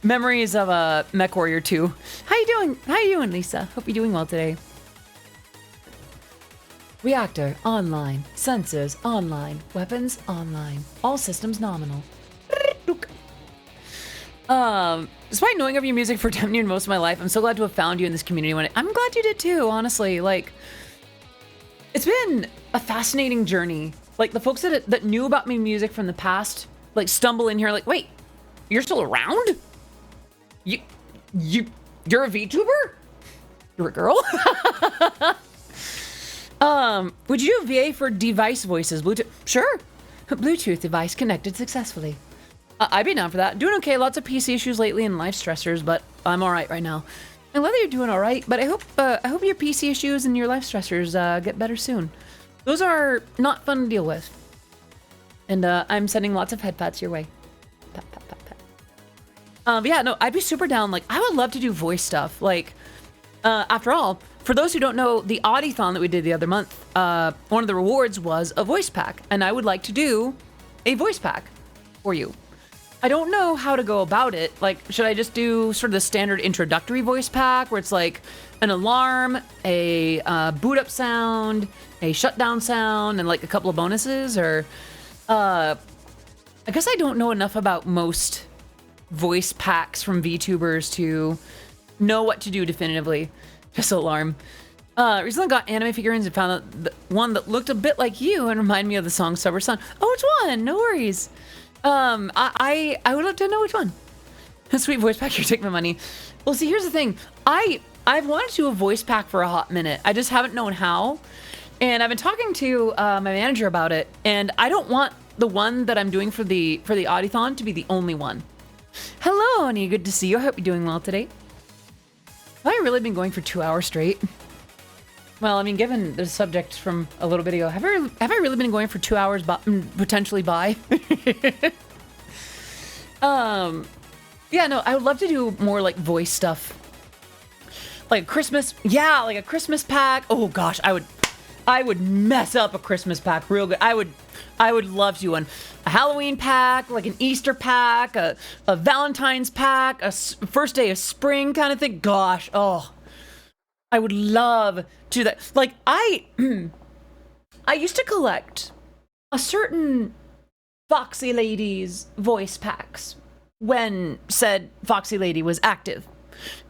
MechWarrior 2. How you doing, Lisa? Hope you're doing well today. Reactor online. Sensors online. Weapons online. All systems nominal. Despite knowing of your music for damn near most of my life, I'm so glad to have found you in this community. I'm glad you did too, honestly. Like, it's been a fascinating journey. Like, the folks that knew about my music from the past, like, stumble in here like, wait, you're still around? You're a VTuber? You're a girl? Would you do VA for device voices? Bluetooth? Sure. Bluetooth device connected successfully. I'd be down for that. Doing okay. Lots of PC issues lately and life stressors, but I'm all right right now. I'm glad that you're doing all right, but I hope your PC issues and your life stressors get better soon. Those are not fun to deal with. And I'm sending lots of head pats your way. Pat, pat, pat, pat. But yeah, no, I'd be super down. Like, I would love to do voice stuff. Like, after all, for those who don't know, the Audithon that we did the other month, one of the rewards was a voice pack, and I would like to do a voice pack for you. I don't know how to go about it. Like, should I just do sort of the standard introductory voice pack where it's like an alarm, a boot up sound, a shutdown sound, and like a couple of bonuses? Or, I guess I don't know enough about most voice packs from VTubers to know what to do definitively. Just alarm. Recently got anime figurines and found one that looked a bit like you and reminded me of the song Summer Sun. Oh, which one? No worries. I would love to know which one. Sweet voice pack, you take my money. Well, see, here's the thing. I've wanted to do a voice pack for a hot minute. I just haven't known how. And I've been talking to my manager about it, and I don't want the one that I'm doing for the Audithon to be the only one. Hello, Oni. Good to see you. I hope you're doing well today. Have I really been going for 2 hours straight? Well, I mean, given the subject from a little bit ago, have I really been going for 2 hours, potentially by? Yeah, no, I would love to do more like voice stuff. Like a Christmas, yeah, like a Christmas pack. Oh gosh, I would mess up a Christmas pack real good. I would love to do one. A Halloween pack, like an Easter pack, a Valentine's pack, a first day of spring kind of thing. Gosh, oh. I would love to do that. Like, I used to collect a certain Foxy Lady's voice packs when said Foxy Lady was active.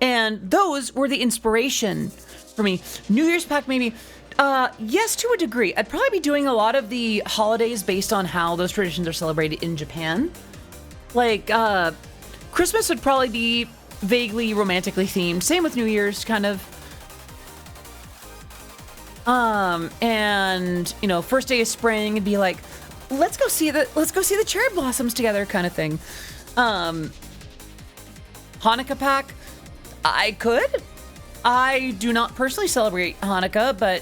And those were the inspiration for me. New Year's pack, maybe. Yes, to a degree. I'd probably be doing a lot of the holidays based on how those traditions are celebrated in Japan. Like, Christmas would probably be vaguely romantically themed. Same with New Year's, kind of. And, you know, first day of spring, it'd be like, let's go see the cherry blossoms together kind of thing. Hanukkah pack, I could. I do not personally celebrate Hanukkah, but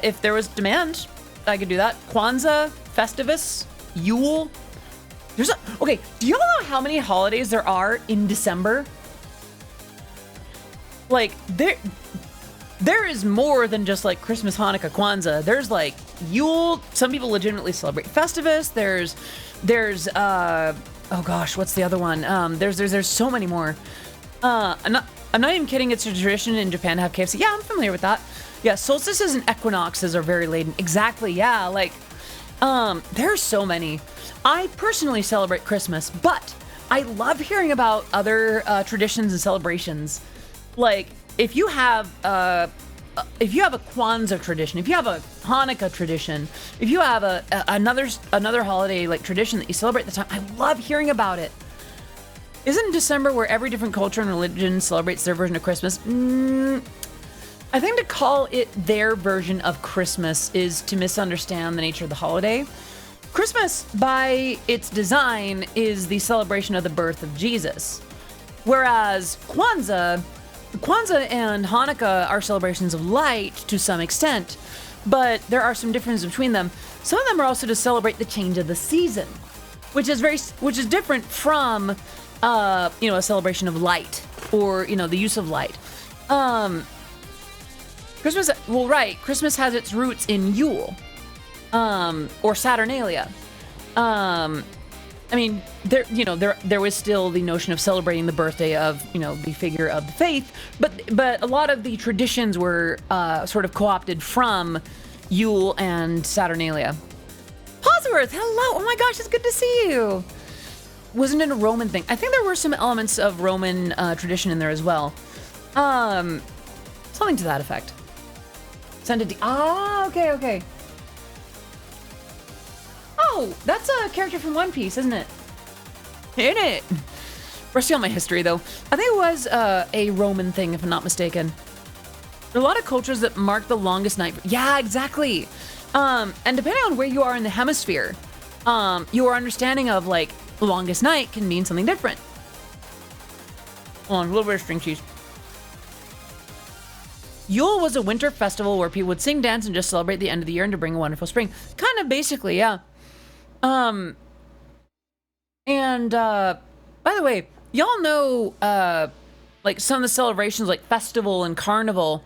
if there was demand, I could do that. Kwanzaa, Festivus, Yule. Okay, do y'all know how many holidays there are in December? Like, there is more than just like Christmas, Hanukkah, Kwanzaa. There's like Yule. Some people legitimately celebrate Festivus. There's oh gosh, what's the other one? There's so many more. I'm not even kidding. It's a tradition in Japan to have KFC. Yeah, I'm familiar with that. Yeah, solstices and equinoxes are very laden. Exactly. Yeah, like there's so many. I personally celebrate Christmas, but I love hearing about other traditions and celebrations. Like, if you have a Kwanzaa tradition, if you have a Hanukkah tradition, if you have another holiday like tradition that you celebrate at the time, I love hearing about it. Isn't December where every different culture and religion celebrates their version of Christmas? I think to call it their version of Christmas is to misunderstand the nature of the holiday. Christmas, by its design, is the celebration of the birth of Jesus. Whereas Kwanzaa and Hanukkah are celebrations of light to some extent, but there are some differences between them. Some of them are also to celebrate the change of the season, which is different from a celebration of light or, the use of light. Christmas has its roots in Yule, or Saturnalia. I mean, there was still the notion of celebrating the birthday of, the figure of the faith, but a lot of the traditions were sort of co-opted from Yule and Saturnalia. Posworth, hello! Oh my gosh, it's good to see you! Wasn't it a Roman thing? I think there were some elements of Roman tradition in there as well. Something to that effect. Okay. Oh, that's a character from One Piece, isn't it? Ain't it? Rusty on my history, though. I think it was a Roman thing, if I'm not mistaken. There are a lot of cultures that mark the longest night. Yeah, exactly. And depending on where you are in the hemisphere, your understanding of, like, the longest night can mean something different. Hold on, a little bit of string cheese. Yule was a winter festival where people would sing, dance, and just celebrate the end of the year and to bring a wonderful spring. Kind of basically, yeah. By the way, y'all know, like, some of the celebrations, like festival and carnival,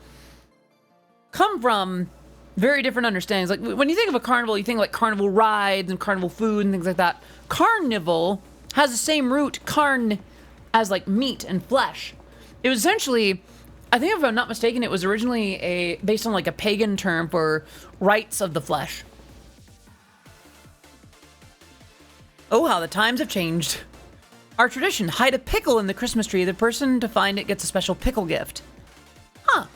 come from very different understandings. Like, when you think of a carnival, you think like carnival rides and carnival food and things like that. Carnival has the same root, carn, as like meat and flesh. It was essentially, I think if I'm not mistaken, it was originally based on like a pagan term for rites of the flesh. Oh, how the times have changed. Our tradition, hide a pickle in the Christmas tree. The person to find it gets a special pickle gift. Huh.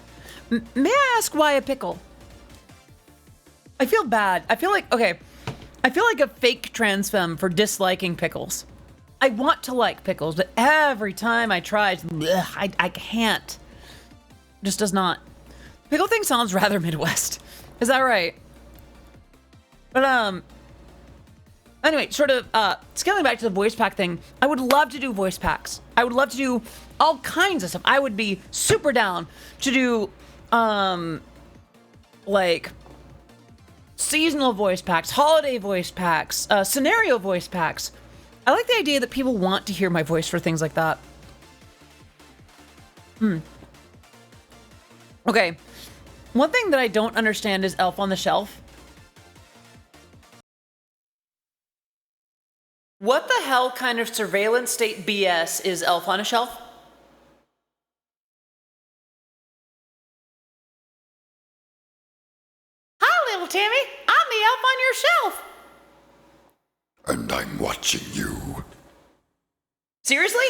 May I ask why a pickle? I feel bad. I feel like a fake trans femme for disliking pickles. I want to like pickles, but every time I try, I can't. Just does not. Pickle thing sounds rather Midwest. Is that right? But, anyway, sort of, scaling back to the voice pack thing, I would love to do voice packs. I would love to do all kinds of stuff. I would be super down to do, like, seasonal voice packs, holiday voice packs, scenario voice packs. I like the idea that people want to hear my voice for things like that. Okay. One thing that I don't understand is Elf on the Shelf. What the hell kind of surveillance state BS is Elf on a Shelf? watching you. Seriously?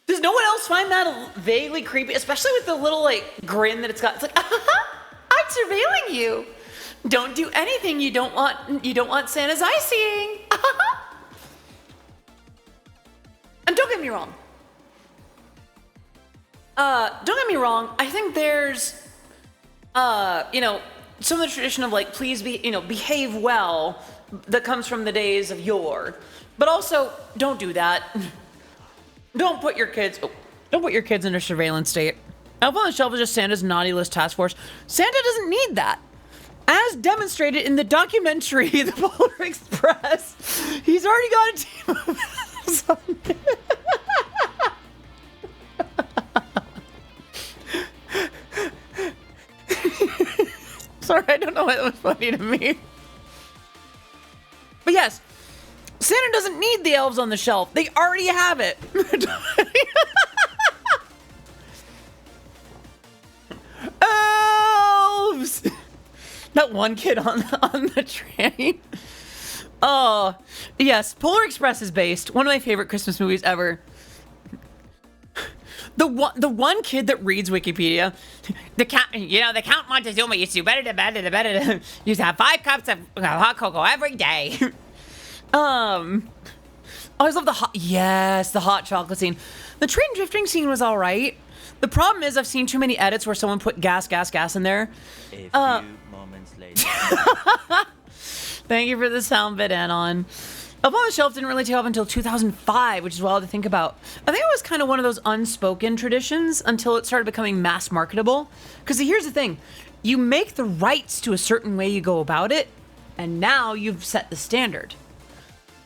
Does no one else find that vaguely creepy? Especially with the little, like, grin that it's got. It's like, I'm surveilling you. Don't do anything you don't want Santa's eyes seeing. And don't get me wrong. Don't get me wrong. I think there's, some of the tradition of like, please behave well that comes from the days of yore. But also, don't do that. Don't put your kids in a surveillance state. Elf on the Shelf is just Santa's naughty list task force. Santa doesn't need that. As demonstrated in the documentary, The Polar Express, he's already got a team of elves on it. Sorry, I don't know why that was funny to me. But yes, Santa doesn't need the elves on the shelf. They already have it. Elves! That one kid on the train. Oh, yes, Polar Express is based. One of my favorite Christmas movies ever. The one kid that reads Wikipedia, the Count Montezuma used to better used to have 5 cups of hot cocoa every day. I always love the hot chocolate scene. The train drifting scene was all right. The problem is I've seen too many edits where someone put gas in there. A few moments later. Thank you for the sound bit, Anon. Elf on the Shelf didn't really take off until 2005, which is wild to think about. I think it was kind of one of those unspoken traditions until it started becoming mass marketable. Because here's the thing. You make the rights to a certain way you go about it, and now you've set the standard.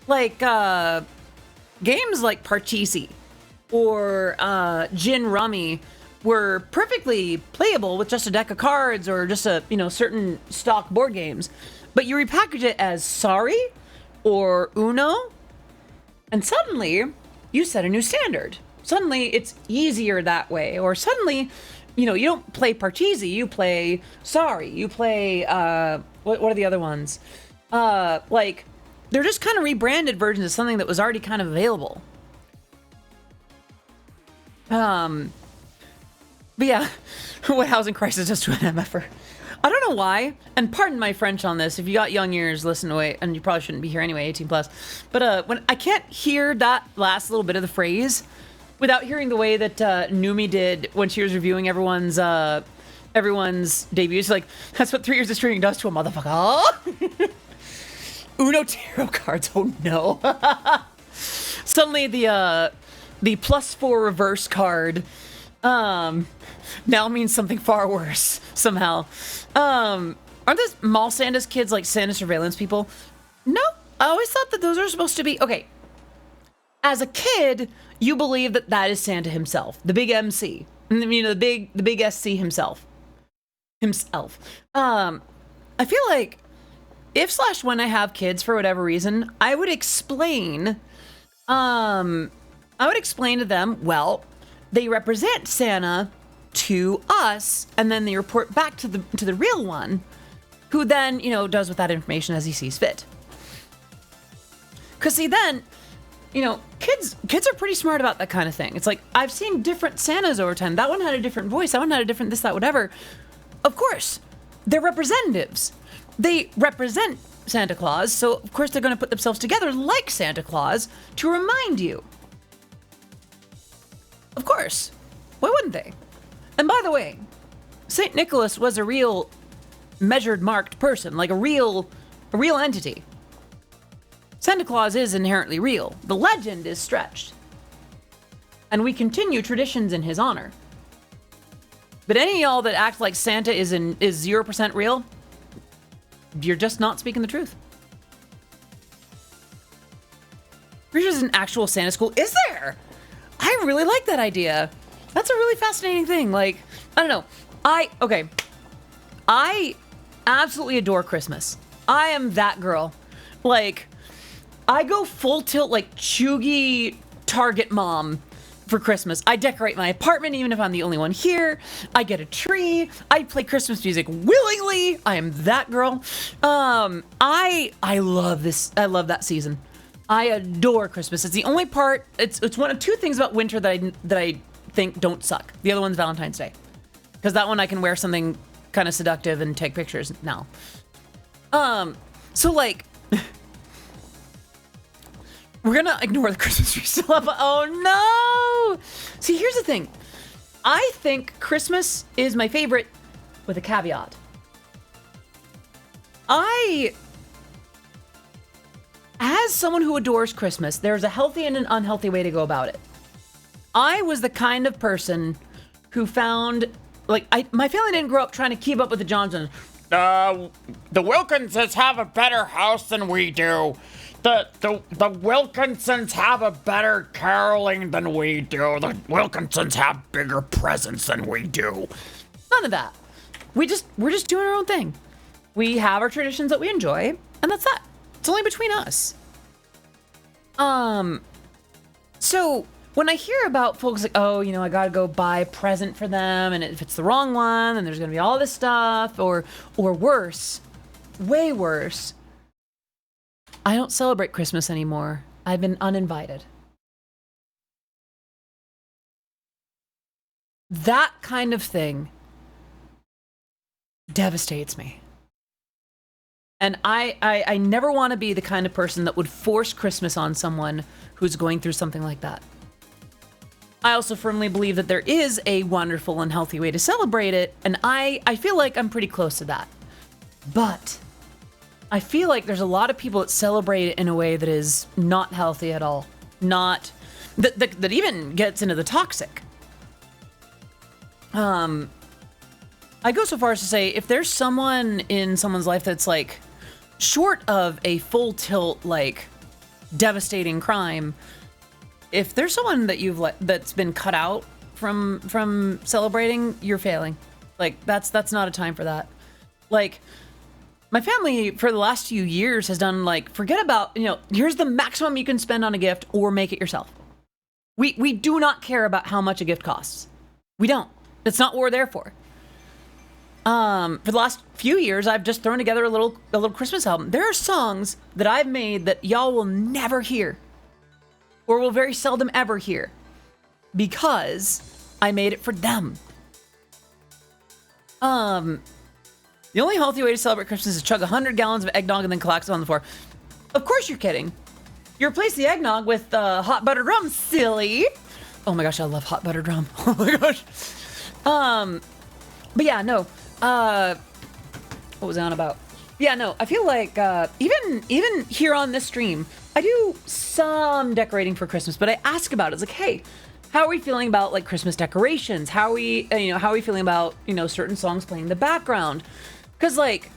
Like, games like Parcheesi or Gin Rummy were perfectly playable with just a deck of cards or just a, certain stock board games. But you repackage it as Sorry or Uno, and suddenly you set a new standard. Suddenly it's easier that way. Or suddenly, you don't play Parcheesi, you play Sorry, you play, what are the other ones? They're just kind of rebranded versions of something that was already kind of available. But yeah, what housing crisis does to an MFer. I don't know why, and pardon my French on this, if you got young ears, listen to it, and you probably shouldn't be here anyway, 18 plus. But when I can't hear that last little bit of the phrase without hearing the way that Numi did when she was reviewing everyone's debuts. Like, that's what 3 years of streaming does to a motherfucker. Uno tarot cards, oh no. Suddenly the +4 reverse card now means something far worse somehow. Aren't those mall Santa's kids like Santa surveillance people? No, I always thought that those are supposed to be okay. As a kid, you believe that is Santa himself, the big MC, the big SC himself. I feel like if/when I have kids for whatever reason, I would explain to them, well, they represent Santa to us, and then they report back to the real one, who then, does with that information as he sees fit. Because see, then, kids are pretty smart about that kind of thing. It's like, I've seen different Santas over time. That one had a different voice. That one had a different this, that, whatever. Of course, they're representatives. They represent Santa Claus, so of course they're going to put themselves together like Santa Claus to remind you. Of course. Why wouldn't they? And by the way, St. Nicholas was a real measured, marked person, like a real entity. Santa Claus is inherently real. The legend is stretched. And we continue traditions in his honor. But any of y'all that act like Santa is 0% real, you're just not speaking the truth. There's an actual Santa school. Is there? I really like that idea. That's a really fascinating thing. Like, I don't know. I absolutely adore Christmas. I am that girl. Like, I go full tilt like chuggy Target mom for Christmas. I decorate my apartment even if I'm the only one here. I get a tree. I play Christmas music willingly. I am that girl. I love this. I love that season. I adore Christmas. It's the only part. It's one of two things about winter that I think don't suck. The other one's Valentine's Day, because that one I can wear something kind of seductive and take pictures now. So like, we're gonna ignore the Christmas tree still up. Oh no! See, here's the thing. I think Christmas is my favorite, with a caveat. As someone who adores Christmas, there's a healthy and an unhealthy way to go about it. I was the kind of person who found, like, my family didn't grow up trying to keep up with the Johnsons. The Wilkinsons have a better house than we do. The Wilkinsons have a better caroling than we do. The Wilkinsons have bigger presents than we do. None of that. We're just doing our own thing. We have our traditions that we enjoy, and that's that. It's only between us. So when I hear about folks like, oh, you know, I gotta go buy a present for them, and if it's the wrong one, then there's gonna be all this stuff, or worse, way worse, I don't celebrate Christmas anymore. I've been uninvited. That kind of thing devastates me. And I never want to be the kind of person that would force Christmas on someone who's going through something like that. I also firmly believe that there is a wonderful and healthy way to celebrate it, and I feel like I'm pretty close to that. But I feel like there's a lot of people that celebrate it in a way that is not healthy at all. Not that even gets into the toxic. I go so far as to say, if there's someone in someone's life that's like short of a full tilt, like devastating crime, if there's someone that that's been cut out from celebrating, you're failing. Like that's not a time for that. Like my family for the last few years has done like, forget about, you know, here's the maximum you can spend on a gift, or make it yourself. We do not care about how much a gift costs. We don't. That's not what we're there for. For the last few years, I've just thrown together a little Christmas album. There are songs that I've made that y'all will never hear, or will very seldom ever hear, because I made it for them. The only healthy way to celebrate Christmas is chug 100 gallons of eggnog and then collapse it on the floor. Of course you're kidding. You replace the eggnog with hot buttered rum, silly. Oh my gosh, I love hot buttered rum. Oh my gosh. But yeah, no. What was I on about? Yeah, no, I feel like even here on this stream, I do some decorating for Christmas, but I ask about it. It's like, hey, how are we feeling about like Christmas decorations? How are we feeling about, you know, certain songs playing in the background? Because like,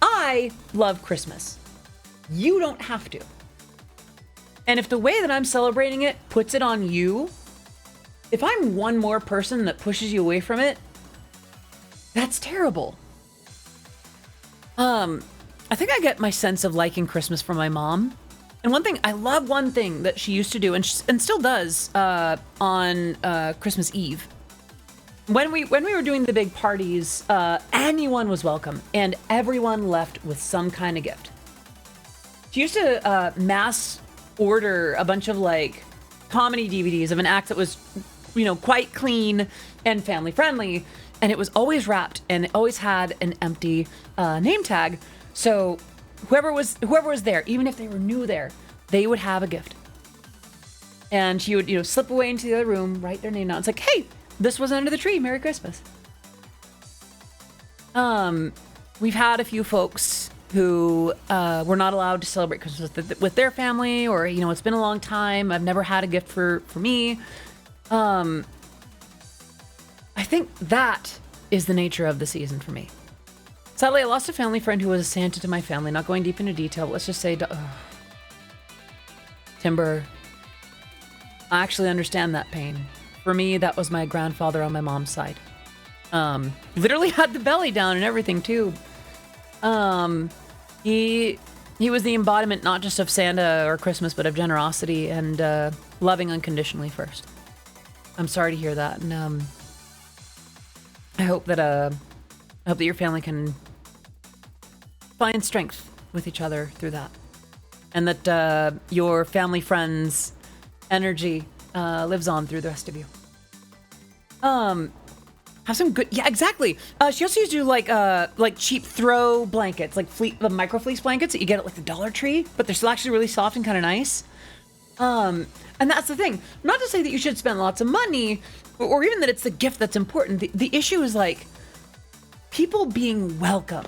I love Christmas. You don't have to. And if the way that I'm celebrating it puts it on you, if I'm one more person that pushes you away from it, that's terrible. I think I get my sense of liking Christmas from my mom. And one thing that she used to do, and still does, on Christmas Eve. When we were doing the big parties, anyone was welcome, and everyone left with some kind of gift. She used to mass order a bunch of like comedy DVDs of an act that was, you know, quite clean and family friendly, and it was always wrapped, and it always had an empty name tag. So whoever was there, even if they were new there, they would have a gift. And she would, you know, slip away into the other room, write their name down. It's like, hey, this was under the tree. Merry Christmas. We've had a few folks who were not allowed to celebrate Christmas with their family, or, you know, it's been a long time. I've never had a gift for me. I think that is the nature of the season for me. Sadly, I lost a family friend who was a Santa to my family. Not going deep into detail, but let's just say, Timber, I actually understand that pain. For me, that was my grandfather on my mom's side. Literally had the belly down and everything too. He was the embodiment not just of Santa or Christmas, but of generosity and loving unconditionally first. I'm sorry to hear that, and I hope that your family can find strength with each other through that. and that your family, friends, energy lives on through the rest of you. Have some good, yeah, exactly. She also used to do like cheap throw blankets, like the micro fleece blankets that you get at like the Dollar Tree, but they're still actually really soft and kind of nice. And that's the thing. Not to say that you should spend lots of money, or even that it's the gift that's important. The issue is like people being welcome,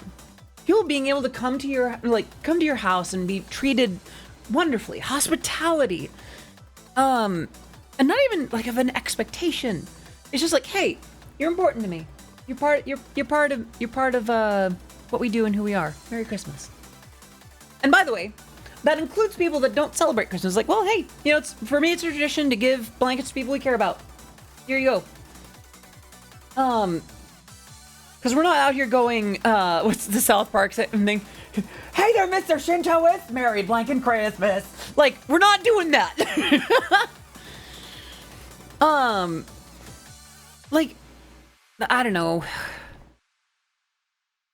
people being able to come to your house and be treated wonderfully, hospitality, and not even like of an expectation. It's just like, hey, you're important to me. You're part of what we do and who we are. Merry Christmas. And by the way, that includes people that don't celebrate Christmas. Like, well, hey, for me, it's a tradition to give blankets to people we care about. Here you go. Because we're not out here going, what's the South Park thing? Hey there, Mr. Shintoist, Merry Blanket Christmas. Like, we're not doing that. Like, I don't know.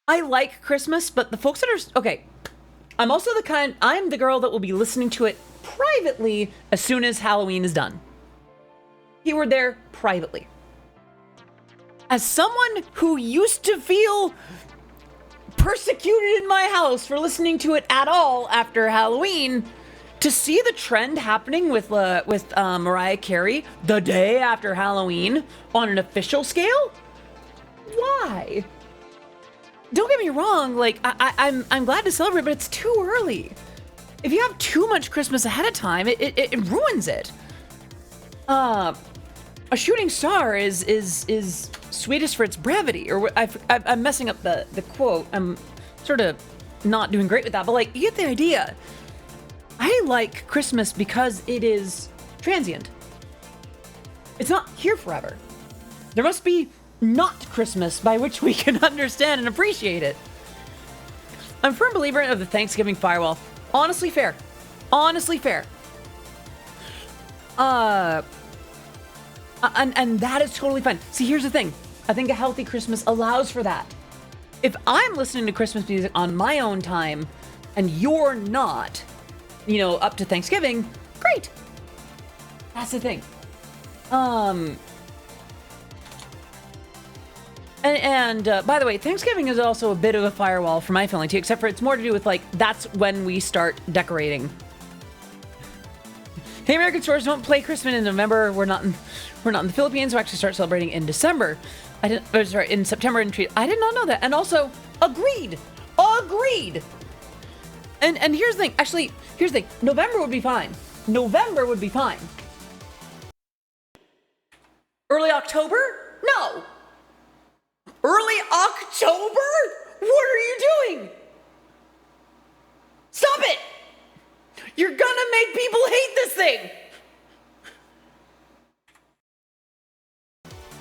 I like Christmas, but the folks that are, okay, I'm also I'm the girl that will be listening to it privately as soon as Halloween is done. Keyword there, privately. As someone who used to feel persecuted in my house for listening to it at all after Halloween, to see the trend happening with Mariah Carey the day after Halloween on an official scale, why? Don't get me wrong, like I'm glad to celebrate, but it's too early. If you have too much Christmas ahead of time, it ruins it. A shooting star is sweetest for its brevity, or I'm messing up the quote. I'm sort of not doing great with that, but like, you get the idea. I like Christmas because it is transient. It's not here forever. There must be not Christmas by which we can understand and appreciate it. I'm a firm believer of the Thanksgiving firewall. Honestly fair. Honestly fair. And that is totally fine. See, here's the thing. I think a healthy Christmas allows for that. If I'm listening to Christmas music on my own time and you're not, up to Thanksgiving, great. That's the thing. And by the way, Thanksgiving is also a bit of a firewall for my family too, except for it's more to do with like, that's when we start decorating. Hey, American stores don't play Christmas in November. We're not in the Philippines. We actually start celebrating in December. In September. I did not know that. And also, agreed. And here's the thing. Actually, here's the thing. November would be fine. Early October? No. Early October? What are you doing? Stop it! You're gonna make people hate this thing!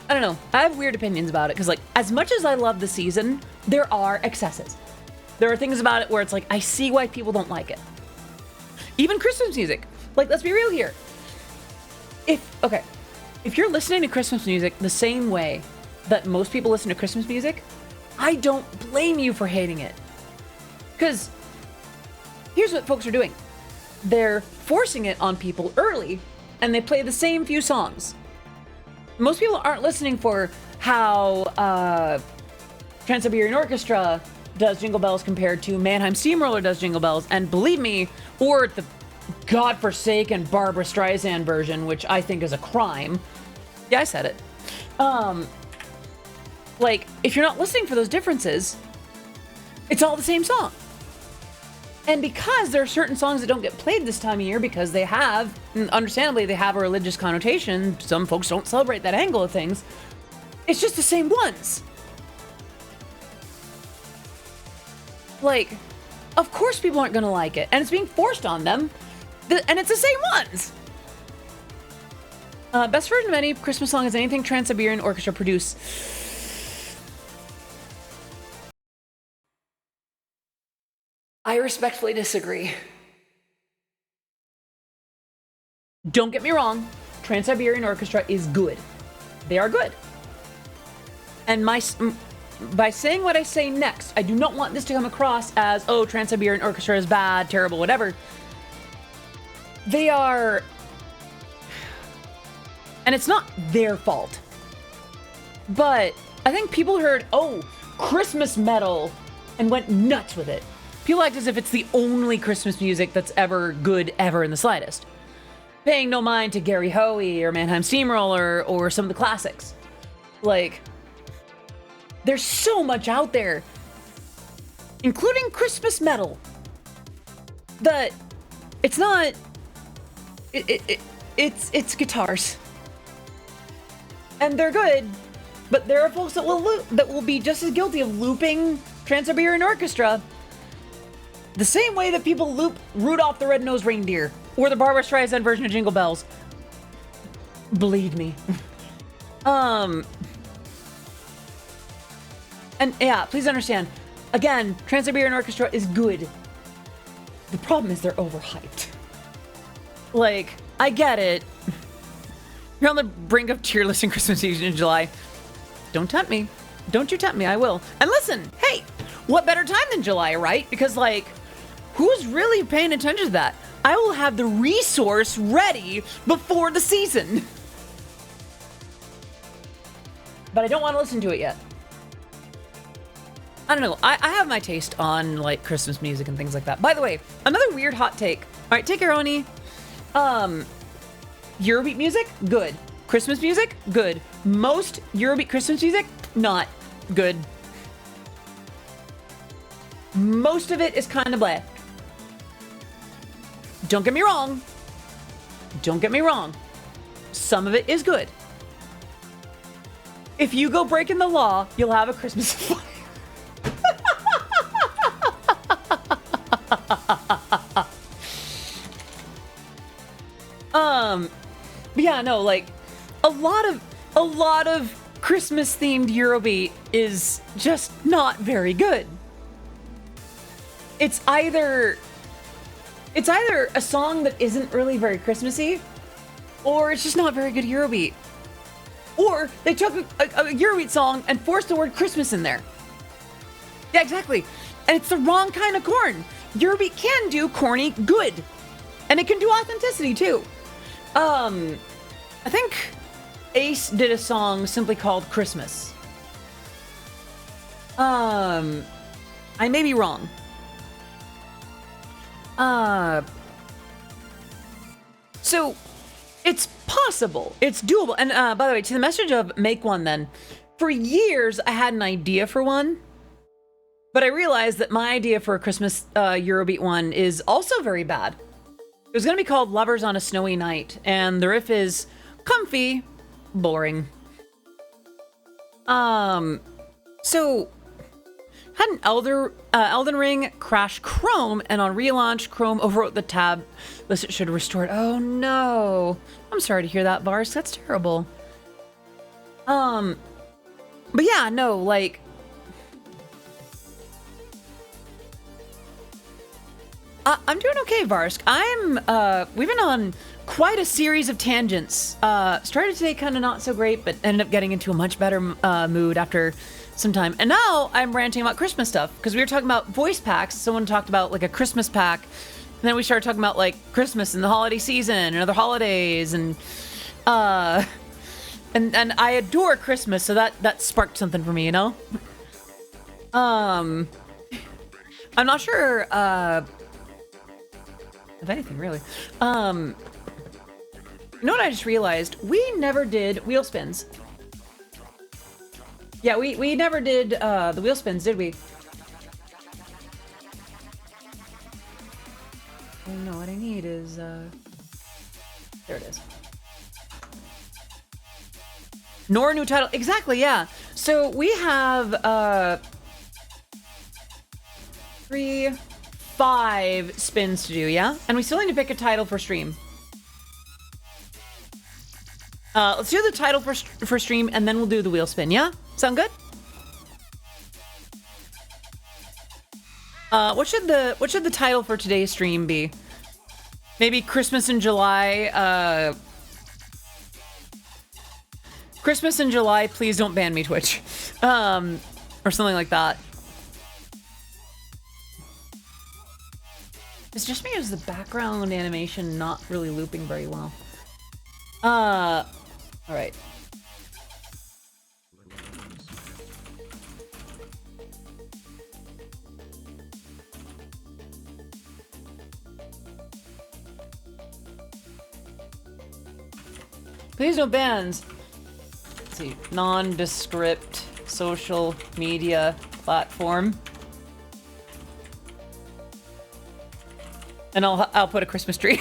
I don't know. I have weird opinions about it because, like, as much as I love the season, there are excesses. There are things about it where it's like, I see why people don't like it. Even Christmas music. Like, let's be real here. If you're listening to Christmas music the same way that most people listen to Christmas music, I don't blame you for hating it. Because here's what folks are doing. They're forcing it on people early, and they play the same few songs. Most people aren't listening for how Trans-Siberian Orchestra does Jingle Bells compared to Mannheim Steamroller does Jingle Bells, and believe me, or the godforsaken Barbara Streisand version, which I think is a crime. Yeah, I said it. Like, if you're not listening for those differences, it's all the same song. And because there are certain songs that don't get played this time of year because they have, understandably, they have a religious connotation. Some folks don't celebrate that angle of things. It's just the same ones. Like, of course people aren't going to like it. And it's being forced on them. And it's the same ones. Best version of any Christmas song is anything Trans-Siberian Orchestra produce. I respectfully disagree. Don't get me wrong, Trans-Siberian Orchestra is good. They are good. And by saying what I say next, I do not want this to come across as, oh, Trans-Siberian Orchestra is bad, terrible, whatever. They are, and it's not their fault, but I think people heard, oh, Christmas metal, and went nuts with it. People act as if it's the only Christmas music that's ever good ever in the slightest. Paying no mind to Gary Hoey or Mannheim Steamroller or some of the classics. Like, there's so much out there, including Christmas metal, that it's not, it's guitars. And they're good, but there are folks that will be just as guilty of looping Trans-Siberian Orchestra the same way that people loop Rudolph the Red-Nosed Reindeer or the Barbra Streisand version of Jingle Bells. Believe me. And yeah, please understand. Again, Trans-Siberian Orchestra is good. The problem is they're overhyped. Like, I get it. You're on the brink of tearless Christmas season in July. Don't tempt me. Don't you tempt me, I will. And listen, hey, what better time than July, right? Because, like, who's really paying attention to that? I will have the resource ready before the season. But I don't want to listen to it yet. I don't know. I have my taste on, like, Christmas music and things like that. By the way, another weird hot take. All right, take your own. Eurobeat music, good. Christmas music, good. Most Eurobeat Christmas music, not good. Most of it is kind of blah. Don't get me wrong. Don't get me wrong. Some of it is good. If you go breaking the law, you'll have a Christmas fire. But yeah, no, like a lot of Christmas themed Eurobeat is just not very good. It's either a song that isn't really very Christmassy, or it's just not very good Eurobeat. Or they took a Eurobeat song and forced the word Christmas in there. Yeah, exactly. And it's the wrong kind of corn. Eurobeat can do corny good. And it can do authenticity too. I think Ace did a song simply called Christmas. I may be wrong. So it's possible, it's doable. And by the way, to the message of make one then, for years I had an idea for one, but I realized that my idea for a Christmas Eurobeat one is also very bad. It was going to be called Lovers on a Snowy Night, and the riff is comfy, boring. So had an Elden Ring crash Chrome, and on relaunch, Chrome overwrote the tab list. It should restore it. Oh no. I'm sorry to hear that, Vars. That's terrible. But yeah, no, like, I'm doing okay, Varsk. We've been on quite a series of tangents. Started today kind of not so great, but ended up getting into a much better mood after some time. And now I'm ranting about Christmas stuff, because we were talking about voice packs. Someone talked about like a Christmas pack. And then we started talking about like Christmas and the holiday season and other holidays. And I adore Christmas, so that sparked something for me, you know? I'm not sure, if anything, really. You know what I just realized? We never did wheel spins. Yeah, we never did the wheel spins, did we? Oh no, what I need is there it is. Nor new title. Exactly, yeah. So we have 5 spins to do, yeah? And we still need to pick a title for stream. Let's do the title for stream, and then we'll do the wheel spin, yeah? Sound good? What should the title for today's stream be? Maybe Christmas in July, Christmas in July, please don't ban me, Twitch. Or something like that. It's just me as the background animation not really looping very well. All right. Please no bans. Let's see, nondescript social media platform. And I'll put a Christmas tree.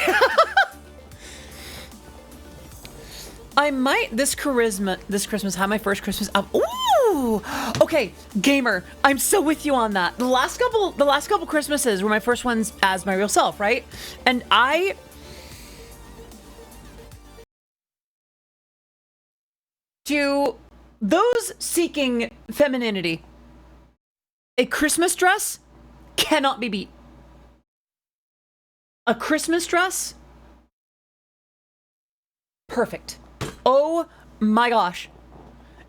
I might this Christmas have my first Christmas album. Ooh! Okay, gamer. I'm so with you on that. The last couple Christmases were my first ones as my real self, right? And to those seeking femininity, a Christmas dress cannot be beat. A Christmas dress? Perfect. Oh my gosh.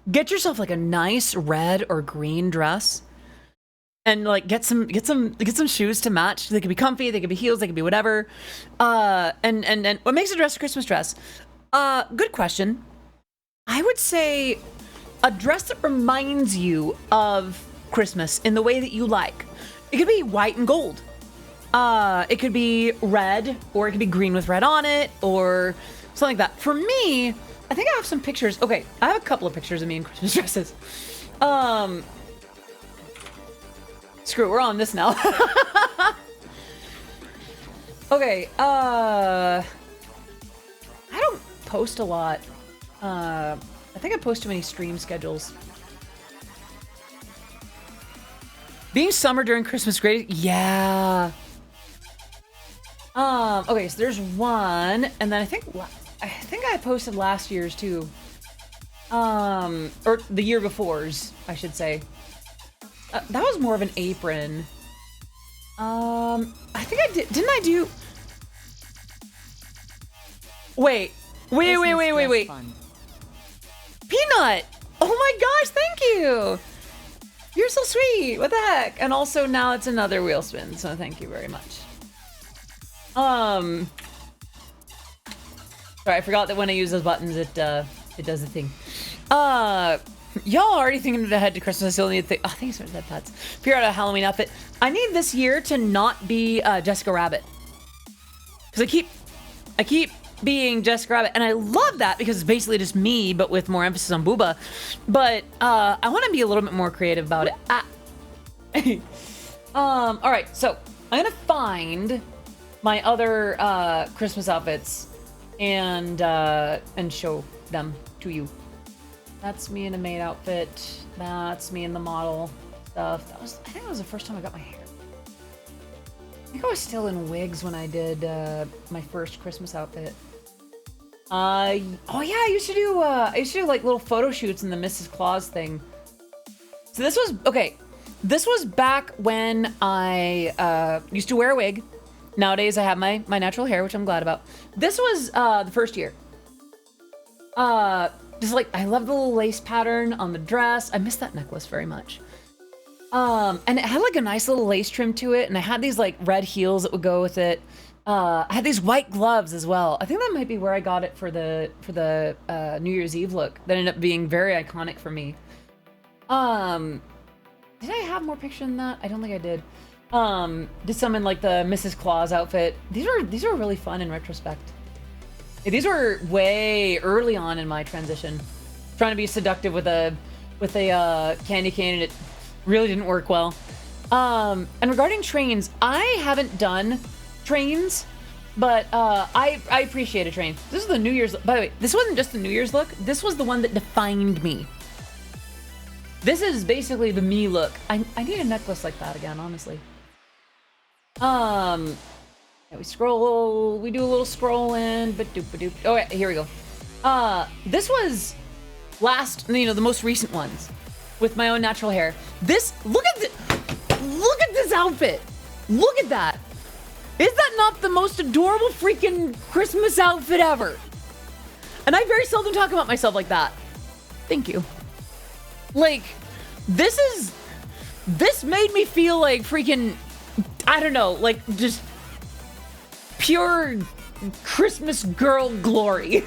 Get yourself like a nice red or green dress and like get some shoes to match. They could be comfy, they could be heels, they could be whatever. And what makes a dress a Christmas dress? Good question. I would say a dress that reminds you of Christmas in the way that you like. It could be white and gold. It could be red, or it could be green with red on it, or something like that. For me, I think I have some pictures. Okay, I have a couple of pictures of me in Christmas dresses. Screw it, we're on this now. Okay, I don't post a lot. I think I post too many stream schedules. Being summer during Christmas, great. Yeah. Okay, so there's one, and then I think I posted last year's too. Or the year before's, I should say. That was more of an apron. I think I did. Didn't I do? Wait. Peanut! Oh my gosh, thank you! You're so sweet, what the heck? And also now it's another wheel spin, so thank you very much. Sorry, I forgot that when I use those buttons, it does the thing. Y'all already thinking ahead to Christmas, I still need to think, oh, thanks for that, Pats. Figure out a Halloween outfit. I need this year to not be Jessica Rabbit. Because I keep being Jessica Rabbit, and I love that because it's basically just me, but with more emphasis on booba. But I want to be a little bit more creative about it. All right, so I'm gonna find my other Christmas outfits and show them to you. That's me in a maid outfit. That's me in the model stuff. I think that was the first time I got my hair. I think I was still in wigs when I did my first Christmas outfit. Oh yeah, I used to do like little photo shoots in the Mrs. Claus thing. So this was okay. This was back when I used to wear a wig. Nowadays I have my natural hair, which I'm glad about. This was the first year. Just like I love the little lace pattern on the dress. I miss that necklace very much. And it had like a nice little lace trim to it, and I had these like red heels that would go with it. I had these white gloves as well. I think that might be where I got it for the New Year's Eve look. That ended up being very iconic for me. Did I have more pictures than that? I don't think I did. Did some in like the Mrs. Claus outfit. These were really fun in retrospect. These were way early on in my transition. Trying to be seductive with a candy cane, and it really didn't work well. And regarding trains, I haven't done trains, but I appreciate a train. This is the New Year's. By the way, this wasn't just the New Year's look. This was the one that defined me. This is basically the me look. I need a necklace like that again, honestly. Yeah, we do a little scrolling, ba-doop. Oh, yeah, here we go. This was the most recent ones with my own natural hair. Look at this outfit. Look at that. Is that not the most adorable freaking Christmas outfit ever? And I very seldom talk about myself like that. Thank you. Like, this made me feel like freaking, I don't know, like just pure Christmas girl glory.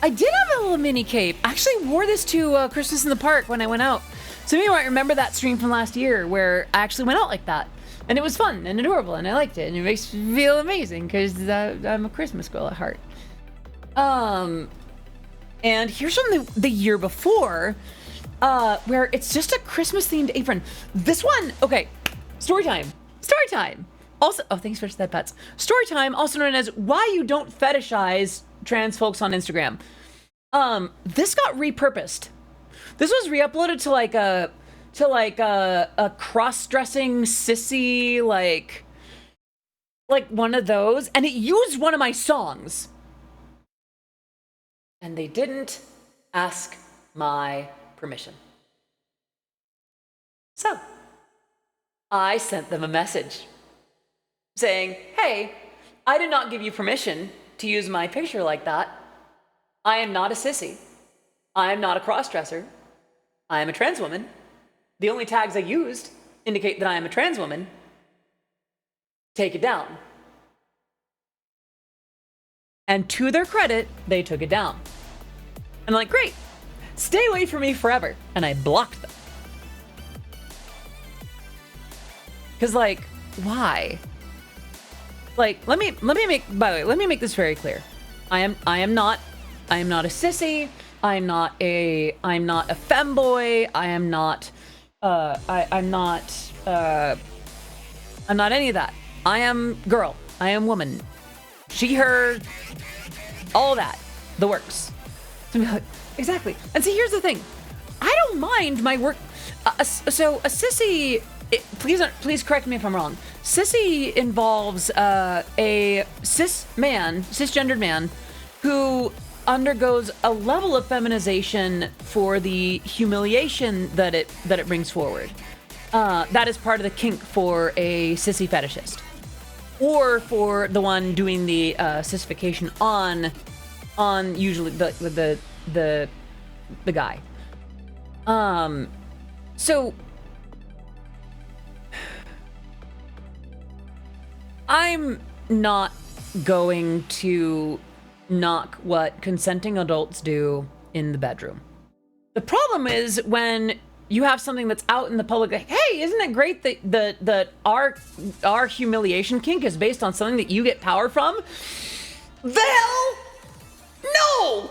I did have a little mini cape. I actually wore this to Christmas in the Park when I went out. Some of you might remember that stream from last year where I actually went out like that. And it was fun and adorable and I liked it. And it makes me feel amazing because I'm a Christmas girl at heart. And here's from the year before where it's just a Christmas themed apron. This one, okay, story time. Story time. Also, oh, thanks for that, Pets. Story time, also known as why you don't fetishize trans folks on Instagram. This got repurposed. This was re-uploaded to like a cross-dressing sissy like one of those, and it used one of my songs. And they didn't ask my permission. So, I sent them a message saying, hey, I did not give you permission to use my picture like that. I am not a sissy. I am not a crossdresser. I am a trans woman. The only tags I used indicate that I am a trans woman. Take it down. And to their credit, they took it down. And I'm like, great, stay away from me forever. And I blocked them. Cause like, why? Like, let me make this very clear. I am not a sissy. I'm not a femboy. I'm not any of that. I am girl. I am woman. She, her, all that. The works. Exactly. And see, here's the thing. I don't mind my work. So a sissy, please correct me if I'm wrong. Sissy involves a cisgendered man who undergoes a level of feminization for the humiliation that it brings forward. That is part of the kink for a sissy fetishist, or for the one doing the sissification on usually the guy. So I'm not going to knock what consenting adults do in the bedroom. The problem is when you have something that's out in the public, like, hey, isn't it great that our humiliation kink is based on something that you get power from? The hell? No!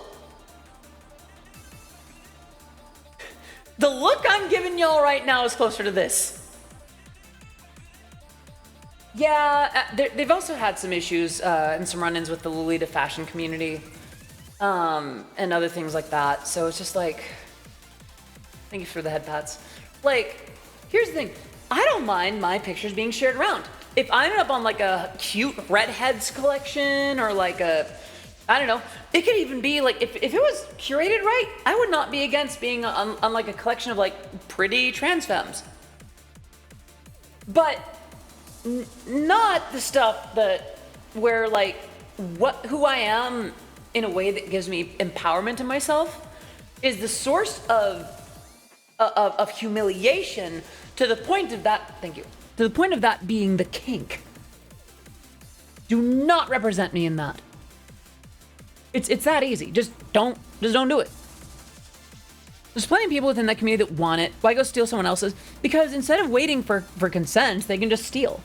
The look I'm giving y'all right now is closer to this. Yeah, they've also had some issues and some run-ins with the Lolita fashion community and other things like that. So it's just like, thank you for the head pats. Like, here's the thing. I don't mind my pictures being shared around. If I ended up on like a cute redheads collection or like a, I don't know, it could even be like, if it was curated right, I would not be against being on like a collection of like pretty trans femmes. But not the stuff that where like who I am in a way that gives me empowerment in myself is the source of humiliation to the point of that, thank you, to the point of that being the kink. Do not represent me in that. It's that easy. Just don't do it. There's plenty of people within that community that want it. Why go steal someone else's? Because instead of waiting for consent, they can just steal.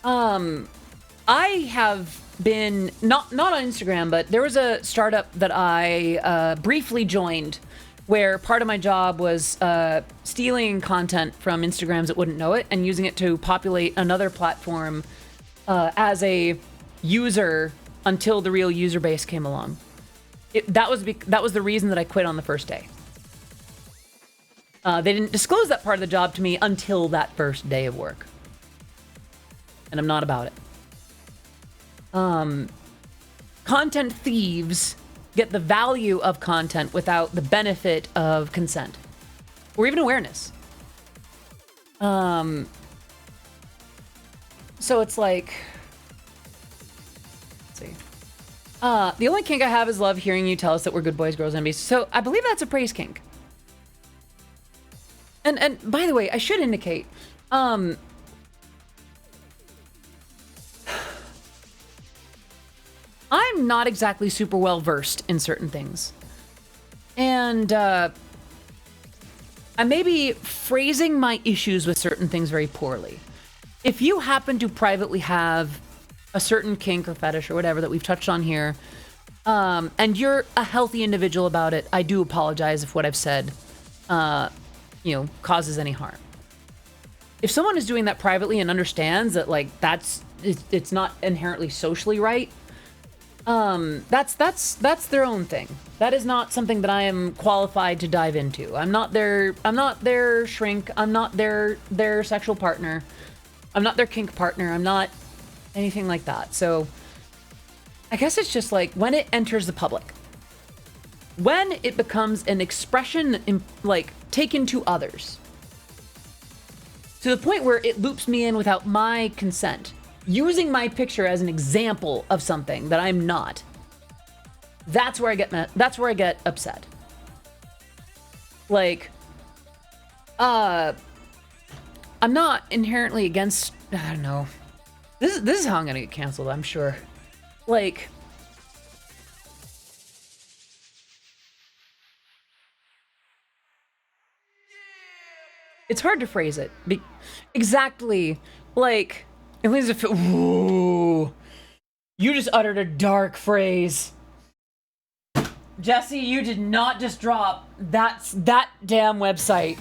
I have been not on Instagram, but there was a startup that I briefly joined where part of my job was stealing content from Instagrams that wouldn't know it and using it to populate another platform as a user until the real user base came along. That was the reason that I quit on the first day. They didn't disclose that part of the job to me until that first day of work. And I'm not about it. Content thieves get the value of content without the benefit of consent or even awareness. So it's like, let's see. The only kink I have is love hearing you tell us that we're good boys, girls, and beasts. So I believe that's a praise kink. And by the way, I should indicate, not exactly super well versed in certain things. And I may be phrasing my issues with certain things very poorly. If you happen to privately have a certain kink or fetish or whatever that we've touched on here, and you're a healthy individual about it, I do apologize if what I've said, causes any harm. If someone is doing that privately and understands that, like, it's not inherently socially right, that's their own thing. That is not something that I am qualified to dive into. I'm not their shrink. I'm not their sexual partner. I'm not their kink partner. I'm not anything like that. So I guess it's just like when it enters the public, when it becomes an expression taken to others, to the point where it loops me in without my consent, using my picture as an example of something that I'm not. That's where I get upset. Like, I'm not inherently against. I don't know. This is how I'm gonna get canceled, I'm sure. Like, it's hard to phrase it. Exactly. Like, at least if ooh, you just uttered a dark phrase. Jesse, you did not just drop that damn website.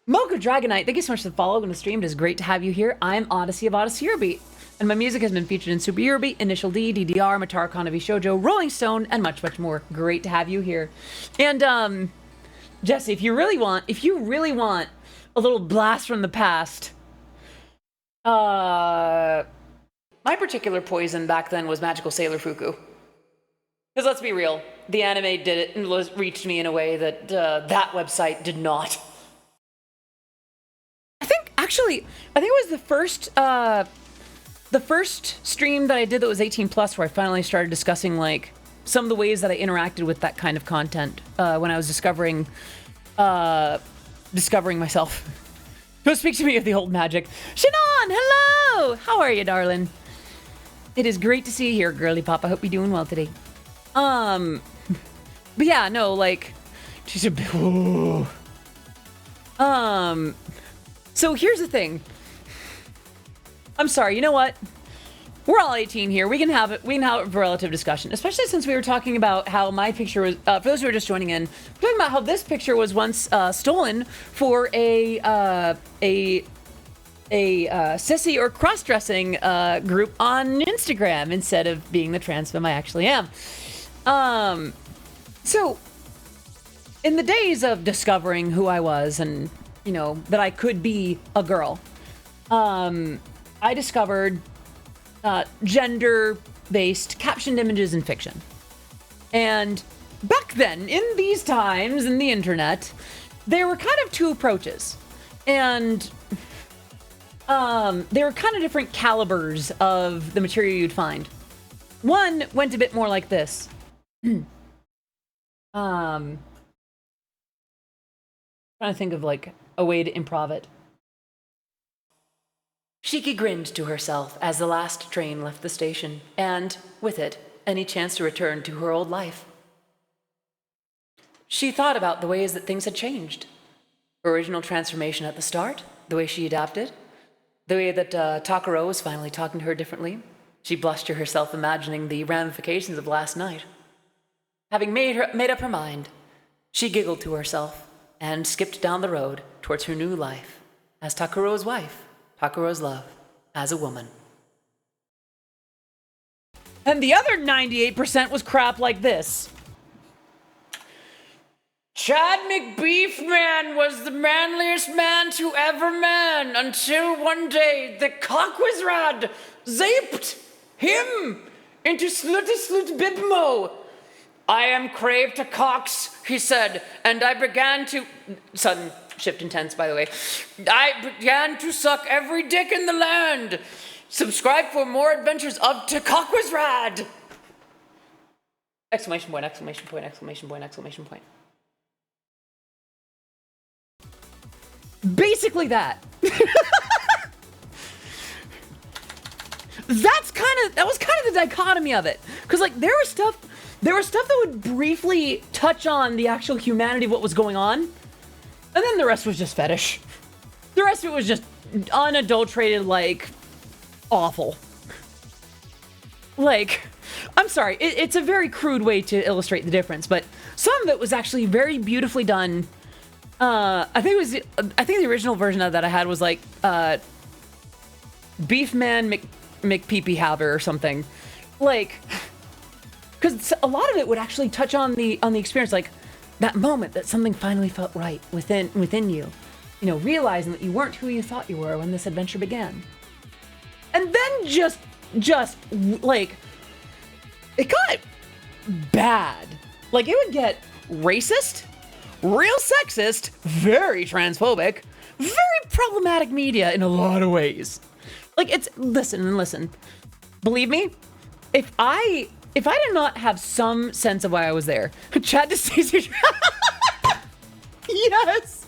Mocha Dragonite, thank you so much for the follow and the stream. It is great to have you here. I'm Odyssey of Odyssey Eurobeat, and my music has been featured in Super Eurobeat, Initial D, DDR, Matara Kanavi Shoujo, Rolling Stone, and much, much more. Great to have you here. And, Jesse, if you really want a little blast from the past, my particular poison back then was Magical Sailor Fuku. Because let's be real, the anime did it and reached me in a way that that website did not. I think it was the first stream that I did that was 18 plus, where I finally started discussing like some of the ways that I interacted with that kind of content when I was discovering myself. Don't speak to me of the old magic. Shannon, hello! How are you, darling? It is great to see you here, girly pop. I hope you're doing well today. But yeah, no, like, she's a bit. Ooh. So here's the thing. I'm sorry. You know what? We're all 18 here. We can have it. We can have a relative discussion, especially since we were talking about how my picture was. For those who are just joining in, we're talking about how this picture was once stolen for a sissy or cross-dressing group on Instagram instead of being the trans femme I actually am. So in the days of discovering who I was and, you know, that I could be a girl, I discovered gender-based captioned images in fiction. And back then, in these times, in the internet, there were kind of two approaches. And there were kind of different calibers of the material you'd find. One went a bit more like this. Trying to think of like a way to improv it. Shiki grinned to herself as the last train left the station, and, with it, any chance to return to her old life. She thought about the ways that things had changed. Her original transformation at the start, the way she adapted, the way that Takaro was finally talking to her differently. She blushed to herself, imagining the ramifications of last night. Having made up her mind, she giggled to herself and skipped down the road towards her new life as Takaro's wife, Takaro's love, as a woman. And the other 98% was crap like this. Chad McBeefman was the manliest man to ever man until one day the Cockwizrad zaped him into slutty bibmo. I am crave to cocks, he said, and I began to... Sudden shift in tense, by the way. I began to suck every dick in the land. Subscribe for more adventures of Cockwizrad! Exclamation point, exclamation point, exclamation point, exclamation point. Basically that. that was kind of the dichotomy of it. Because, like, there was stuff that would briefly touch on the actual humanity of what was going on, and then the rest was just fetish. The rest of it was just unadulterated, like, awful. Like, I'm sorry, it's a very crude way to illustrate the difference, but some of it was actually very beautifully done. I think the original version of that I had was like Beefman McPeepee Haver or something, like, because a lot of it would actually touch on the experience, like that moment that something finally felt right within you, realizing that you weren't who you thought you were when this adventure began, and then just like it got bad. Like, it would get racist, real sexist, very transphobic, very problematic media in a lot of ways. Like, it's listen. Believe me, if I did not have some sense of why I was there, Chad to Stacey. Yes.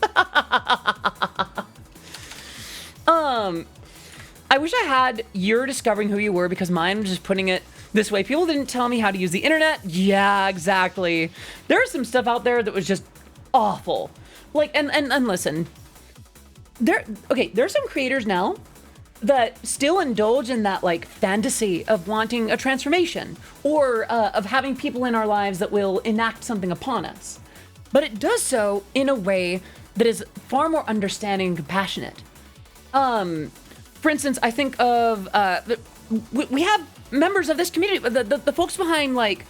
I wish I had your discovering who you were, because mine was just putting it this way. People didn't tell me how to use the internet. Yeah, exactly. There's some stuff out there that was just awful. Like, and listen, there's some creators now that still indulge in that, like, fantasy of wanting a transformation, or of having people in our lives that will enact something upon us. But it does so in a way that is far more understanding and compassionate. For instance, I think of we have members of this community, the folks behind, like,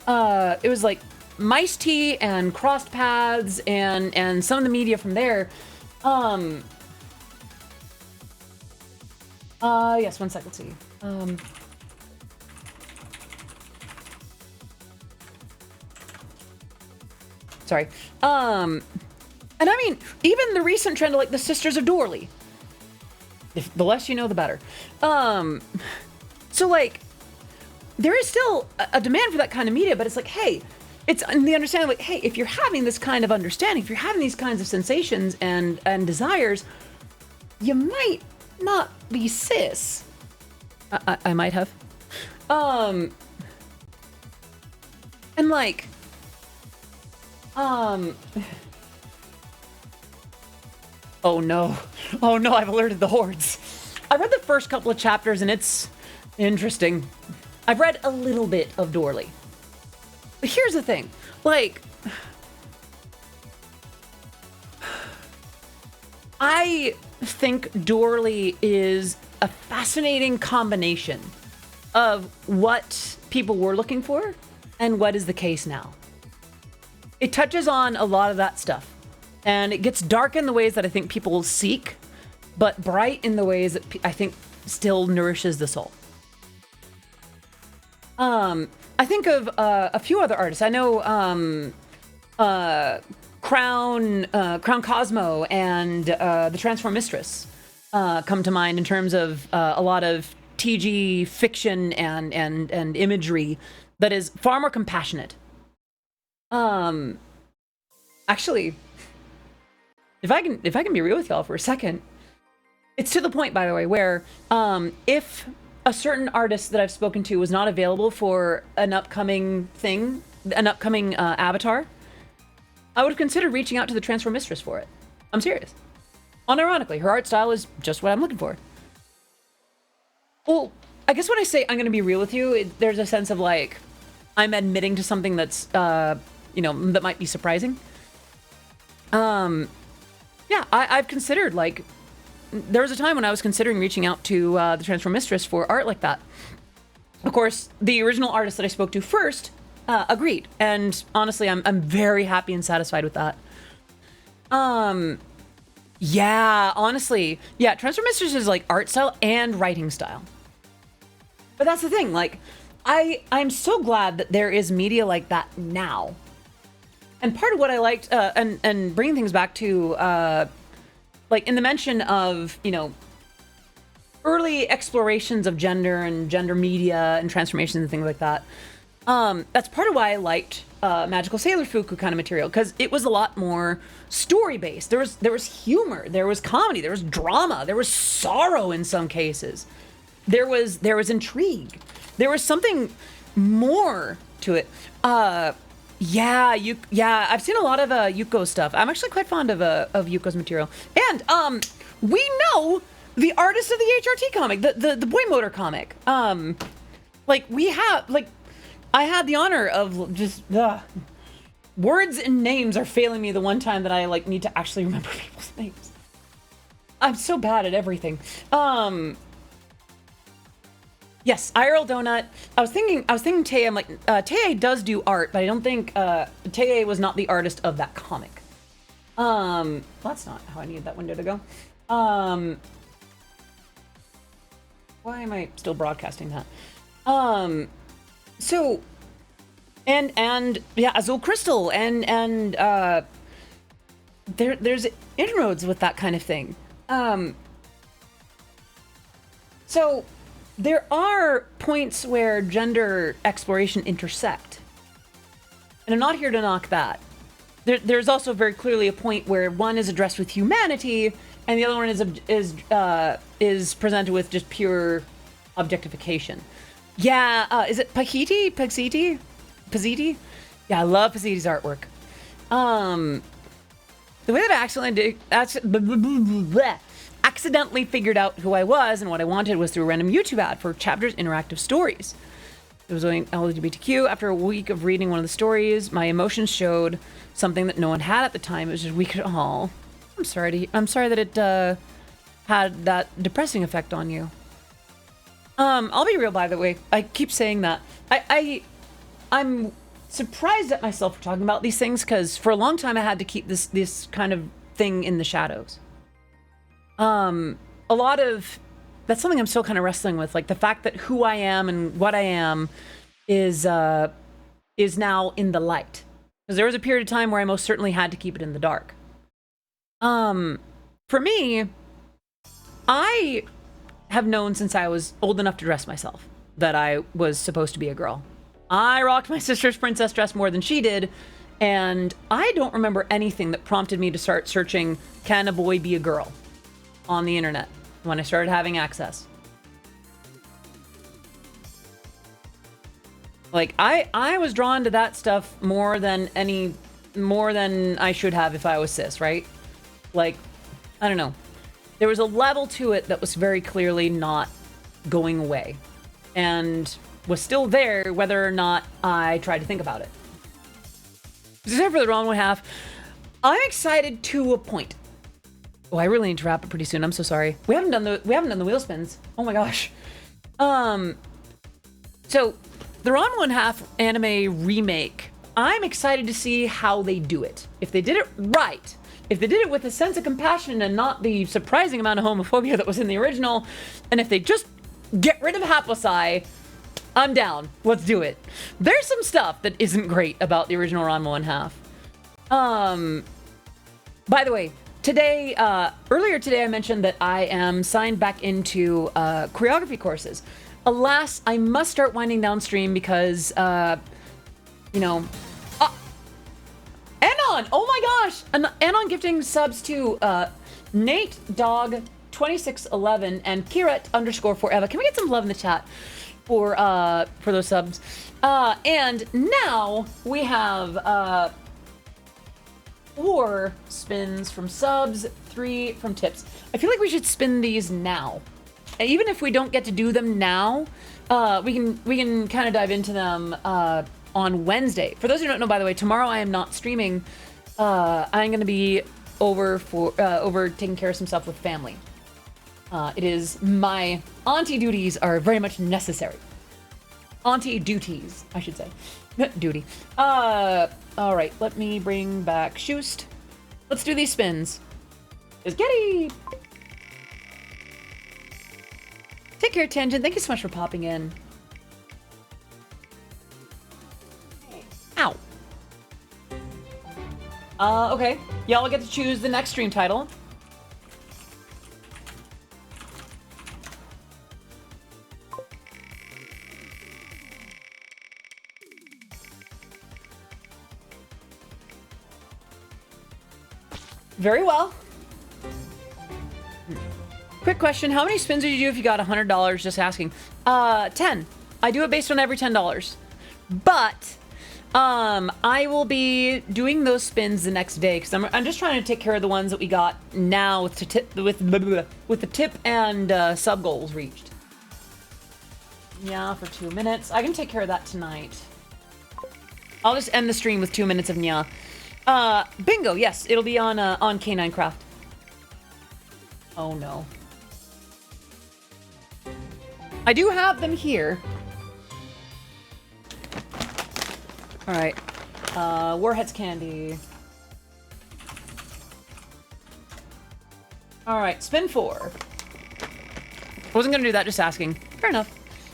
it was like Mice Tea and Crossed Paths and some of the media from there. Yes, one second, let's see. Sorry. And I mean, even the recent trend of, like, the Sisters of Dorley. The less you know, the better. So, like, there is still a demand for that kind of media, but it's like, hey, it's in the understanding, like, hey, if you're having this kind of understanding, if you're having these kinds of sensations and desires, you might not be cis. I might have. And, like, oh no, I've alerted the hordes. I read the first couple of chapters and it's interesting. I've read a little bit of Dorley. But here's the thing, like, I think Dorley is a fascinating combination of what people were looking for and what is the case now. It touches on a lot of that stuff, and it gets dark in the ways that I think people seek, but bright in the ways that I think still nourishes the soul. I think of a few other artists. I know Crown Cosmo and the Transform Mistress come to mind in terms of a lot of TG fiction and imagery that is far more compassionate. Actually, if I can be real with y'all for a second, it's to the point, by the way, where if a certain artist that I've spoken to was not available for an upcoming avatar, I would have considered reaching out to the Transform Mistress for it. I'm serious. Unironically, her art style is just what I'm looking for. Well, I guess when I say I'm going to be real with you, there's a sense of, like, I'm admitting to something that's, that might be surprising. Yeah, I've considered, like, there was a time when I was considering reaching out to the Transform Mistress for art like that. Of course, the original artist that I spoke to first agreed, and honestly, I'm very happy and satisfied with that. Yeah, honestly, yeah, Transform Mistress is like art style and writing style. But that's the thing, like, I'm so glad that there is media like that now. And part of what I liked, and bringing things back to, like, in the mention of, early explorations of gender and gender media and transformations and things like that, that's part of why I liked Magical Sailor Fuku kind of material, because it was a lot more story-based. There was humor, there was comedy, there was drama, there was sorrow in some cases. there was intrigue. There was something more to it. Yeah, I've seen a lot of Yuko stuff. I'm actually quite fond of Yuko's material. And we know the artist of the HRT comic, the Boy Motor comic. Like I had the honor of just words and names are failing me the one time that I like need to actually remember people's names. I'm so bad at everything. Yes, IRL Donut. I was thinking Tei. I'm like, Tei does do art, but I don't think Tei was not the artist of that comic. Well, that's not how I needed that window to go. Why am I still broadcasting that? So, and yeah, Azul Crystal, and there's inroads with that kind of thing. So there are points where gender exploration intersect, and I'm not here to knock that. There's also very clearly a point where one is addressed with humanity, and the other one is presented with just pure objectification. Yeah, is it Paxiti? Yeah, I love Paxiti's artwork. The way that I accidentally figured out who I was and what I wanted was through a random YouTube ad for Chapters Interactive Stories. It was going LGBTQ. After a week of reading one of the stories, my emotions showed something that no one had at the time. It was just weak. Oh, I'm sorry that it had that depressing effect on you. I'll be real, by the way. I keep saying that. I'm surprised at myself for talking about these things, because for a long time I had to keep this kind of thing in the shadows. A lot of that's something I'm still kind of wrestling with, like the fact that who I am and what I am is now in the light. Because there was a period of time where I most certainly had to keep it in the dark. For me, I have known since I was old enough to dress myself that I was supposed to be a girl. I rocked my sister's princess dress more than she did, and I don't remember anything that prompted me to start searching, can a boy be a girl, on the internet when I started having access. Like, I was drawn to that stuff more than I should have if I was cis, right? Like, I don't know. There was a level to it that was very clearly not going away, and was still there whether or not I tried to think about it. Except for the wrong one half, I'm excited to a point. Oh, I really need to wrap it pretty soon. I'm so sorry. We haven't done the wheel spins. Oh my gosh. So the Ron One Half anime remake, I'm excited to see how they do it. If they did it right, if they did it with a sense of compassion and not the surprising amount of homophobia that was in the original, and if they just get rid of Haplosai, I'm down. Let's do it. There's some stuff that isn't great about the original Ranma One Half. By the way, today, earlier today, I mentioned that I am signed back into choreography courses. Alas, I must start winding down stream because, you know, Anon! Oh my gosh! Anon gifting subs to Nate Dog 2611 and Kiret_4Eva. Can we get some love in the chat for those subs? And now we have 4 spins from subs, 3 from tips. I feel like we should spin these now. Even if we don't get to do them now, we can kind of dive into them on Wednesday. For those who don't know, by the way, tomorrow I am not streaming. I'm going to be over taking care of some stuff with family. It is my auntie duties are very much necessary. Auntie duties, I should say. Duty. All right, let me bring back Shoost. Let's do these spins. Is Getty. Take care, Tangent. Thank you so much for popping in. Ow. Okay. Y'all get to choose the next stream title. Very well. Quick question. How many spins would you do if you got $100? Just asking. 10. I do it based on every $10. But I will be doing those spins the next day because I'm just trying to take care of the ones that we got now with the tip and sub goals reached. Yeah, for 2 minutes. I can take care of that tonight. I'll just end the stream with 2 minutes of Nya. Bingo, yes, it'll be on K9 Craft. Oh no. I do have them here. Alright. Warheads candy. Alright, spin 4. Wasn't gonna do that, just asking. Fair enough.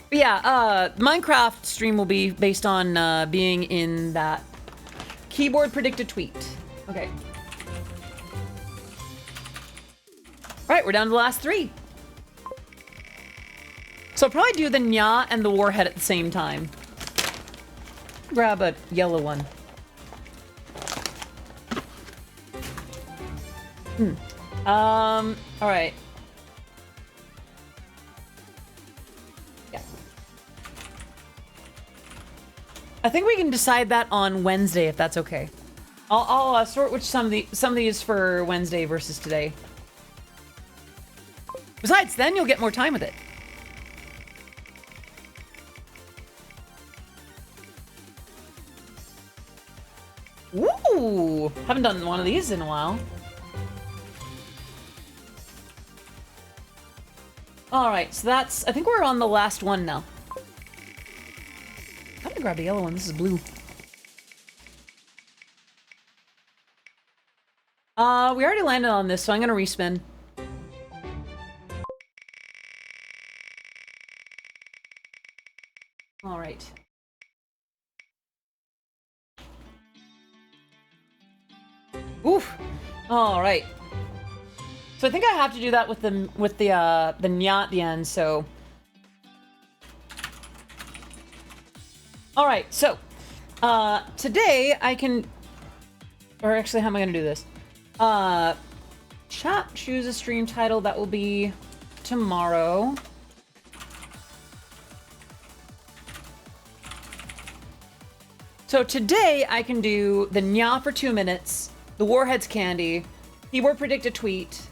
But yeah, Minecraft stream will be based on being in that keyboard predicted tweet. Okay. Alright, we're down to the last 3. So I'll probably do the Nya and the Warhead at the same time. Grab a yellow one. Alright. Yeah. I think we can decide that on Wednesday if that's okay. I'll sort which some of these for Wednesday versus today. Besides, then you'll get more time with it. Ooh, haven't done one of these in a while. All right, so that's, I think we're on the last one now. I'm gonna grab the yellow one. This is blue. We already landed on this, so I'm gonna respin. All right. Oof. All right. So I think I have to do that with the Nya at the end. So. All right. So, today I can, or actually, how am I gonna do this? Chat, choose a stream title that will be tomorrow. So today I can do the Nya for 2 minutes, the Warheads candy, keyboard predicted tweet,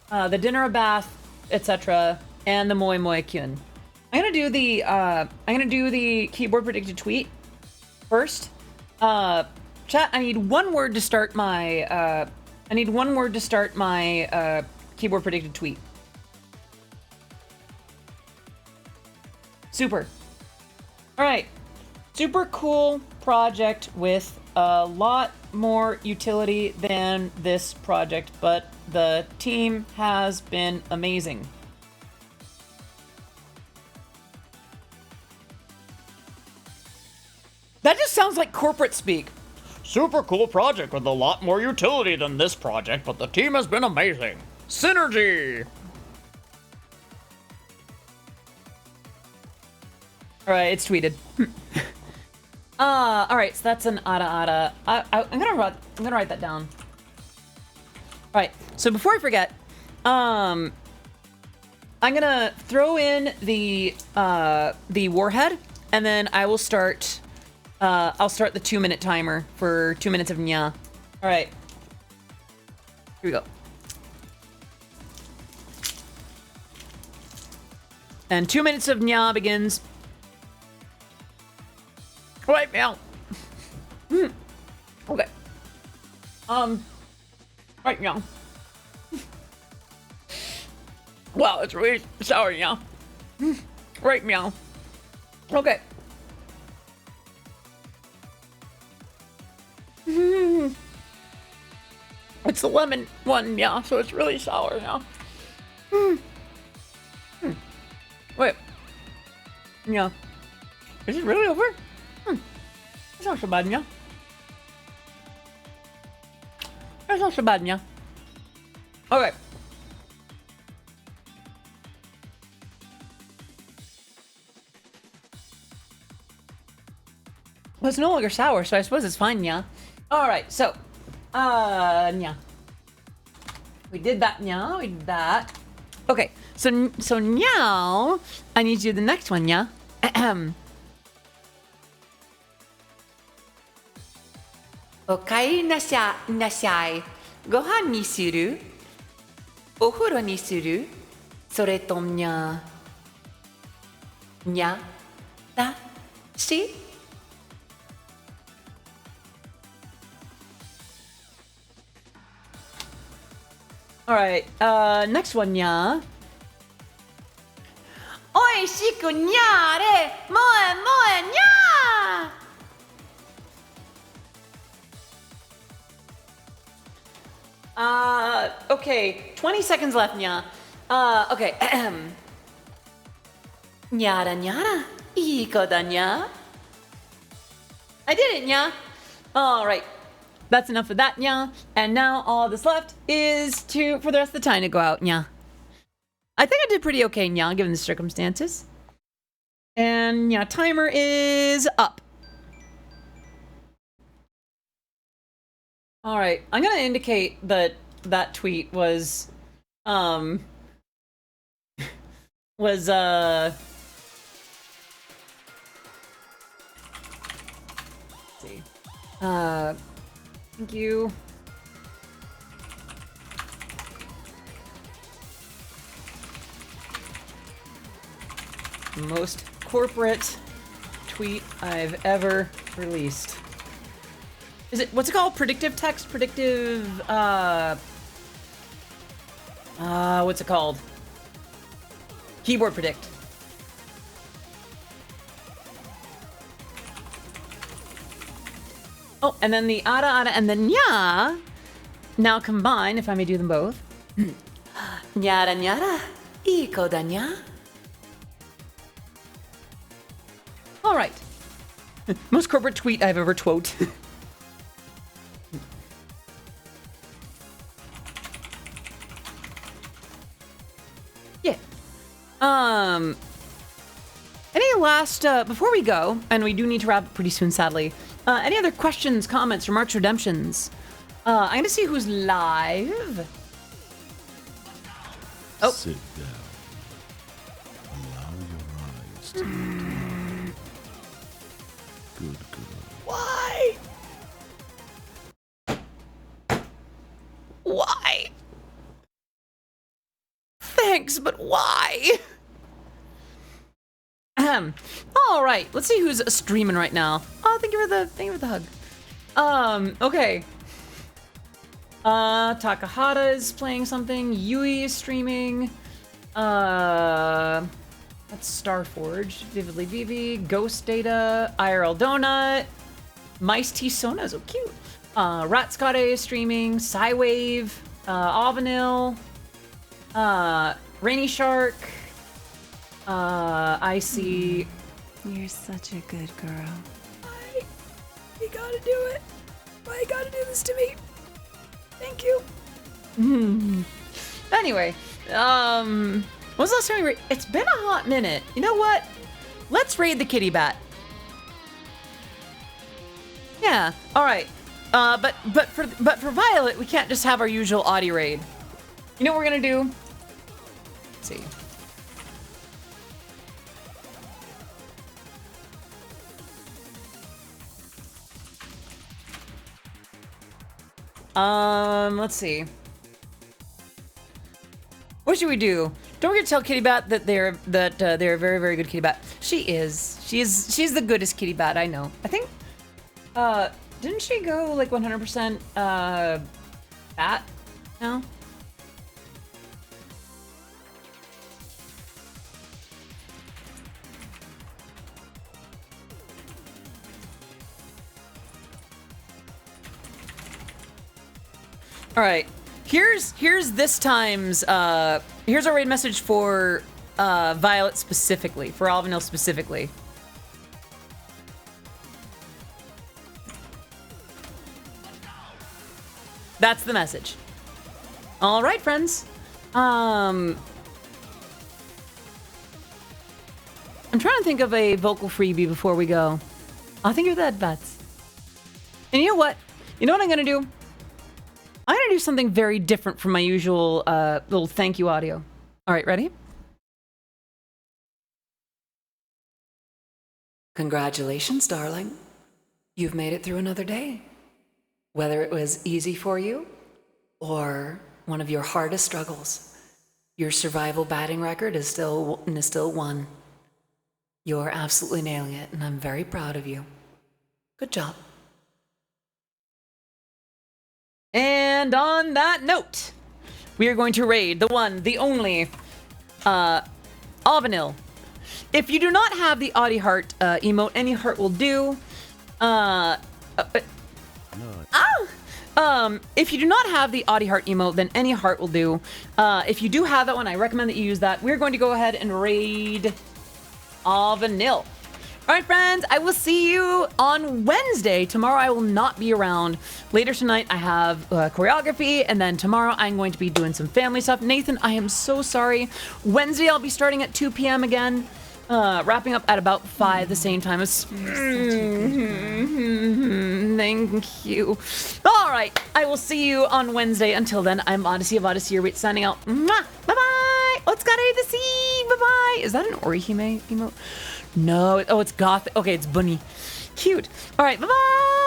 the dinner a bath, etc., and the Moi Moi Kyun. I'm gonna do the keyboard predicted tweet first. Chat, I need one word to start my keyboard predicted tweet. Super. All right. Super cool project with a lot more utility than this project, but the team has been amazing. That just sounds like corporate speak. Super cool project with a lot more utility than this project, but the team has been amazing. Synergy! Alright, it's tweeted. Alright, so that's an ada. I'm gonna write that down. Alright, so before I forget, I'm gonna throw in the Warhead, and then I will start, I'll start the 2-minute timer for 2 minutes of Nya. Alright. Here we go. And 2 minutes of Nya begins. Right now. Okay. Right now. Wow, it's really sour now. Right meow. Okay. It's the lemon one, yeah, so it's really sour now. Wait. Yeah. Is it really over? It's not so bad, yeah. It's not so bad, yeah. Okay. Well, it's no longer sour, so I suppose it's fine, yeah. Alright, so, yeah. We did that, yeah, we did that. Okay, So now I need you to do the next one, yeah? Okai nashai. Gohan ni suru? Ofuro ni suru? Soreto nya. Nya? Da? Shi? Alright, next one, nya. Oishiku nyare! Moe moe nya! Okay, 20 seconds left, nya. Okay. Nyara nyara, iko da nya. I did it, nya. All right. That's enough of that, nya. And now all that's left is for the rest of the time to go out, nya. I think I did pretty okay, nya, given the circumstances. And nya, timer is up. All right, I'm gonna indicate that that tweet was, let's see. Thank you. Most corporate tweet I've ever released. Is it, what's it called? Predictive text? Predictive, what's it called? Keyboard predict. Oh, and then the ara and the nya now combine, if I may do them both. Nyara nyara, iko da nya. All right. Most corporate tweet I've ever twote. Yeah. Any last, before we go, and we do need to wrap up pretty soon, sadly, any other questions, comments, remarks, redemptions? I'm gonna see who's live. Oh. Sit down. Allow your eyes to meet. Good girl. Why? Why? Thanks, but why? All right, let's see who's streaming right now. Oh, thank you for the hug. Okay. Takahata is playing something. Yui is streaming. That's Starforge. Vividly Vivi. Ghost Data. IRL Donut. Mice T Sona. So cute. Ratscade is streaming. Psywave. Avanil. Rainy Shark. I see. You're such a good girl. Why? You gotta do it. Why you gotta do this to me? Thank you. Anyway, when was the last time we raid? It's been a hot minute. You know what? Let's raid the kitty bat. Yeah. All right. But for Violet, we can't just have our usual Audi raid. You know what we're gonna do? Let's see. Let's see. What should we do? Don't forget to tell Kitty Bat that they're a very, very good kitty bat. She is. She's the goodest kitty bat I know. I think. Didn't she go like 100% bat? No. All right, here's this time's here's our raid message for Violet specifically, for Alvanil specifically. That's the message. All right, friends. I'm trying to think of a vocal freebie before we go. I'll think of that, bats. And you know what? You know what I'm gonna do? I'm gonna do something very different from my usual little thank you audio. All right, ready? Congratulations, darling. You've made it through another day. Whether it was easy for you or one of your hardest struggles, your survival batting record is still one. You're absolutely nailing it, and I'm very proud of you. Good job. And on that note, we are going to raid the one, the only, Avanil. If you do not have the Audi heart emote, any heart will do. If you do not have the Audi heart emote, then any heart will do. If you do have that one, I recommend that you use that. We're going to go ahead and raid Avanil. All right, friends, I will see you on Wednesday. Tomorrow I will not be around. Later tonight I have choreography, and then tomorrow I'm going to be doing some family stuff. Nathan, I am so sorry. Wednesday I'll be starting at 2 p.m. again, wrapping up at about 5 the same time as... Thank you. All right, I will see you on Wednesday. Until then, I'm Odyssey of Odyssey, your wait, signing out. Mwah! Bye-bye. Otsukare desu. Bye-bye. Is that an Orihime emote? No. Oh, it's Goth. Okay, it's Bunny. Cute. All right, bye-bye.